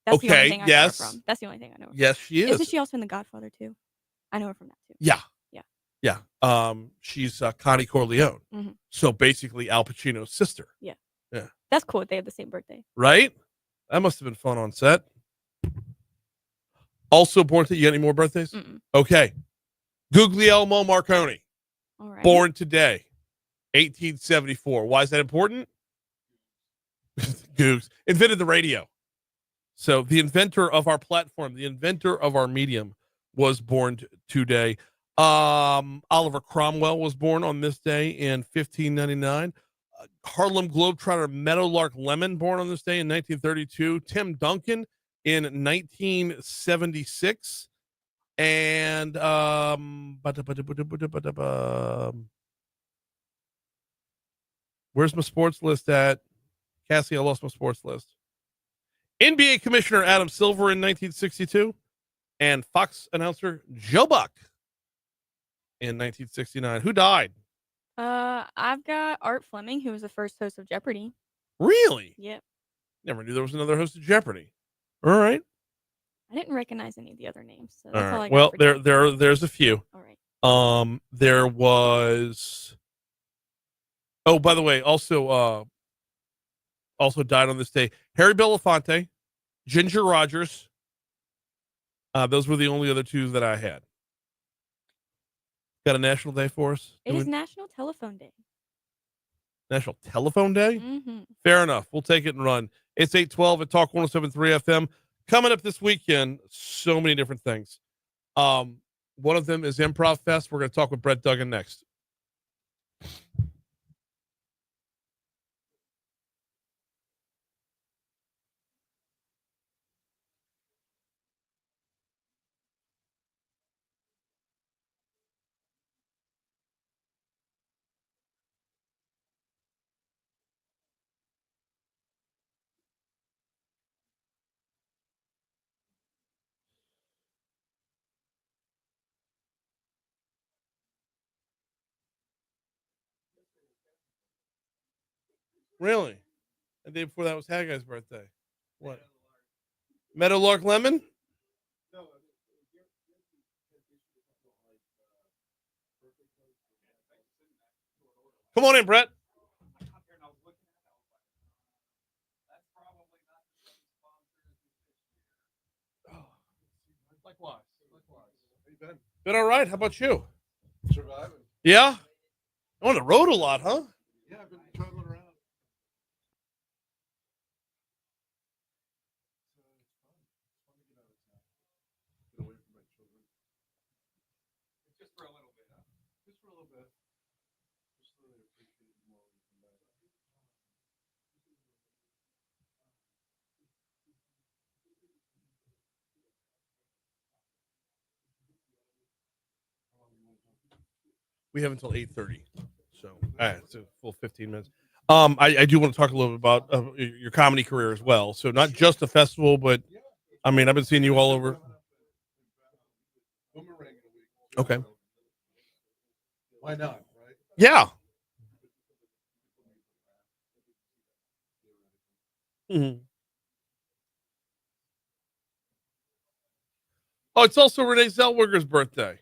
[SPEAKER 2] That's the only thing I know her from. That's the only thing I know her from.
[SPEAKER 1] Yes, she is.
[SPEAKER 2] Isn't she also in The Godfather too? I know her from that too.
[SPEAKER 1] Yeah. She's Connie Corleone.
[SPEAKER 2] Mm-hmm.
[SPEAKER 1] So basically Al Pacino's sister.
[SPEAKER 2] Yeah.
[SPEAKER 1] Yeah.
[SPEAKER 2] That's cool. They have the same birthday.
[SPEAKER 1] Right? That must have been fun on set. Also born today. You got any more birthdays?
[SPEAKER 2] Mm-mm.
[SPEAKER 1] Okay. Guglielmo Marconi.
[SPEAKER 2] All right.
[SPEAKER 1] Born today, 1874. Why is that important? Googs. Invented the radio. So the inventor of our platform, the inventor of our medium was born today. Oliver Cromwell was born on this day in 1599. Harlem Globetrotter Meadowlark Lemon born on this day in 1932. Tim Duncan in 1976. And where's my sports list at? Cassie, I lost my sports list. NBA Commissioner Adam Silver in 1962, and Fox announcer Joe Buck in 1969. Who died?
[SPEAKER 2] I've got Art Fleming, who was the first host of Jeopardy.
[SPEAKER 1] Really?
[SPEAKER 2] Yep.
[SPEAKER 1] Never knew there was another host of Jeopardy. All right.
[SPEAKER 2] I didn't recognize any of the other names. So
[SPEAKER 1] All
[SPEAKER 2] that's
[SPEAKER 1] right.
[SPEAKER 2] all I got.
[SPEAKER 1] Well,
[SPEAKER 2] for
[SPEAKER 1] there's a few.
[SPEAKER 2] All right.
[SPEAKER 1] There was. Oh, by the way, also died on this day Harry Belafonte, Ginger Rogers. Those were the only other two that I had. Got a national day for us?
[SPEAKER 2] It is National Telephone Day.
[SPEAKER 1] National Telephone Day?
[SPEAKER 2] Mm-hmm.
[SPEAKER 1] Fair enough. We'll take it and run. It's 8:12 at Talk 107.3 FM. Coming up this weekend, so many different things. One of them is Improv Fest. We're going to talk with Brett Duggan next. Really? The day before that was Haggai's birthday. What? Meadowlark Lemon? Come on in, Brett. Likewise. Been all right. How about you?
[SPEAKER 13] Surviving.
[SPEAKER 1] Yeah? On the road a lot, huh?
[SPEAKER 13] Yeah, I've been traveling around. Get away from my children. Just for a little bit, huh? Just for a little bit. Just so they appreciate it more when you come back.
[SPEAKER 1] We have until 8:30. So it's a full 15 minutes. I do want to talk a little bit about your comedy career as well. So not just a festival, but I mean, I've been seeing you all over. Okay.
[SPEAKER 13] Why not, right?
[SPEAKER 1] Yeah. Mm-hmm. Oh, it's also Renee Zellweger's birthday.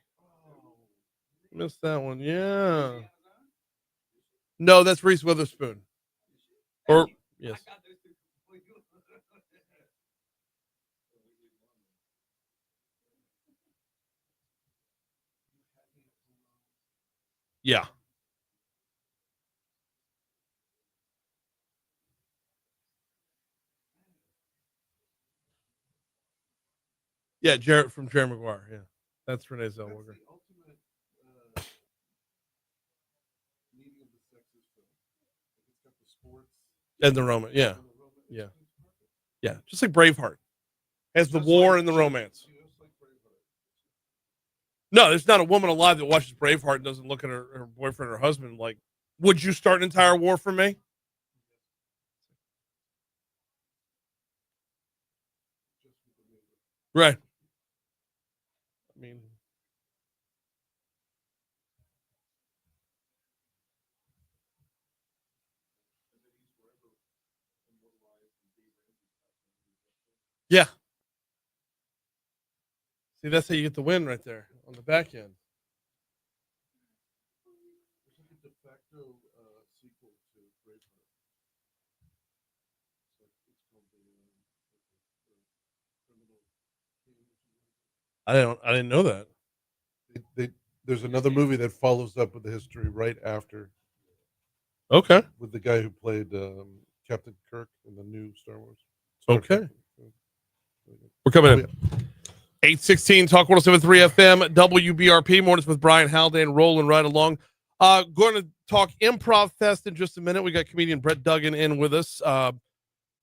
[SPEAKER 1] Missed that one. Yeah. No, that's Reese Witherspoon. Or yes. Yeah. Yeah, Jared from Jerry Maguire. Yeah. That's Renee Zellweger. And the romance. Yeah. Yeah. Yeah. Just like Braveheart. Has the war and the romance. No, there's not a woman alive that watches Braveheart and doesn't look at her boyfriend or husband like, would you start an entire war for me? Right. I mean, yeah. See, that's how you get the win right there on the back end. I didn't know that.
[SPEAKER 13] There's another movie that follows up with the history right after.
[SPEAKER 1] Okay.
[SPEAKER 13] With the guy who played Captain Kirk in the new Star Wars.
[SPEAKER 1] Okay. We're coming in. 816 Talk 107.3 FM, WBRP, mornings with Brian Haldane, rolling right along. Going to talk Improv Fest in just a minute. We got comedian Brett Duggan in with us.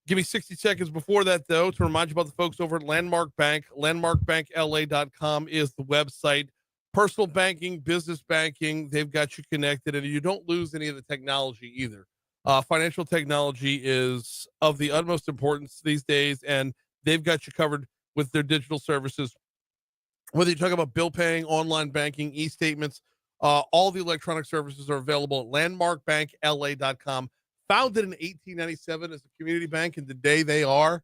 [SPEAKER 1] Give me 60 seconds before that, though, to remind you about the folks over at Landmark Bank. LandmarkBankLA.com is the website. Personal banking, business banking, they've got you connected, and you don't lose any of the technology either. Financial technology is of the utmost importance these days, and they've got you covered with their digital services. Whether you talk about bill paying, online banking, e-statements, all the electronic services are available at LandmarkBankLA.com. Founded in 1897 as a community bank, and today they are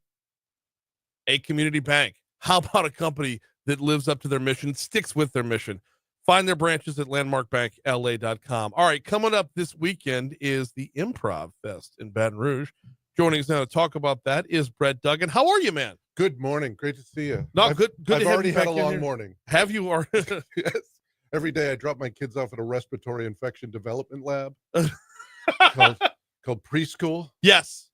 [SPEAKER 1] a community bank. How about a company that lives up to their mission, sticks with their mission? Find their branches at LandmarkBankLA.com. All right, coming up this weekend is the Improv Fest in Baton Rouge. Joining us now to talk about that is Brett Duggan. How are you, man?
[SPEAKER 13] Good morning. Great to see you.
[SPEAKER 1] No, good.
[SPEAKER 13] I've already had a long morning.
[SPEAKER 1] Have you? Or
[SPEAKER 13] yes. Every day I drop my kids off at a respiratory infection development lab.
[SPEAKER 14] called preschool.
[SPEAKER 1] Yes.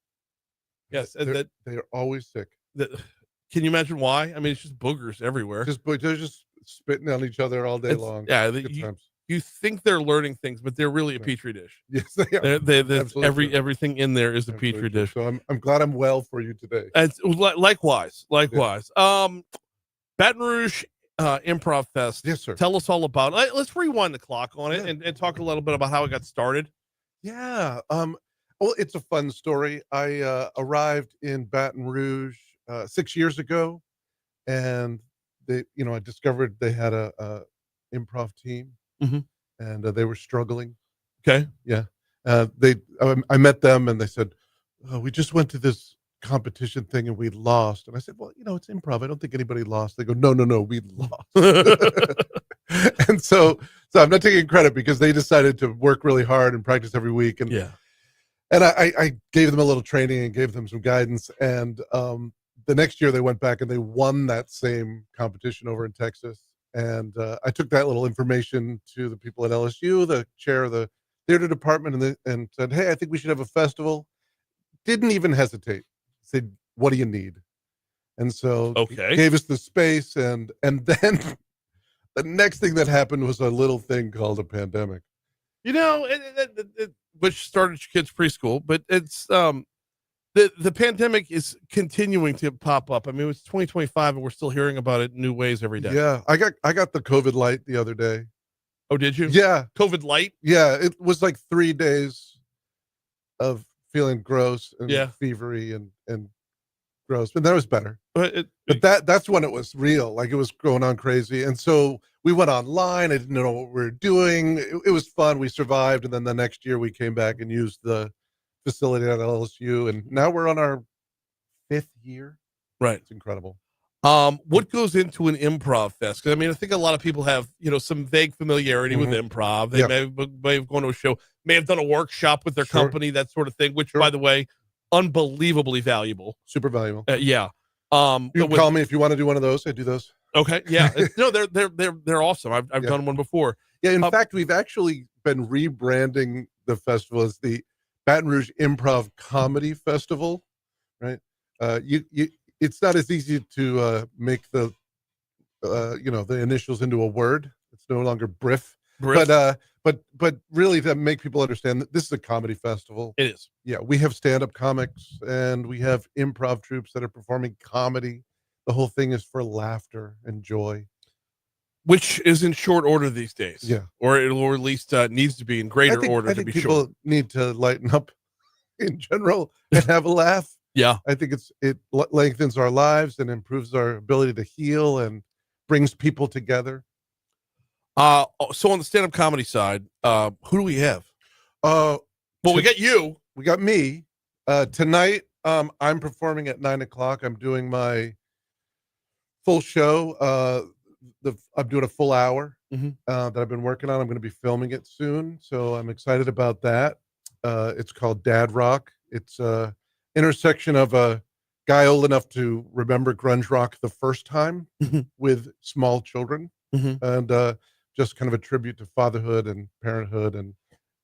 [SPEAKER 1] Yes. And
[SPEAKER 14] they're always sick.
[SPEAKER 1] Can you imagine why? I mean, it's just boogers everywhere.
[SPEAKER 14] They're just spitting on each other all day long.
[SPEAKER 1] Yeah.
[SPEAKER 14] Good times.
[SPEAKER 1] You think they're learning things, but they're really a petri dish.
[SPEAKER 14] Yes, they are.
[SPEAKER 1] Everything in there is a petri dish.
[SPEAKER 14] So I'm glad I'm well for you today.
[SPEAKER 1] And likewise. Baton Rouge Improv Fest.
[SPEAKER 14] Yes, sir.
[SPEAKER 1] Tell us all about it. Let's rewind the clock on it and talk a little bit about how it got started.
[SPEAKER 14] Yeah. Well, it's a fun story. I arrived in Baton Rouge 6 years ago, and I discovered they had a improv team, and they were struggling.
[SPEAKER 1] Okay.
[SPEAKER 14] Yeah. I met them, and they said, we just went to this competition thing and we lost. And I said, well, it's improv. I don't think anybody lost. They go, no, we lost. And so I'm not taking credit because they decided to work really hard and practice every week. And I gave them a little training and gave them some guidance. And the next year they went back and they won that same competition over in Texas. And I took that little information to the people at LSU, the chair of the theater department, and said, hey, I think we should have a festival. Didn't even hesitate. Said, what do you need? And so gave us the space. And then the next thing that happened was a little thing called a pandemic.
[SPEAKER 1] Which started your kids' preschool, but it's the pandemic is continuing to pop up. I mean, it's 2025 and we're still hearing about it in new ways every day.
[SPEAKER 14] Yeah. I got the COVID light the other day.
[SPEAKER 1] Oh, did you?
[SPEAKER 14] Yeah.
[SPEAKER 1] COVID light?
[SPEAKER 14] Yeah. It was like 3 days of feeling gross and fevery and gross, but that was better. But that's when it was real. Like, it was going on crazy. And so we went online. I didn't know what we were doing. It was fun. We survived. And then the next year we came back and used the facility at LSU. And now we're on our 5th year.
[SPEAKER 1] Right.
[SPEAKER 14] It's incredible.
[SPEAKER 1] What goes into an improv fest? 'Cause I mean, I think a lot of people have, some vague familiarity with improv. They may have gone to a show, may have done a workshop with their company, that sort of thing, which by the way, unbelievably valuable.
[SPEAKER 14] Super valuable.
[SPEAKER 1] Yeah.
[SPEAKER 14] You can call me if you want to do one of those. I do those.
[SPEAKER 1] Okay. Yeah. No, they're awesome. I've done one before.
[SPEAKER 14] Yeah. In fact, we've actually been rebranding the festival as the Baton Rouge Improv Comedy Festival, right? It's not as easy to make the initials into a word. It's no longer briff. But really to make people understand that this is a comedy festival.
[SPEAKER 1] It is.
[SPEAKER 14] Yeah, we have stand-up comics and we have improv troops that are performing comedy. The whole thing is for laughter and joy,
[SPEAKER 1] which is in short order these days.
[SPEAKER 14] Yeah,
[SPEAKER 1] or at least needs to be in greater order.
[SPEAKER 14] I think people need to lighten up in general and have a laugh.
[SPEAKER 1] Yeah,
[SPEAKER 14] I think it lengthens our lives and improves our ability to heal and brings people together.
[SPEAKER 1] So on the stand-up comedy side, who do we have? We got you.
[SPEAKER 14] We got me. Tonight, I'm performing at 9:00. I'm doing my full show. I'm doing a full hour that I've been working on. I'm going to be filming it soon, so I'm excited about that. It's called Dad Rock. It's a intersection of a guy old enough to remember grunge rock the first time with small children, and just kind of a tribute to fatherhood and parenthood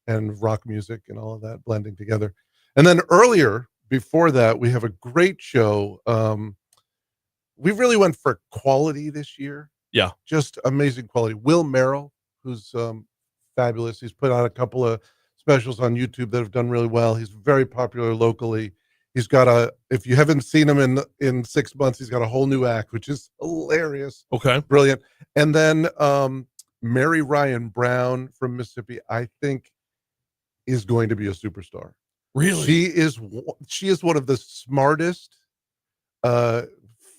[SPEAKER 14] and rock music and all of that blending together. And then earlier, before that, we have a great show. We really went for quality this year.
[SPEAKER 1] Yeah.
[SPEAKER 14] Just amazing quality. Will Merrill, who's fabulous. He's put out a couple of specials on YouTube that have done really well. He's very popular locally. He's got if you haven't seen him in 6 months, he's got a whole new act, which is hilarious.
[SPEAKER 1] Okay.
[SPEAKER 14] Brilliant. And then Mary Ryan Brown from Mississippi, I think, is going to be a superstar.
[SPEAKER 1] Really?
[SPEAKER 14] She is one of the smartest,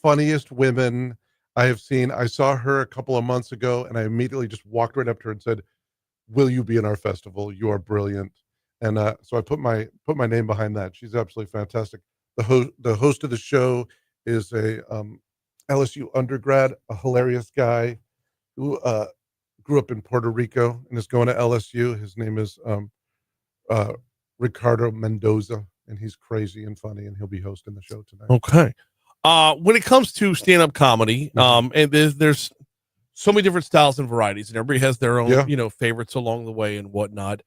[SPEAKER 14] funniest women I have seen. I saw her a couple of months ago and I immediately just walked right up to her and said, will you be in our festival? You are brilliant. And so I put my name behind that. She's absolutely fantastic. The host of the show is a LSU undergrad, a hilarious guy who grew up in Puerto Rico and is going to LSU. His name is Ricardo Mendoza, and he's crazy and funny, and he'll be hosting the show tonight.
[SPEAKER 1] Okay. When it comes to stand-up comedy, and there's so many different styles and varieties, and everybody has their own, favorites along the way and whatnot.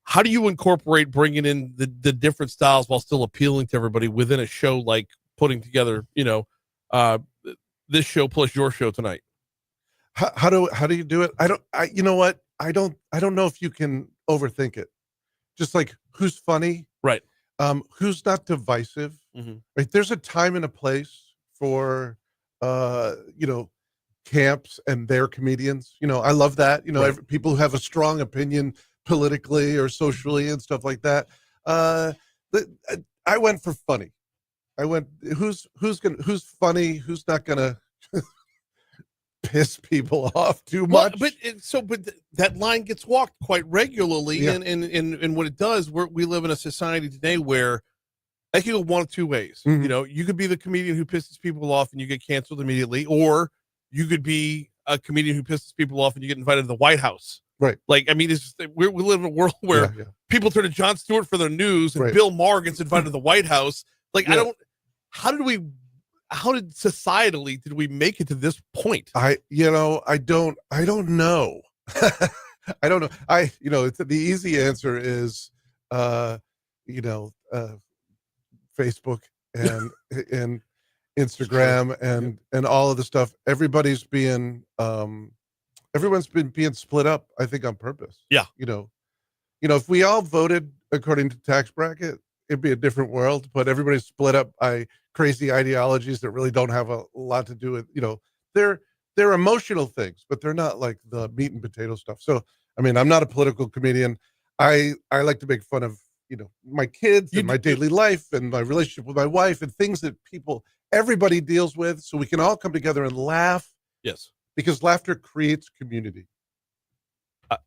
[SPEAKER 1] how do you incorporate bringing in the different styles while still appealing to everybody within a show like putting together, this show plus your show tonight?
[SPEAKER 14] How do you do it? You know what? I don't know if you can overthink it. Just like who's funny,
[SPEAKER 1] right?
[SPEAKER 14] Who's not divisive, right? There's a time and a place for, camps and their comedians. I love that.
[SPEAKER 1] Right.
[SPEAKER 14] People who have a strong opinion politically or socially and stuff like that. I went for funny. I went who's funny, who's not gonna piss people off too much.
[SPEAKER 1] But that line gets walked quite regularly,
[SPEAKER 14] Yeah.
[SPEAKER 1] and what it does, we live in a society today where that can go one of two ways. You could be the comedian who pisses people off and you get canceled immediately, or you could be a comedian who pisses people off and you get invited to the White House.
[SPEAKER 14] Right.
[SPEAKER 1] Like, I mean, it's just, we live in a world where people turn to Jon Stewart for their news, and Bill Maher gets invited to the White House. Like, how did societally did we make it to this point?
[SPEAKER 14] I don't know. I don't know. It's the easy answer is, Facebook and Instagram and all of the stuff. Everyone's been being split up, I think, on purpose.
[SPEAKER 1] Yeah.
[SPEAKER 14] If we all voted according to tax bracket, it'd be a different world, but everybody's split up by crazy ideologies that really don't have a lot to do with, they're emotional things, but they're not like the meat and potato stuff. So, I mean, I'm not a political comedian. I like to make fun of, my kids and my daily life and my relationship with my wife and things that everybody deals with, so we can all come together and laugh.
[SPEAKER 1] Yes.
[SPEAKER 14] Because laughter creates community.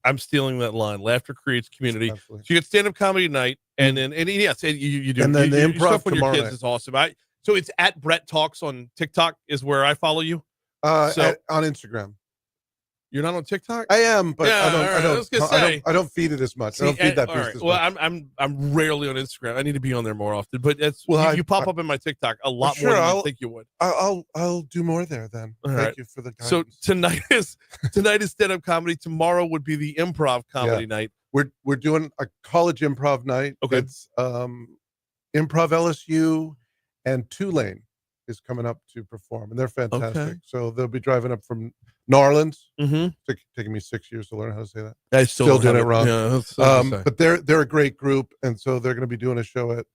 [SPEAKER 1] I'm stealing that line. Laughter creates community.
[SPEAKER 14] Absolutely.
[SPEAKER 1] So you get stand-up comedy night, and then yes, you do.
[SPEAKER 14] And then the improv
[SPEAKER 1] stuff with your
[SPEAKER 14] tomorrow
[SPEAKER 1] kids
[SPEAKER 14] night.
[SPEAKER 1] is awesome. So it's at Brett Talks on TikTok is where I follow you.
[SPEAKER 14] On Instagram.
[SPEAKER 1] You're not on TikTok?
[SPEAKER 14] I am, but
[SPEAKER 1] Yeah,
[SPEAKER 14] I don't feed it as much. I don't feed that beast as much.
[SPEAKER 1] I'm rarely on Instagram. I need to be on there more often. But you pop up in my TikTok a lot more than you think you would.
[SPEAKER 14] I'll do more there then. Thank you for the guidance.
[SPEAKER 1] So tonight is stand-up comedy. Tomorrow would be the improv comedy night.
[SPEAKER 14] We're doing a college improv night.
[SPEAKER 1] Okay.
[SPEAKER 14] It's Improv LSU and Tulane is coming up to perform, and they're fantastic.
[SPEAKER 1] Okay.
[SPEAKER 14] So they'll be driving up from New Orleans. Taking me 6 years to learn how to say that.
[SPEAKER 1] I still
[SPEAKER 14] doing it wrong.
[SPEAKER 1] Yeah,
[SPEAKER 14] but they're a great group, and so they're going to be doing a show at,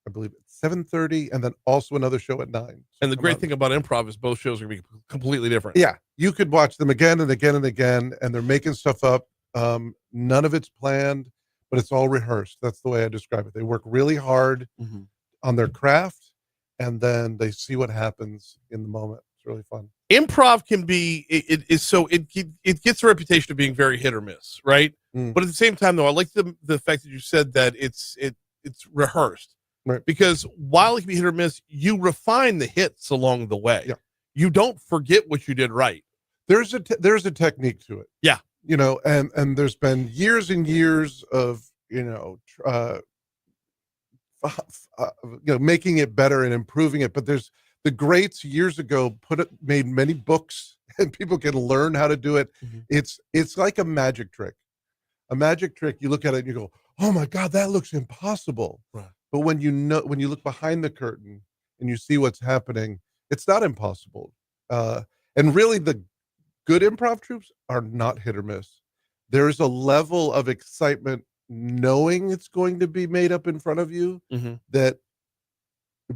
[SPEAKER 14] I believe, 7:30, and then also another show at 9.
[SPEAKER 1] And the great thing about improv is both shows are going to be completely different.
[SPEAKER 14] Yeah, you could watch them again and again and again, and they're making stuff up. None of it's planned, but it's all rehearsed. That's the way I describe it. They work really hard on their craft, and then they see what happens in the moment. It's really fun.
[SPEAKER 1] Improv can be it gets a reputation of being very hit or miss, right? But at the same time, though, I like the fact that you said that it's rehearsed,
[SPEAKER 14] right?
[SPEAKER 1] Because while it can be hit or miss, you refine the hits along the way.
[SPEAKER 14] Yeah.
[SPEAKER 1] You don't forget what you did right.
[SPEAKER 14] There's a technique to it.
[SPEAKER 1] Yeah.
[SPEAKER 14] And there's been years and years of making it better and improving it. But there's the greats years ago made many books, and people can learn how to do it. It's like a magic trick. A magic trick. You look at it and you go, "Oh my God, that looks impossible."
[SPEAKER 1] Right.
[SPEAKER 14] But when you look behind the curtain and you see what's happening, it's not impossible. And really, the good improv troupes are not hit or miss. There is a level of excitement knowing it's going to be made up in front of you that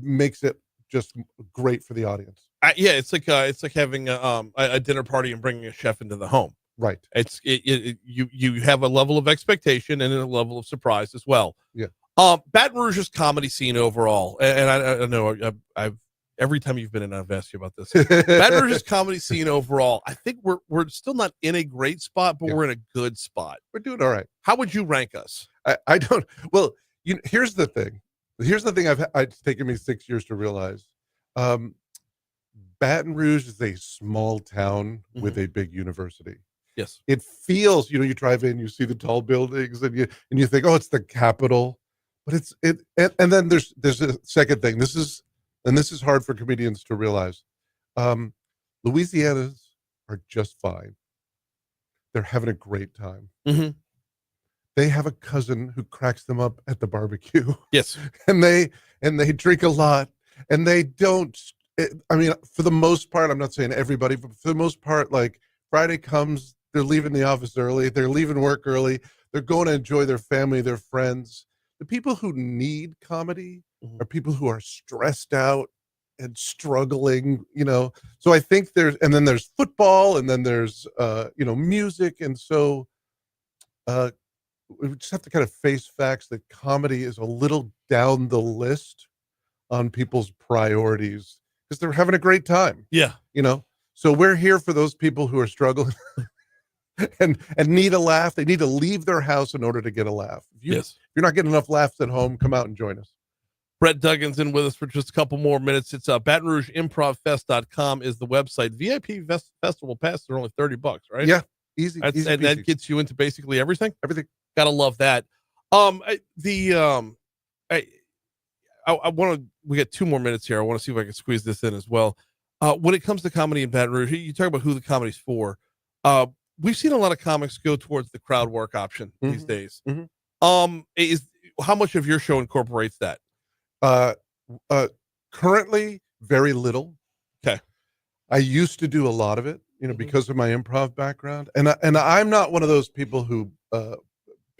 [SPEAKER 14] makes it just great for the audience.
[SPEAKER 1] It's like having a dinner party and bringing a chef into the home.
[SPEAKER 14] Right.
[SPEAKER 1] You have a level of expectation and a level of surprise as well.
[SPEAKER 14] Yeah.
[SPEAKER 1] Baton Rouge's comedy scene overall, and I know I've every time you've been in, I've asked you about this. Baton Rouge's comedy scene overall, I think we're still not in a great spot, but we're in a good spot.
[SPEAKER 14] We're doing all right.
[SPEAKER 1] How would you rank us?
[SPEAKER 14] I don't. Well, here's the thing. Here's the thing it's taken me 6 years to realize. Baton Rouge is a small town with a big university.
[SPEAKER 1] Yes.
[SPEAKER 14] It feels, you drive in, you see the tall buildings, and you think, oh, it's the capital. But and then there's a second thing. This is hard for comedians to realize. Louisianans are just fine. They're having a great time. they have a cousin who cracks them up at the barbecue.
[SPEAKER 1] Yes.
[SPEAKER 14] And they drink a lot, and they don't. I mean, for the most part, I'm not saying everybody, but for the most part, like Friday comes, they're leaving the office early, they're leaving work early, they're going to enjoy their family, their friends. The people who need comedy are people who are stressed out and struggling, So I think then there's football, and then there's music, and so we just have to kind of face facts that comedy is a little down the list on people's priorities because they're having a great time.
[SPEAKER 1] Yeah.
[SPEAKER 14] So we're here for those people who are struggling and need a laugh. They need to leave their house in order to get a laugh. If you're not getting enough laughs at home, come out and join us.
[SPEAKER 1] Brett Duggan's in with us for just a couple more minutes. It's Baton Rouge ImprovFest.com is the website. VIP festival passes are only $30, right?
[SPEAKER 14] Yeah. Easy.
[SPEAKER 1] And
[SPEAKER 14] easy
[SPEAKER 1] that gets you into basically everything.
[SPEAKER 14] Everything.
[SPEAKER 1] Gotta love that. I want to. We got 2 more minutes here. I want to see if I can squeeze this in as well. When it comes to comedy in Baton Rouge, you talk about who the comedy's for. We've seen a lot of comics go towards the crowd work option these days. Is how much of your show incorporates that?
[SPEAKER 14] Currently, very little.
[SPEAKER 1] Okay.
[SPEAKER 14] I used to do a lot of it, because of my improv background, and I'm not one of those people who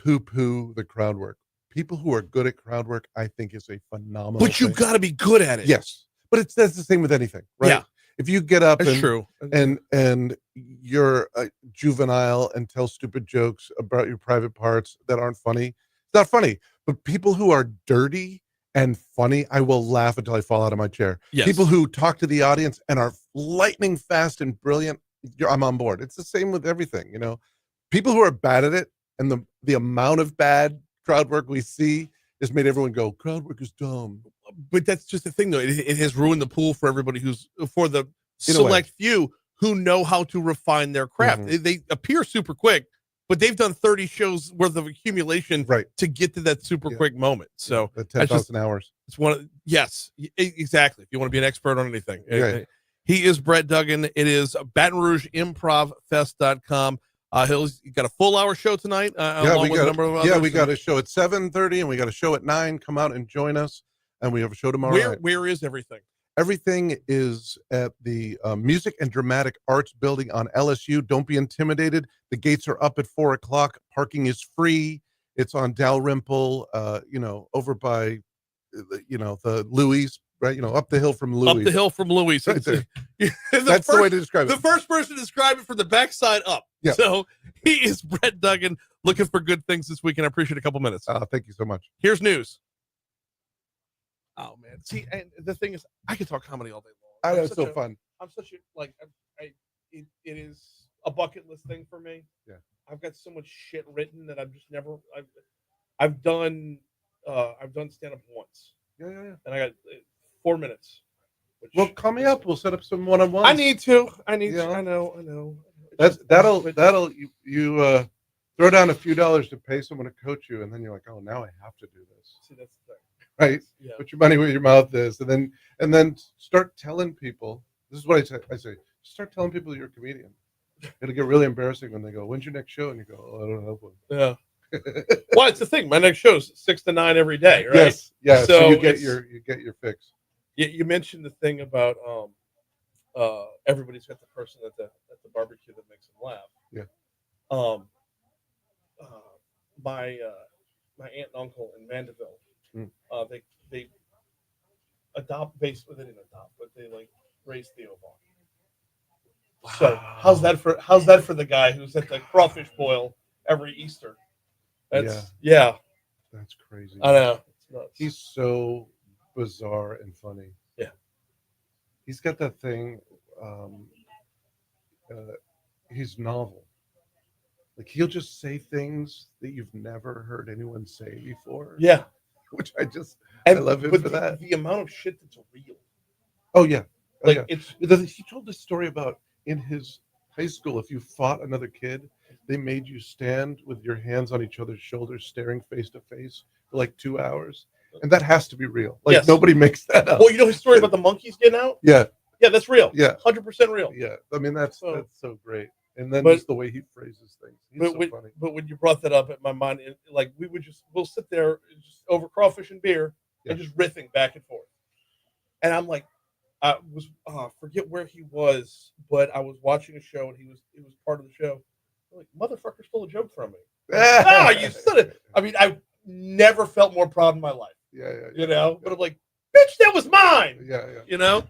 [SPEAKER 14] poo-poo the crowd work. People who are good at crowd work, I think, is a phenomenal.
[SPEAKER 1] But you got to be good at it.
[SPEAKER 14] Yes, but that's the same with anything, right?
[SPEAKER 1] Yeah.
[SPEAKER 14] If you get up
[SPEAKER 1] That's true.
[SPEAKER 14] and you're a juvenile and tell stupid jokes about your private parts that aren't funny, it's not funny. But people who are dirty and funny, I will laugh until I fall out of my chair.
[SPEAKER 1] Yes.
[SPEAKER 14] People who talk to the audience and are lightning fast and brilliant, I'm on board. It's the same with everything, People who are bad at it, and the amount of bad crowd work we see has made everyone go, crowd work is dumb.
[SPEAKER 1] But that's just the thing, though. It has ruined the pool for everybody for the select few who know how to refine their craft. They appear super quick, but they've done 30 shows worth of accumulation to get to that super quick moment. So
[SPEAKER 14] the 10,000 hours.
[SPEAKER 1] It's yes, exactly. If you want to be an expert on anything, he is Brett Duggan. It is Baton Rouge ImprovFest.com. He's got a full hour show tonight.
[SPEAKER 14] We got a show at 7:30 and we got a show at 9. Come out and join us. And we have a show tomorrow night.
[SPEAKER 1] Where is everything?
[SPEAKER 14] Everything is at the Music and Dramatic Arts Building on LSU. Don't be intimidated. The gates are up at 4:00. Parking is free. It's on Dalrymple, over by, the Louis, right? Up the hill from Louis.
[SPEAKER 1] Up the hill from Louis.
[SPEAKER 14] Right there. That's the way to describe it.
[SPEAKER 1] The first person to describe it from the backside up.
[SPEAKER 14] Yeah.
[SPEAKER 1] So he is Brett Duggan, looking for good things this weekend. I appreciate a couple minutes.
[SPEAKER 14] Thank you so much.
[SPEAKER 1] Here's news. Oh man, see, and the thing is, I can talk comedy all day long.
[SPEAKER 14] I know, it's so fun.
[SPEAKER 1] I'm such a it is a bucket list thing for me.
[SPEAKER 14] Yeah,
[SPEAKER 1] I've got so much shit written that I've just never. I've done stand up once.
[SPEAKER 14] Yeah.
[SPEAKER 1] And I got 4 minutes.
[SPEAKER 14] Well, call me up. We'll set up some one-on-ones.
[SPEAKER 1] I need to. I know.
[SPEAKER 14] That'll you throw down a few dollars to pay someone to coach you, and then you're like, oh, now I have to do this.
[SPEAKER 1] See, that's the thing.
[SPEAKER 14] Right?
[SPEAKER 1] Yeah.
[SPEAKER 14] Put your money where your mouth is, and then start telling people. This is what I say. Start telling people you're a comedian. It'll get really embarrassing when they go, "When's your next show?" And you go, "Oh, I don't have one."
[SPEAKER 1] Yeah. Well, it's the thing. My next show's 6 to 9 every day, right?
[SPEAKER 14] Yes. Yeah. So you get your fix.
[SPEAKER 1] You mentioned the thing about everybody's got the person at the barbecue that makes them laugh.
[SPEAKER 14] Yeah.
[SPEAKER 1] My aunt and uncle in Mandeville. They adopt basically they didn't adopt, but they raise Theo Vaughn. Wow. So how's that for the guy who's at the crawfish boil every Easter? That's
[SPEAKER 14] crazy.
[SPEAKER 1] I know. It's nuts.
[SPEAKER 14] He's so bizarre and funny.
[SPEAKER 1] Yeah.
[SPEAKER 14] He's got that thing. He's novel. Like he'll just say things that you've never heard anyone say before.
[SPEAKER 1] Yeah.
[SPEAKER 14] Which I love him for that.
[SPEAKER 1] The amount of shit that's real.
[SPEAKER 14] Oh yeah.
[SPEAKER 1] He
[SPEAKER 14] told this story about in his high school, if you fought another kid, they made you stand with your hands on each other's shoulders, staring face to face for 2 hours. And that has to be real. Nobody makes that up.
[SPEAKER 1] Well, you know his story about the monkeys getting out?
[SPEAKER 14] Yeah.
[SPEAKER 1] Yeah, that's real.
[SPEAKER 14] Yeah.
[SPEAKER 1] 100% real.
[SPEAKER 14] Yeah. I mean, that's so great. And then
[SPEAKER 1] But-
[SPEAKER 14] just the way he phrases things. He's
[SPEAKER 1] But
[SPEAKER 14] so
[SPEAKER 1] when,
[SPEAKER 14] funny.
[SPEAKER 1] but when you brought that up at my mind, like we'll sit there just over crawfish and beer and just riffing back and forth. And I'm like, I was forget where he was, but I was watching a show and he was part of the show. I'm like, motherfucker stole a joke from me. You son of, I mean, I never felt more proud in my life.
[SPEAKER 14] Yeah.
[SPEAKER 1] You know, but I'm like, bitch, that was mine.
[SPEAKER 14] Yeah.
[SPEAKER 1] You know.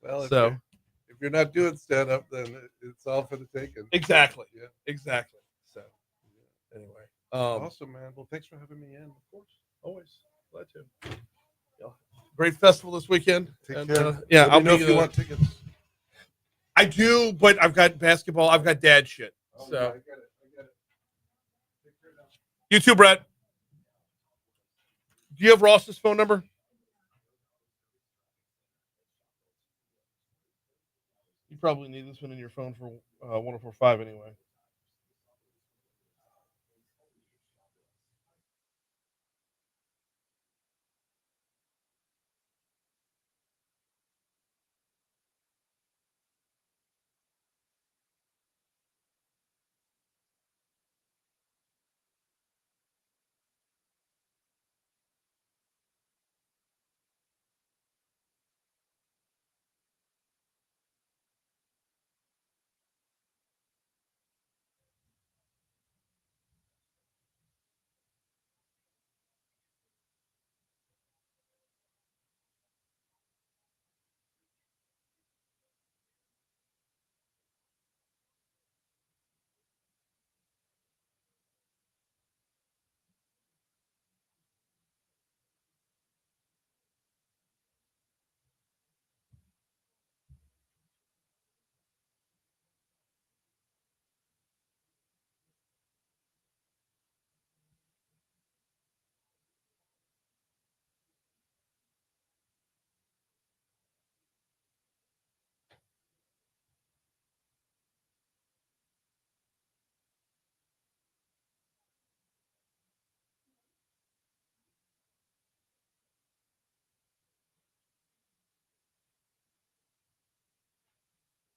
[SPEAKER 14] Well,
[SPEAKER 1] So
[SPEAKER 14] if you're not doing stand up, then it's all for the taking.
[SPEAKER 1] exactly.
[SPEAKER 14] Yeah.
[SPEAKER 1] Exactly. So anyway,
[SPEAKER 14] Awesome, man. Well, thanks for having me in. Of course.
[SPEAKER 1] always glad to. Yeah. Great festival this weekend.
[SPEAKER 14] Take
[SPEAKER 1] And,
[SPEAKER 14] care.
[SPEAKER 1] yeah,
[SPEAKER 14] Let
[SPEAKER 1] I'll
[SPEAKER 14] me know
[SPEAKER 1] be,
[SPEAKER 14] if you want tickets.
[SPEAKER 1] I do, but I've got basketball. I've got dad shit.
[SPEAKER 14] Oh,
[SPEAKER 1] So
[SPEAKER 14] yeah, I get it. Take care now.
[SPEAKER 1] you too, Brett. Do you have Ross's phone number? You probably need this one in your phone for 1045 anyway.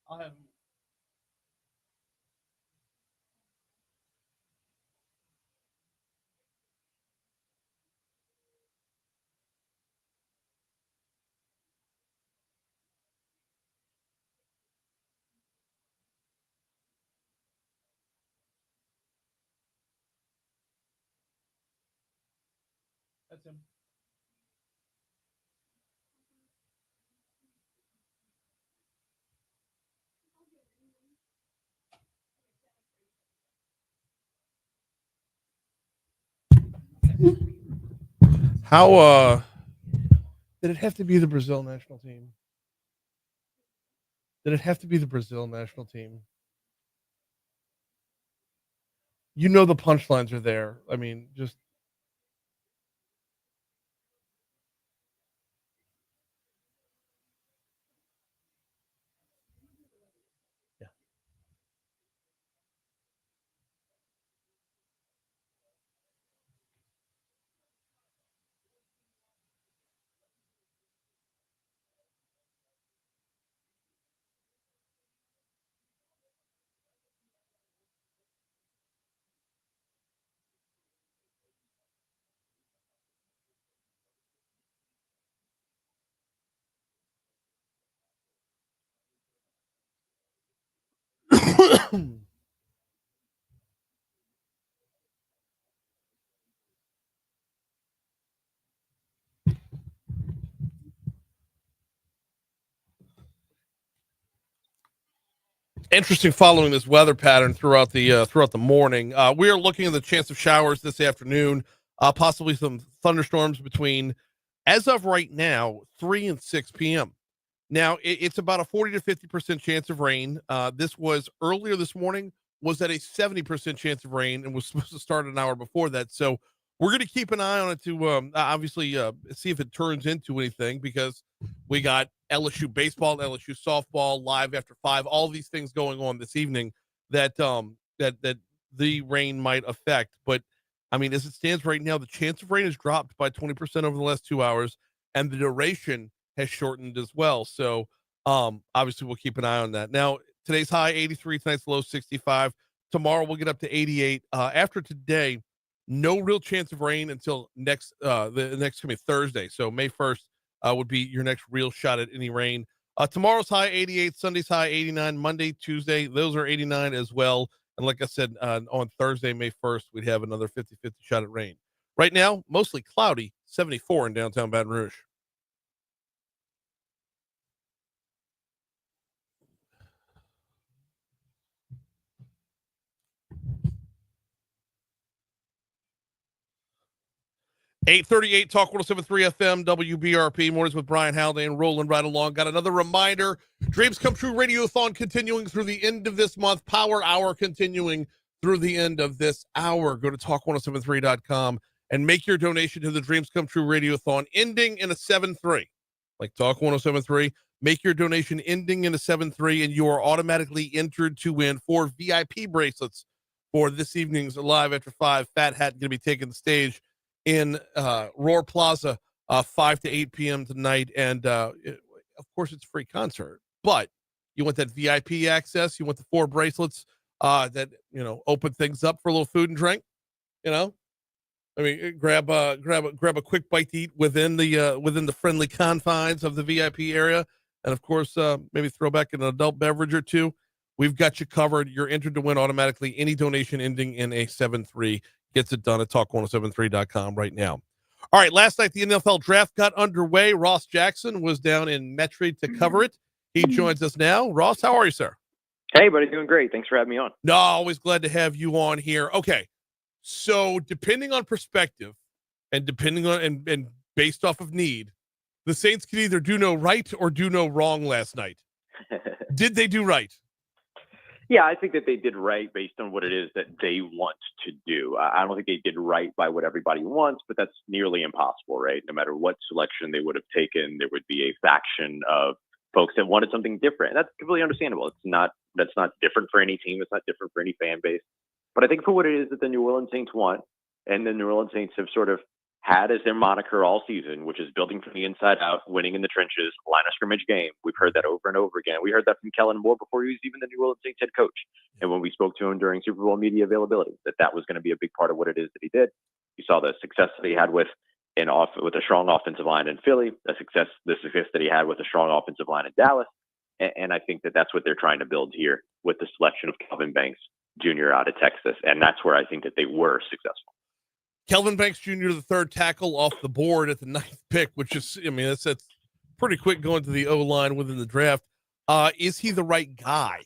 [SPEAKER 1] I'll have that's him. How did it have to be the Brazil national team? Did it have to be the Brazil national team? You know the punchlines are there. I mean, just yeah. Interesting following this weather pattern throughout the morning. We are looking at the chance of showers this afternoon, possibly some thunderstorms between, as of right now, 3 and 6 p.m. Now it's about a 40 to 50% chance of rain. This was earlier this morning was at a 70% chance of rain and was supposed to start an hour before that. So we're going to keep an eye on it to obviously see if it turns into anything, because we got LSU baseball, LSU softball, live after 5, all these things going on this evening that that the rain might affect. But I mean, as it stands right now, the chance of rain has dropped by 20% over the last 2 hours, and the duration has shortened as well. So obviously we'll keep an eye on that. Now, Today's high 83, tonight's low 65. Tomorrow we'll get up to 88. After today, no real chance of rain until the next coming Thursday. So May 1st would be your next real shot at any rain. Tomorrow's high 88, Sunday's high 89, Monday, Tuesday, those are 89 as well. And like I said, on Thursday, May 1st, we'd have another 50-50 shot at rain. Right now, mostly cloudy, 74 in downtown Baton Rouge. .838 Talk 107.3 FM WBRP mornings with Brian Haldane rolling right along. Got another reminder: Dreams Come True Radiothon continuing through the end of this month. Power Hour continuing through the end of this hour. Go to talk1073.com and make your donation to the Dreams Come True Radiothon ending in a 7-3. Like Talk 107.3, make your donation ending in a 7-3, and you are automatically entered to win 4 VIP bracelets for this evening's Live After 5. Fat Hat going to be taking the stage in Roar Plaza 5 to 8 p.m. tonight. And of course, it's a free concert, but you want that VIP access. You want the 4 bracelets that, open things up for a little food and drink. I mean, grab a quick bite to eat within the friendly confines of the VIP area. And of course, maybe throw back an adult beverage or two. We've got you covered. You're entered to win automatically. Any donation ending in a 7-3 gets it done at talk1073.com right now. All right, last night the NFL draft got underway. Ross Jackson was down in Metro to cover it. He joins us now. Ross, how are you, sir?
[SPEAKER 15] Hey, buddy, doing great. Thanks for having me on.
[SPEAKER 1] No, always glad to have you on here. Okay, so depending on perspective and depending on and based off of need, the Saints could either do no right or do no wrong last night. Did they do right?
[SPEAKER 15] Yeah, I think that they did right based on what it is that they want to do. I don't think they did right by what everybody wants, but that's nearly impossible, right? No matter what selection they would have taken, there would be a faction of folks that wanted something different. And that's completely understandable. That's not different for any team. It's not different for any fan base. But I think for what it is that the New Orleans Saints want, and the New Orleans Saints have sort of had as their moniker all season, which is building from the inside out, winning in the trenches, line of scrimmage game. We've heard that over and over again. We heard that from Kellen Moore before he was even the New Orleans Saints head coach. And when we spoke to him during Super Bowl media availability, that was going to be a big part of what it is that he did. You saw the success that he had with a strong offensive line in Philly, the success that he had with a strong offensive line in Dallas. And I think that that's what they're trying to build here with the selection of Kelvin Banks Jr. out of Texas. And that's where I think that they were successful.
[SPEAKER 1] Kelvin Banks Jr., the third tackle off the board at the 9th pick, which is, that's pretty quick going to the O-line within the draft. Is he the right guy?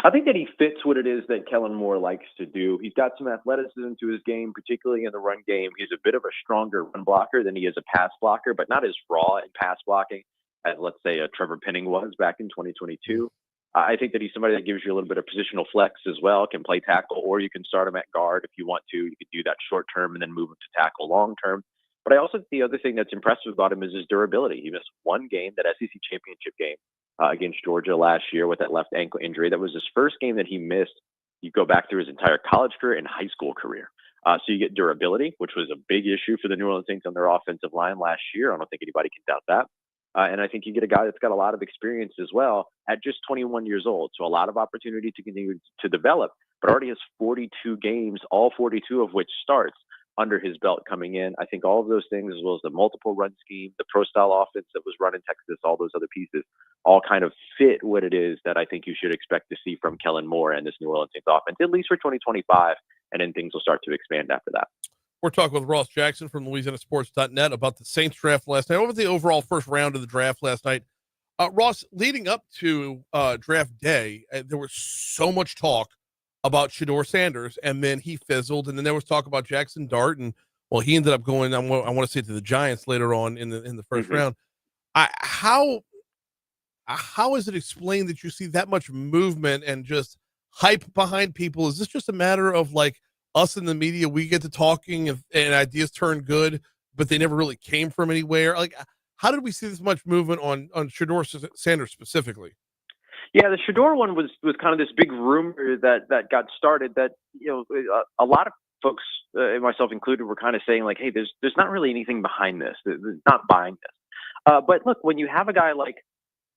[SPEAKER 15] I think that he fits what it is that Kellen Moore likes to do. He's got some athleticism to his game, particularly in the run game. He's a bit of a stronger run blocker than he is a pass blocker, but not as raw in pass blocking as, let's say, a Trevor Penning was back in 2022. I think that he's somebody that gives you a little bit of positional flex as well, can play tackle, or you can start him at guard if you want to. You could do that short term and then move him to tackle long term. But I also think the other thing that's impressive about him is his durability. He missed one game, that SEC championship game against Georgia last year with that left ankle injury. That was his first game that he missed. You go back through his entire college career and high school career. So you get durability, which was a big issue for the New Orleans Saints on their offensive line last year. I don't think anybody can doubt that. And I think you get a guy that's got a lot of experience as well at just 21 years old. So a lot of opportunity to continue to develop, but already has 42 games, all 42 of which starts under his belt coming in. I think all of those things, as well as the multiple run scheme, the pro style offense that was run in Texas, all those other pieces, all kind of fit what it is that I think you should expect to see from Kellen Moore and this New Orleans Saints offense, at least for 2025. And then things will start to expand after that.
[SPEAKER 1] We're talking with Ross Jackson from LouisianaSports.net about the Saints draft last night. Over the overall first round of the draft last night, Ross, leading up to draft day, there was so much talk about Shedeur Sanders, and then he fizzled, and then there was talk about Jackson Dart, and well, he ended up going. I want to say to the Giants later on in the first round. How is it explained that you see that much movement and just hype behind people? Is this just a matter of like us in the media, we get to talking and ideas turn good, but they never really came from anywhere? Like, how did we see this much movement on Shedeur Sanders specifically?
[SPEAKER 15] Yeah, the Shedeur one was kind of this big rumor that got started that, a lot of folks, myself included, were kind of saying like, hey, there's not really anything behind this. There's not buying this. But look, when you have a guy like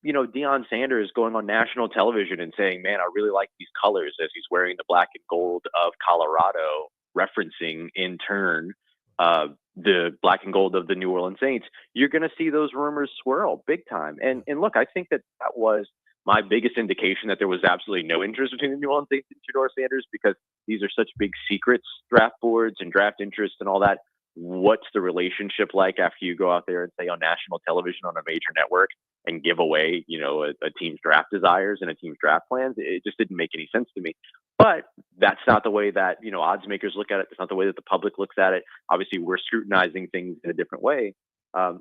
[SPEAKER 15] Deion Sanders going on national television and saying, man, I really like these colors as he's wearing the black and gold of Colorado, referencing in turn the black and gold of the New Orleans Saints, you're going to see those rumors swirl big time. And look, I think that was my biggest indication that there was absolutely no interest between the New Orleans Saints and Shedeur Sanders, because these are such big secrets, draft boards and draft interest and all that. What's the relationship like after you go out there and say on national television on a major network and give away, a team's draft desires and a team's draft plans? It just didn't make any sense to me. But that's not the way that, odds makers look at it. That's not the way that the public looks at it. Obviously, we're scrutinizing things in a different way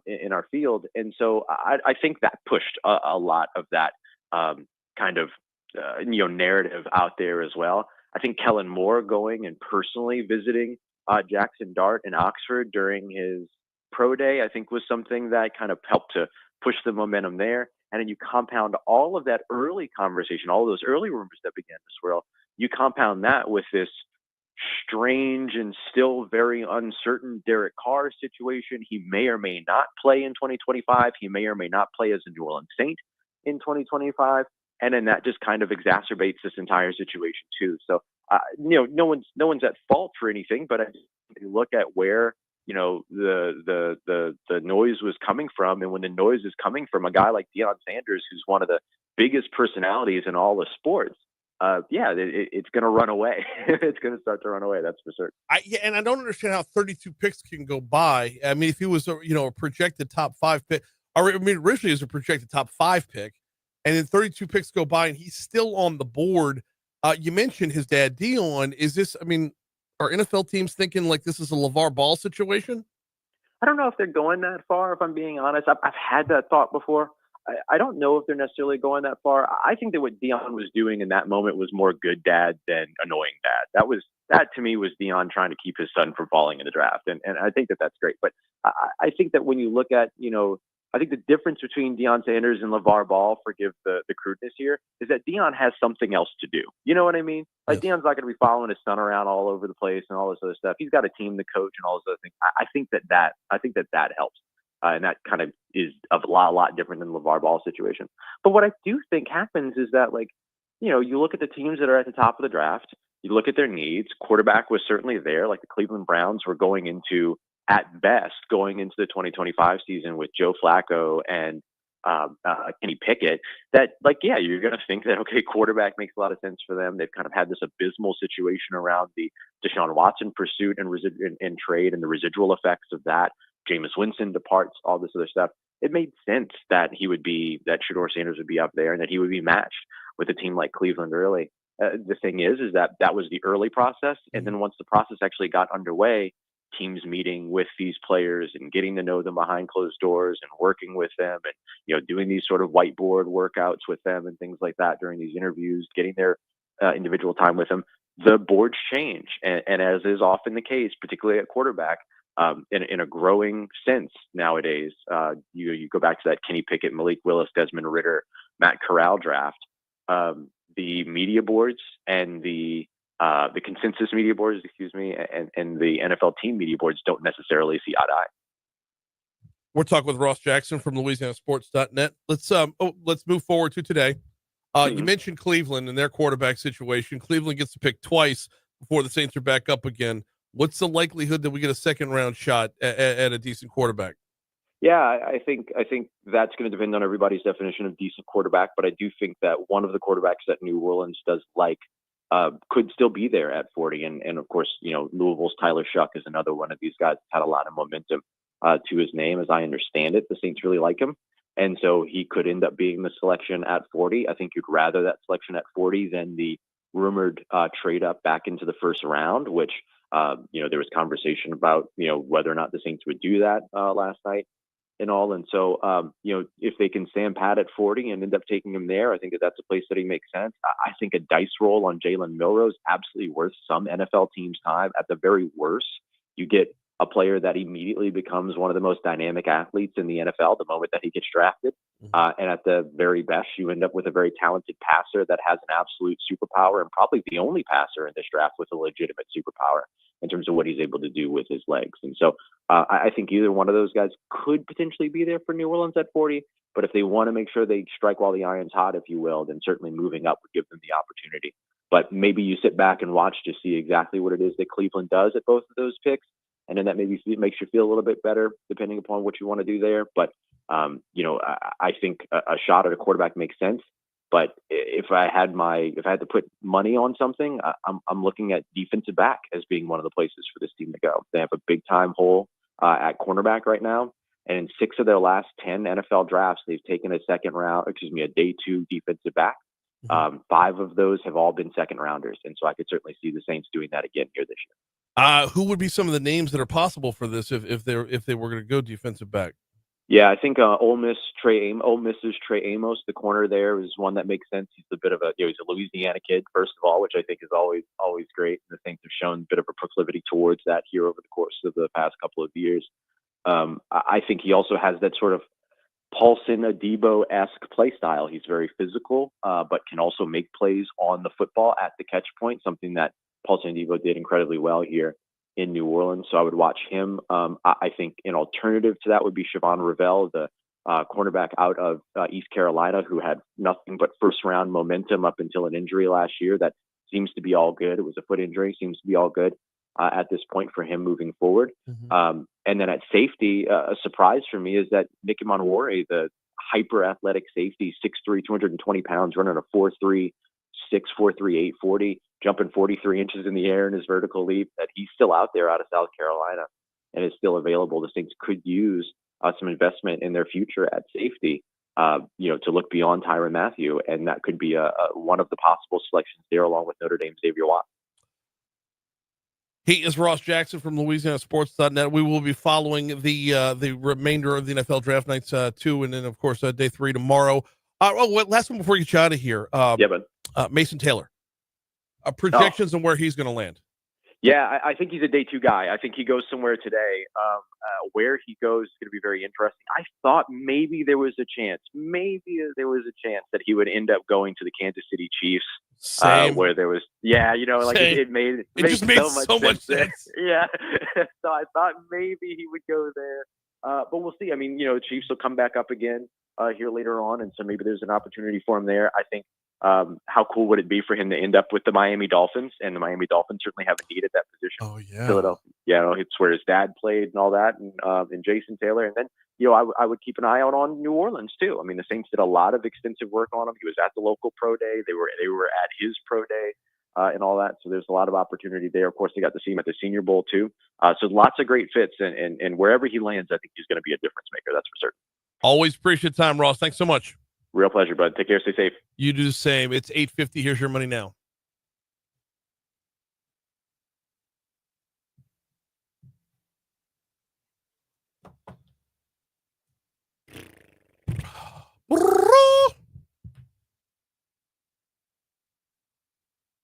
[SPEAKER 15] in our field. And so I think that pushed a lot of that narrative out there as well. I think Kellen Moore going and personally visiting Jackson Dart in Oxford during his pro day, I think was something that kind of helped to push the momentum there. And then you compound all of that early conversation, all of those early rumors that began to swirl, you compound that with this strange and still very uncertain Derek Carr situation. He may or may not play in 2025. He may or may not play as a New Orleans Saint in 2025. And then that just kind of exacerbates this entire situation too. So, no one's at fault for anything, but I just look at where, the noise was coming from. And when the noise is coming from a guy like Deion Sanders, who's one of the biggest personalities in all of sports, it's going to run away. It's going to start to run away. That's for certain.
[SPEAKER 1] And I don't understand how 32 picks can go by. I mean, if he was, a projected top 5 pick, originally it was a projected top 5 pick, and then 32 picks go by and he's still on the board. You mentioned his dad, Dion. Is this, are NFL teams thinking like this is a LeVar Ball situation?
[SPEAKER 15] I don't know if they're going that far, if I'm being honest. I've had that thought before. I don't know if they're necessarily going that far. I think that what Dion was doing in that moment was more good dad than annoying dad. That to me was Dion trying to keep his son from falling in the draft. And I think that that's great. But I think that when you look at, I think the difference between Deion Sanders and LeVar Ball, forgive the crudeness here, is that Deion has something else to do. You know what I mean? Like Deion's not going to be following his son around all over the place and all this other stuff. He's got a team to coach and all this other things. I think that helps. And that kind of is a lot different than the LeVar Ball situation. But what I do think happens is that, you look at the teams that are at the top of the draft, you look at their needs. Quarterback was certainly there. Like the Cleveland Browns were going into the 2025 season with Joe Flacco and Kenny Pickett, that you're going to think that, okay, quarterback makes a lot of sense for them. They've kind of had this abysmal situation around the Deshaun Watson pursuit and trade and the residual effects of that. Jameis Winston departs, all this other stuff. It made sense that Shedeur Sanders would be up there and that he would be matched with a team like Cleveland early. The thing is that was the early process. And then once the process actually got underway, teams meeting with these players and getting to know them behind closed doors and working with them and, doing these sort of whiteboard workouts with them and things like that during these interviews, getting their individual time with them, the boards change. And as is often the case, particularly at quarterback, in a growing sense nowadays, you go back to that Kenny Pickett, Malik Willis, Desmond Ridder, Matt Corral draft, the media boards and the consensus media boards, and the NFL team media boards don't necessarily see eye to eye.
[SPEAKER 1] We're talking with Ross Jackson from LouisianaSports.net. Let's move forward to today. You mentioned Cleveland and their quarterback situation. Cleveland gets to pick twice before the Saints are back up again. What's the likelihood that we get a second round shot at a decent quarterback?
[SPEAKER 15] Yeah, I think that's going to depend on everybody's definition of decent quarterback, but I do think that one of the quarterbacks that New Orleans does like could still be there at 40. And of course, Louisville's Tyler Shuck is another one of these guys that had a lot of momentum to his name. As I understand it, the Saints really like him. And so he could end up being the selection at 40. I think you'd rather that selection at 40 than the rumored trade up back into the first round, which, there was conversation about, whether or not the Saints would do that last night and all. And so, if they can stand pat at 40 and end up taking him there, I think that's a place that he makes sense. I think a dice roll on Jalen Milroe is absolutely worth some NFL team's time. At the very worst, you get a player that immediately becomes one of the most dynamic athletes in the NFL the moment that he gets drafted. And at the very best, you end up with a very talented passer that has an absolute superpower and probably the only passer in this draft with a legitimate superpower in terms of what he's able to do with his legs. And so I think either one of those guys could potentially be there for New Orleans at 40. But if they want to make sure they strike while the iron's hot, if you will, then certainly moving up would give them the opportunity. But maybe you sit back and watch to see exactly what it is that Cleveland does at both of those picks. And then that maybe makes you feel a little bit better depending upon what you want to do there. But, I think a shot at a quarterback makes sense. But if I had to put money on something, I'm looking at defensive back as being one of the places for this team to go. They have a big time hole at cornerback right now. And in 6 of their last 10 NFL drafts, they've taken a day 2 defensive back. 5 of those have all been second rounders. And so I could certainly see the Saints doing that again here this year.
[SPEAKER 1] Who would be some of the names that are possible for this if they were going to go defensive back?
[SPEAKER 15] Yeah, I think Ole Miss's Trey Amos, the corner there, is one that makes sense. He's a bit of he's a Louisiana kid, first of all, which I think is always great. And the Saints have shown a bit of a proclivity towards that here over the course of the past couple of years. I think he also has that sort of Paulson Adebo-esque play style. He's very physical, but can also make plays on the football at the catch point, something that Paulson Adebo did incredibly well here in New Orleans. So I would watch him. I think an alternative to that would be Siobhan Revell, the cornerback out of East Carolina, who had nothing but first-round momentum up until an injury last year. That seems to be all good. It was a foot injury, seems to be all good at this point for him moving forward. And then at safety, a surprise for me is that Nicky Monwore, the hyper-athletic safety, 6'3", 220 pounds, running a 4.3, 6'4", 840, jumping 43 inches in the air in his vertical leap, that he's still out there out of South Carolina and is still available. The Saints could use some investment in their future at safety, to look beyond Tyrann Mathieu, and that could be one of the possible selections there, along with Notre Dame's Xavier Watt.
[SPEAKER 1] He is Ross Jackson from LouisianaSports.net. We will be following the remainder of the NFL draft nights 2, and then of course day 3 tomorrow. Last one before you get you out of here. Mason Taylor. Projections on where he's going to land.
[SPEAKER 15] Yeah, I think he's a day 2 guy. I think he goes somewhere today. Where he goes is going to be very interesting. I thought maybe there was a chance that he would end up going to the Kansas City Chiefs. Where there was, it made so much sense. Yeah. So I thought maybe he would go there. But we'll see. I mean, Chiefs will come back up again here later on. And so maybe there's an opportunity for him there. I think, how cool would it be for him to end up with the Miami Dolphins? And the Miami Dolphins certainly have a need at that position.
[SPEAKER 1] Oh, yeah.
[SPEAKER 15] Philadelphia, it's where his dad played and all that, and Jason Taylor. And then, I would keep an eye out on New Orleans too. I mean, the Saints did a lot of extensive work on him. He was at the local pro day. They were at his pro day and all that. So there's a lot of opportunity there. Of course, they got to see him at the Senior Bowl too. So lots of great fits, and wherever he lands, I think he's going to be a difference maker. That's for certain.
[SPEAKER 1] Always appreciate the time, Ross. Thanks so much.
[SPEAKER 15] Real pleasure, bud. Take care. Stay safe.
[SPEAKER 1] You do the same. It's 8:50. Here's your money now.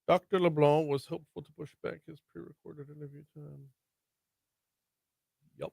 [SPEAKER 1] Dr. LeBlanc was hopeful to push back his pre-recorded interview time. Yup.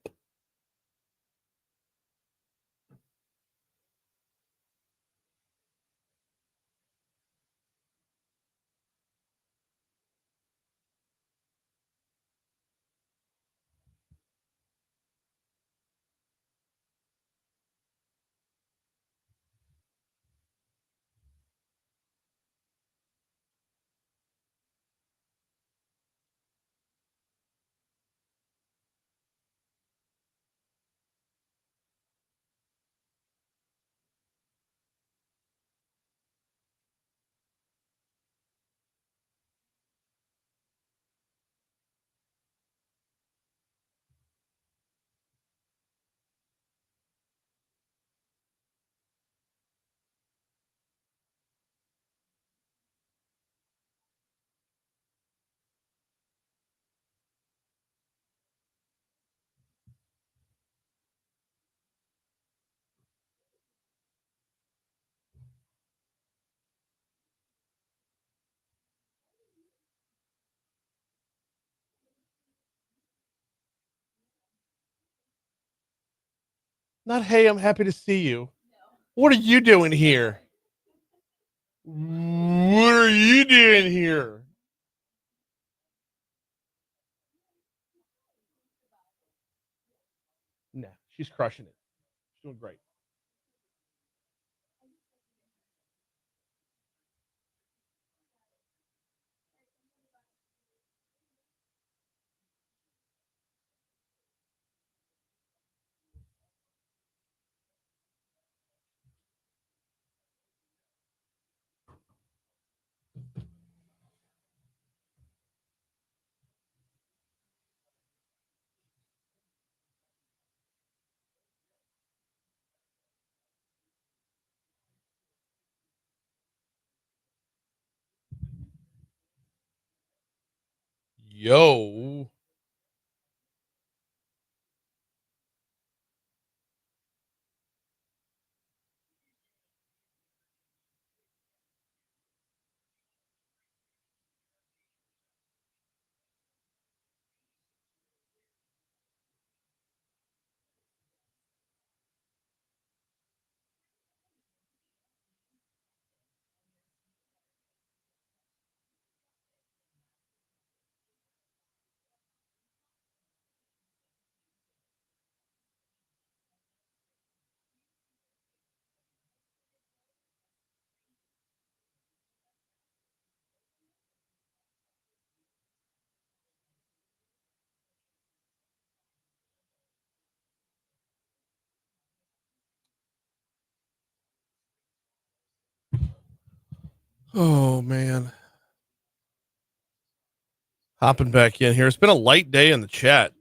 [SPEAKER 1] Not, hey, I'm happy to see you. What are you doing here? What are you doing here? Nah, she's crushing it. She's doing great. Yo. Oh man. Hopping back in here. It's been a light day in the chat.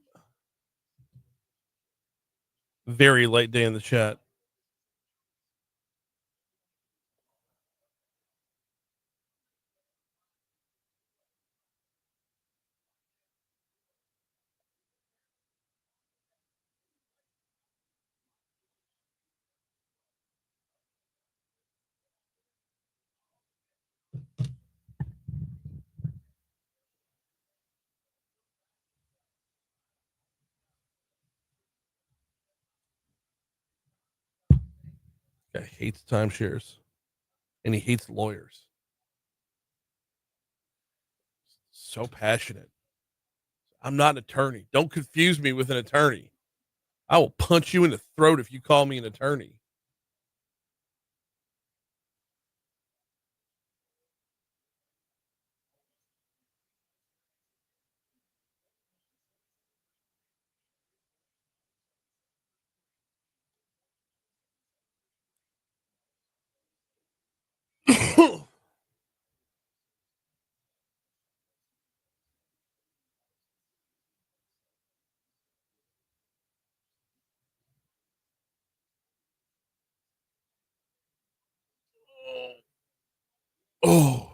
[SPEAKER 1] Very light day in the chat. Guy hates timeshares. And he hates lawyers. So passionate. I'm not an attorney. Don't confuse me with an attorney. I will punch you in the throat if you call me an attorney. Oh.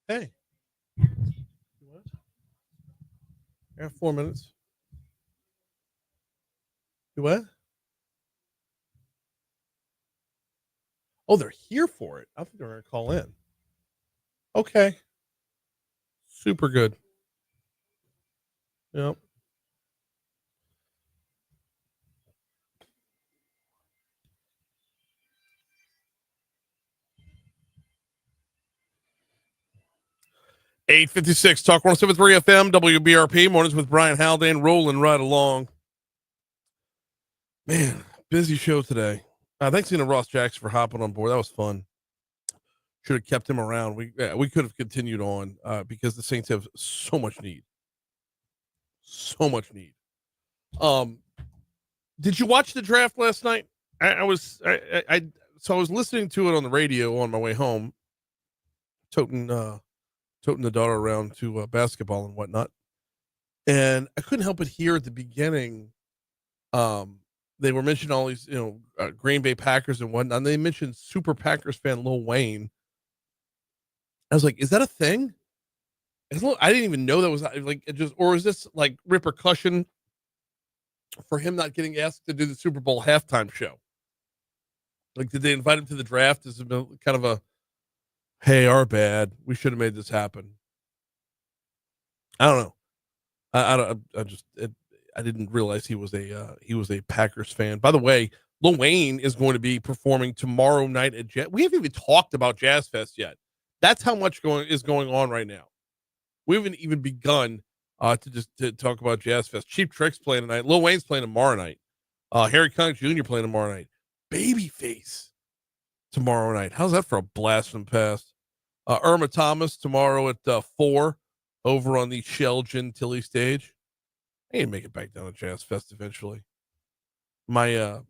[SPEAKER 1] Hey. What? I have 4 minutes. You what? Oh, they're here for it. I think they're going to call in. Okay. Super good. Yep. $8:56 Talk 107.3 FM WBRP mornings with Brian Haldane rolling right along. Man, busy show today. Thanks to Ross Jackson for hopping on board. That was fun. Should have kept him around. We could have continued on because the Saints have so much need. So much need. Did you watch the draft last night? I was listening to it on the radio on my way home, toting the daughter around to basketball and whatnot, and I couldn't help but hear at the beginning. They were mentioning all these, Green Bay Packers and whatnot. And they mentioned super Packers fan Lil Wayne. I was like, is that a thing? I didn't even know that was like it just, or is this like repercussion for him not getting asked to do the Super Bowl halftime show? Like, did they invite him to the draft? Is it kind of a, hey, our bad, we should have made this happen? I don't know. I didn't realize he was a Packers fan. By the way, Lil Wayne is going to be performing tomorrow night at Jazz. We haven't even talked about Jazz Fest yet. That's how much is going on right now. We haven't even begun to talk about Jazz Fest. Cheap Trick's playing tonight. Lil Wayne's playing tomorrow night. Harry Connick Jr. playing tomorrow night. Babyface tomorrow night. How's that for a blast from the past? Irma Thomas tomorrow at 4 over on the Shell Gentilly stage. I need to make it back down to Jazz Fest eventually. My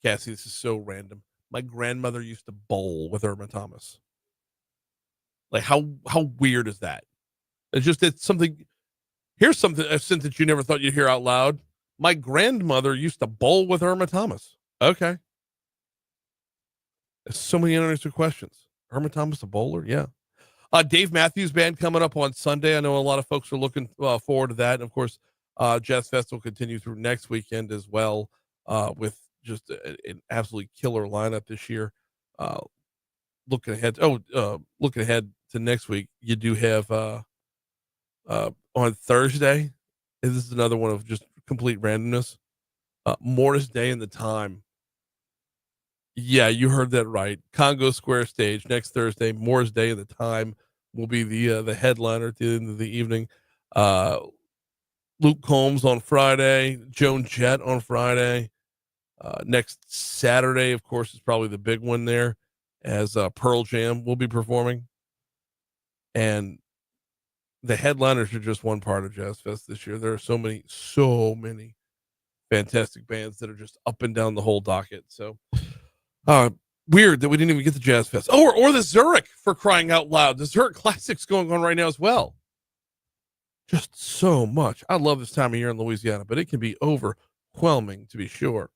[SPEAKER 1] Cassie, this is so random. My grandmother used to bowl with Irma Thomas. Like how weird is that? It's something. Here's something, a sentence you never thought you'd hear out loud. My grandmother used to bowl with Irma Thomas. Okay. There's so many unanswered questions. Irma Thomas a bowler? Yeah. Dave Matthews Band coming up on Sunday. I know a lot of folks are looking forward to that. And of course, Jazz Fest will continue through next weekend as well, with just an absolutely killer lineup this year. Looking ahead to next week, you do have on Thursday, and this is another one of just complete randomness. Morris Day and the Time. Yeah, you heard that right. Congo Square stage next Thursday. Morris Day and the Time will be the headliner at the end of the evening. Luke Combs on Friday, Joan Jett on Friday. Next Saturday, of course, is probably the big one there, as Pearl Jam will be performing. And the headliners are just one part of Jazz Fest this year. There are so many fantastic bands that are just up and down the whole docket. So weird that we didn't even get the Jazz Fest. Oh, or the Zurich, for crying out loud. The Zurich Classics going on right now as well. Just so much. I love this time of year in Louisiana, but it can be overwhelming, to be sure.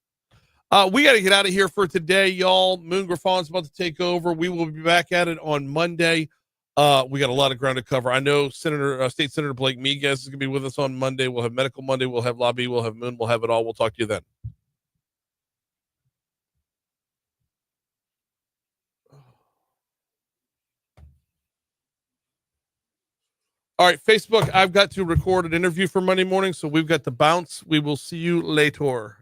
[SPEAKER 1] We got to get out of here for today, y'all. Moon Graffon's about to take over. We will be back at it on Monday. We got a lot of ground to cover. I know State Senator Blake Miguez is going to be with us on Monday. We'll have Medical Monday. We'll have Lobby. We'll have Moon. We'll have it all. We'll talk to you then. All right, Facebook, I've got to record an interview for Monday morning, so we've got to bounce. We will see you later.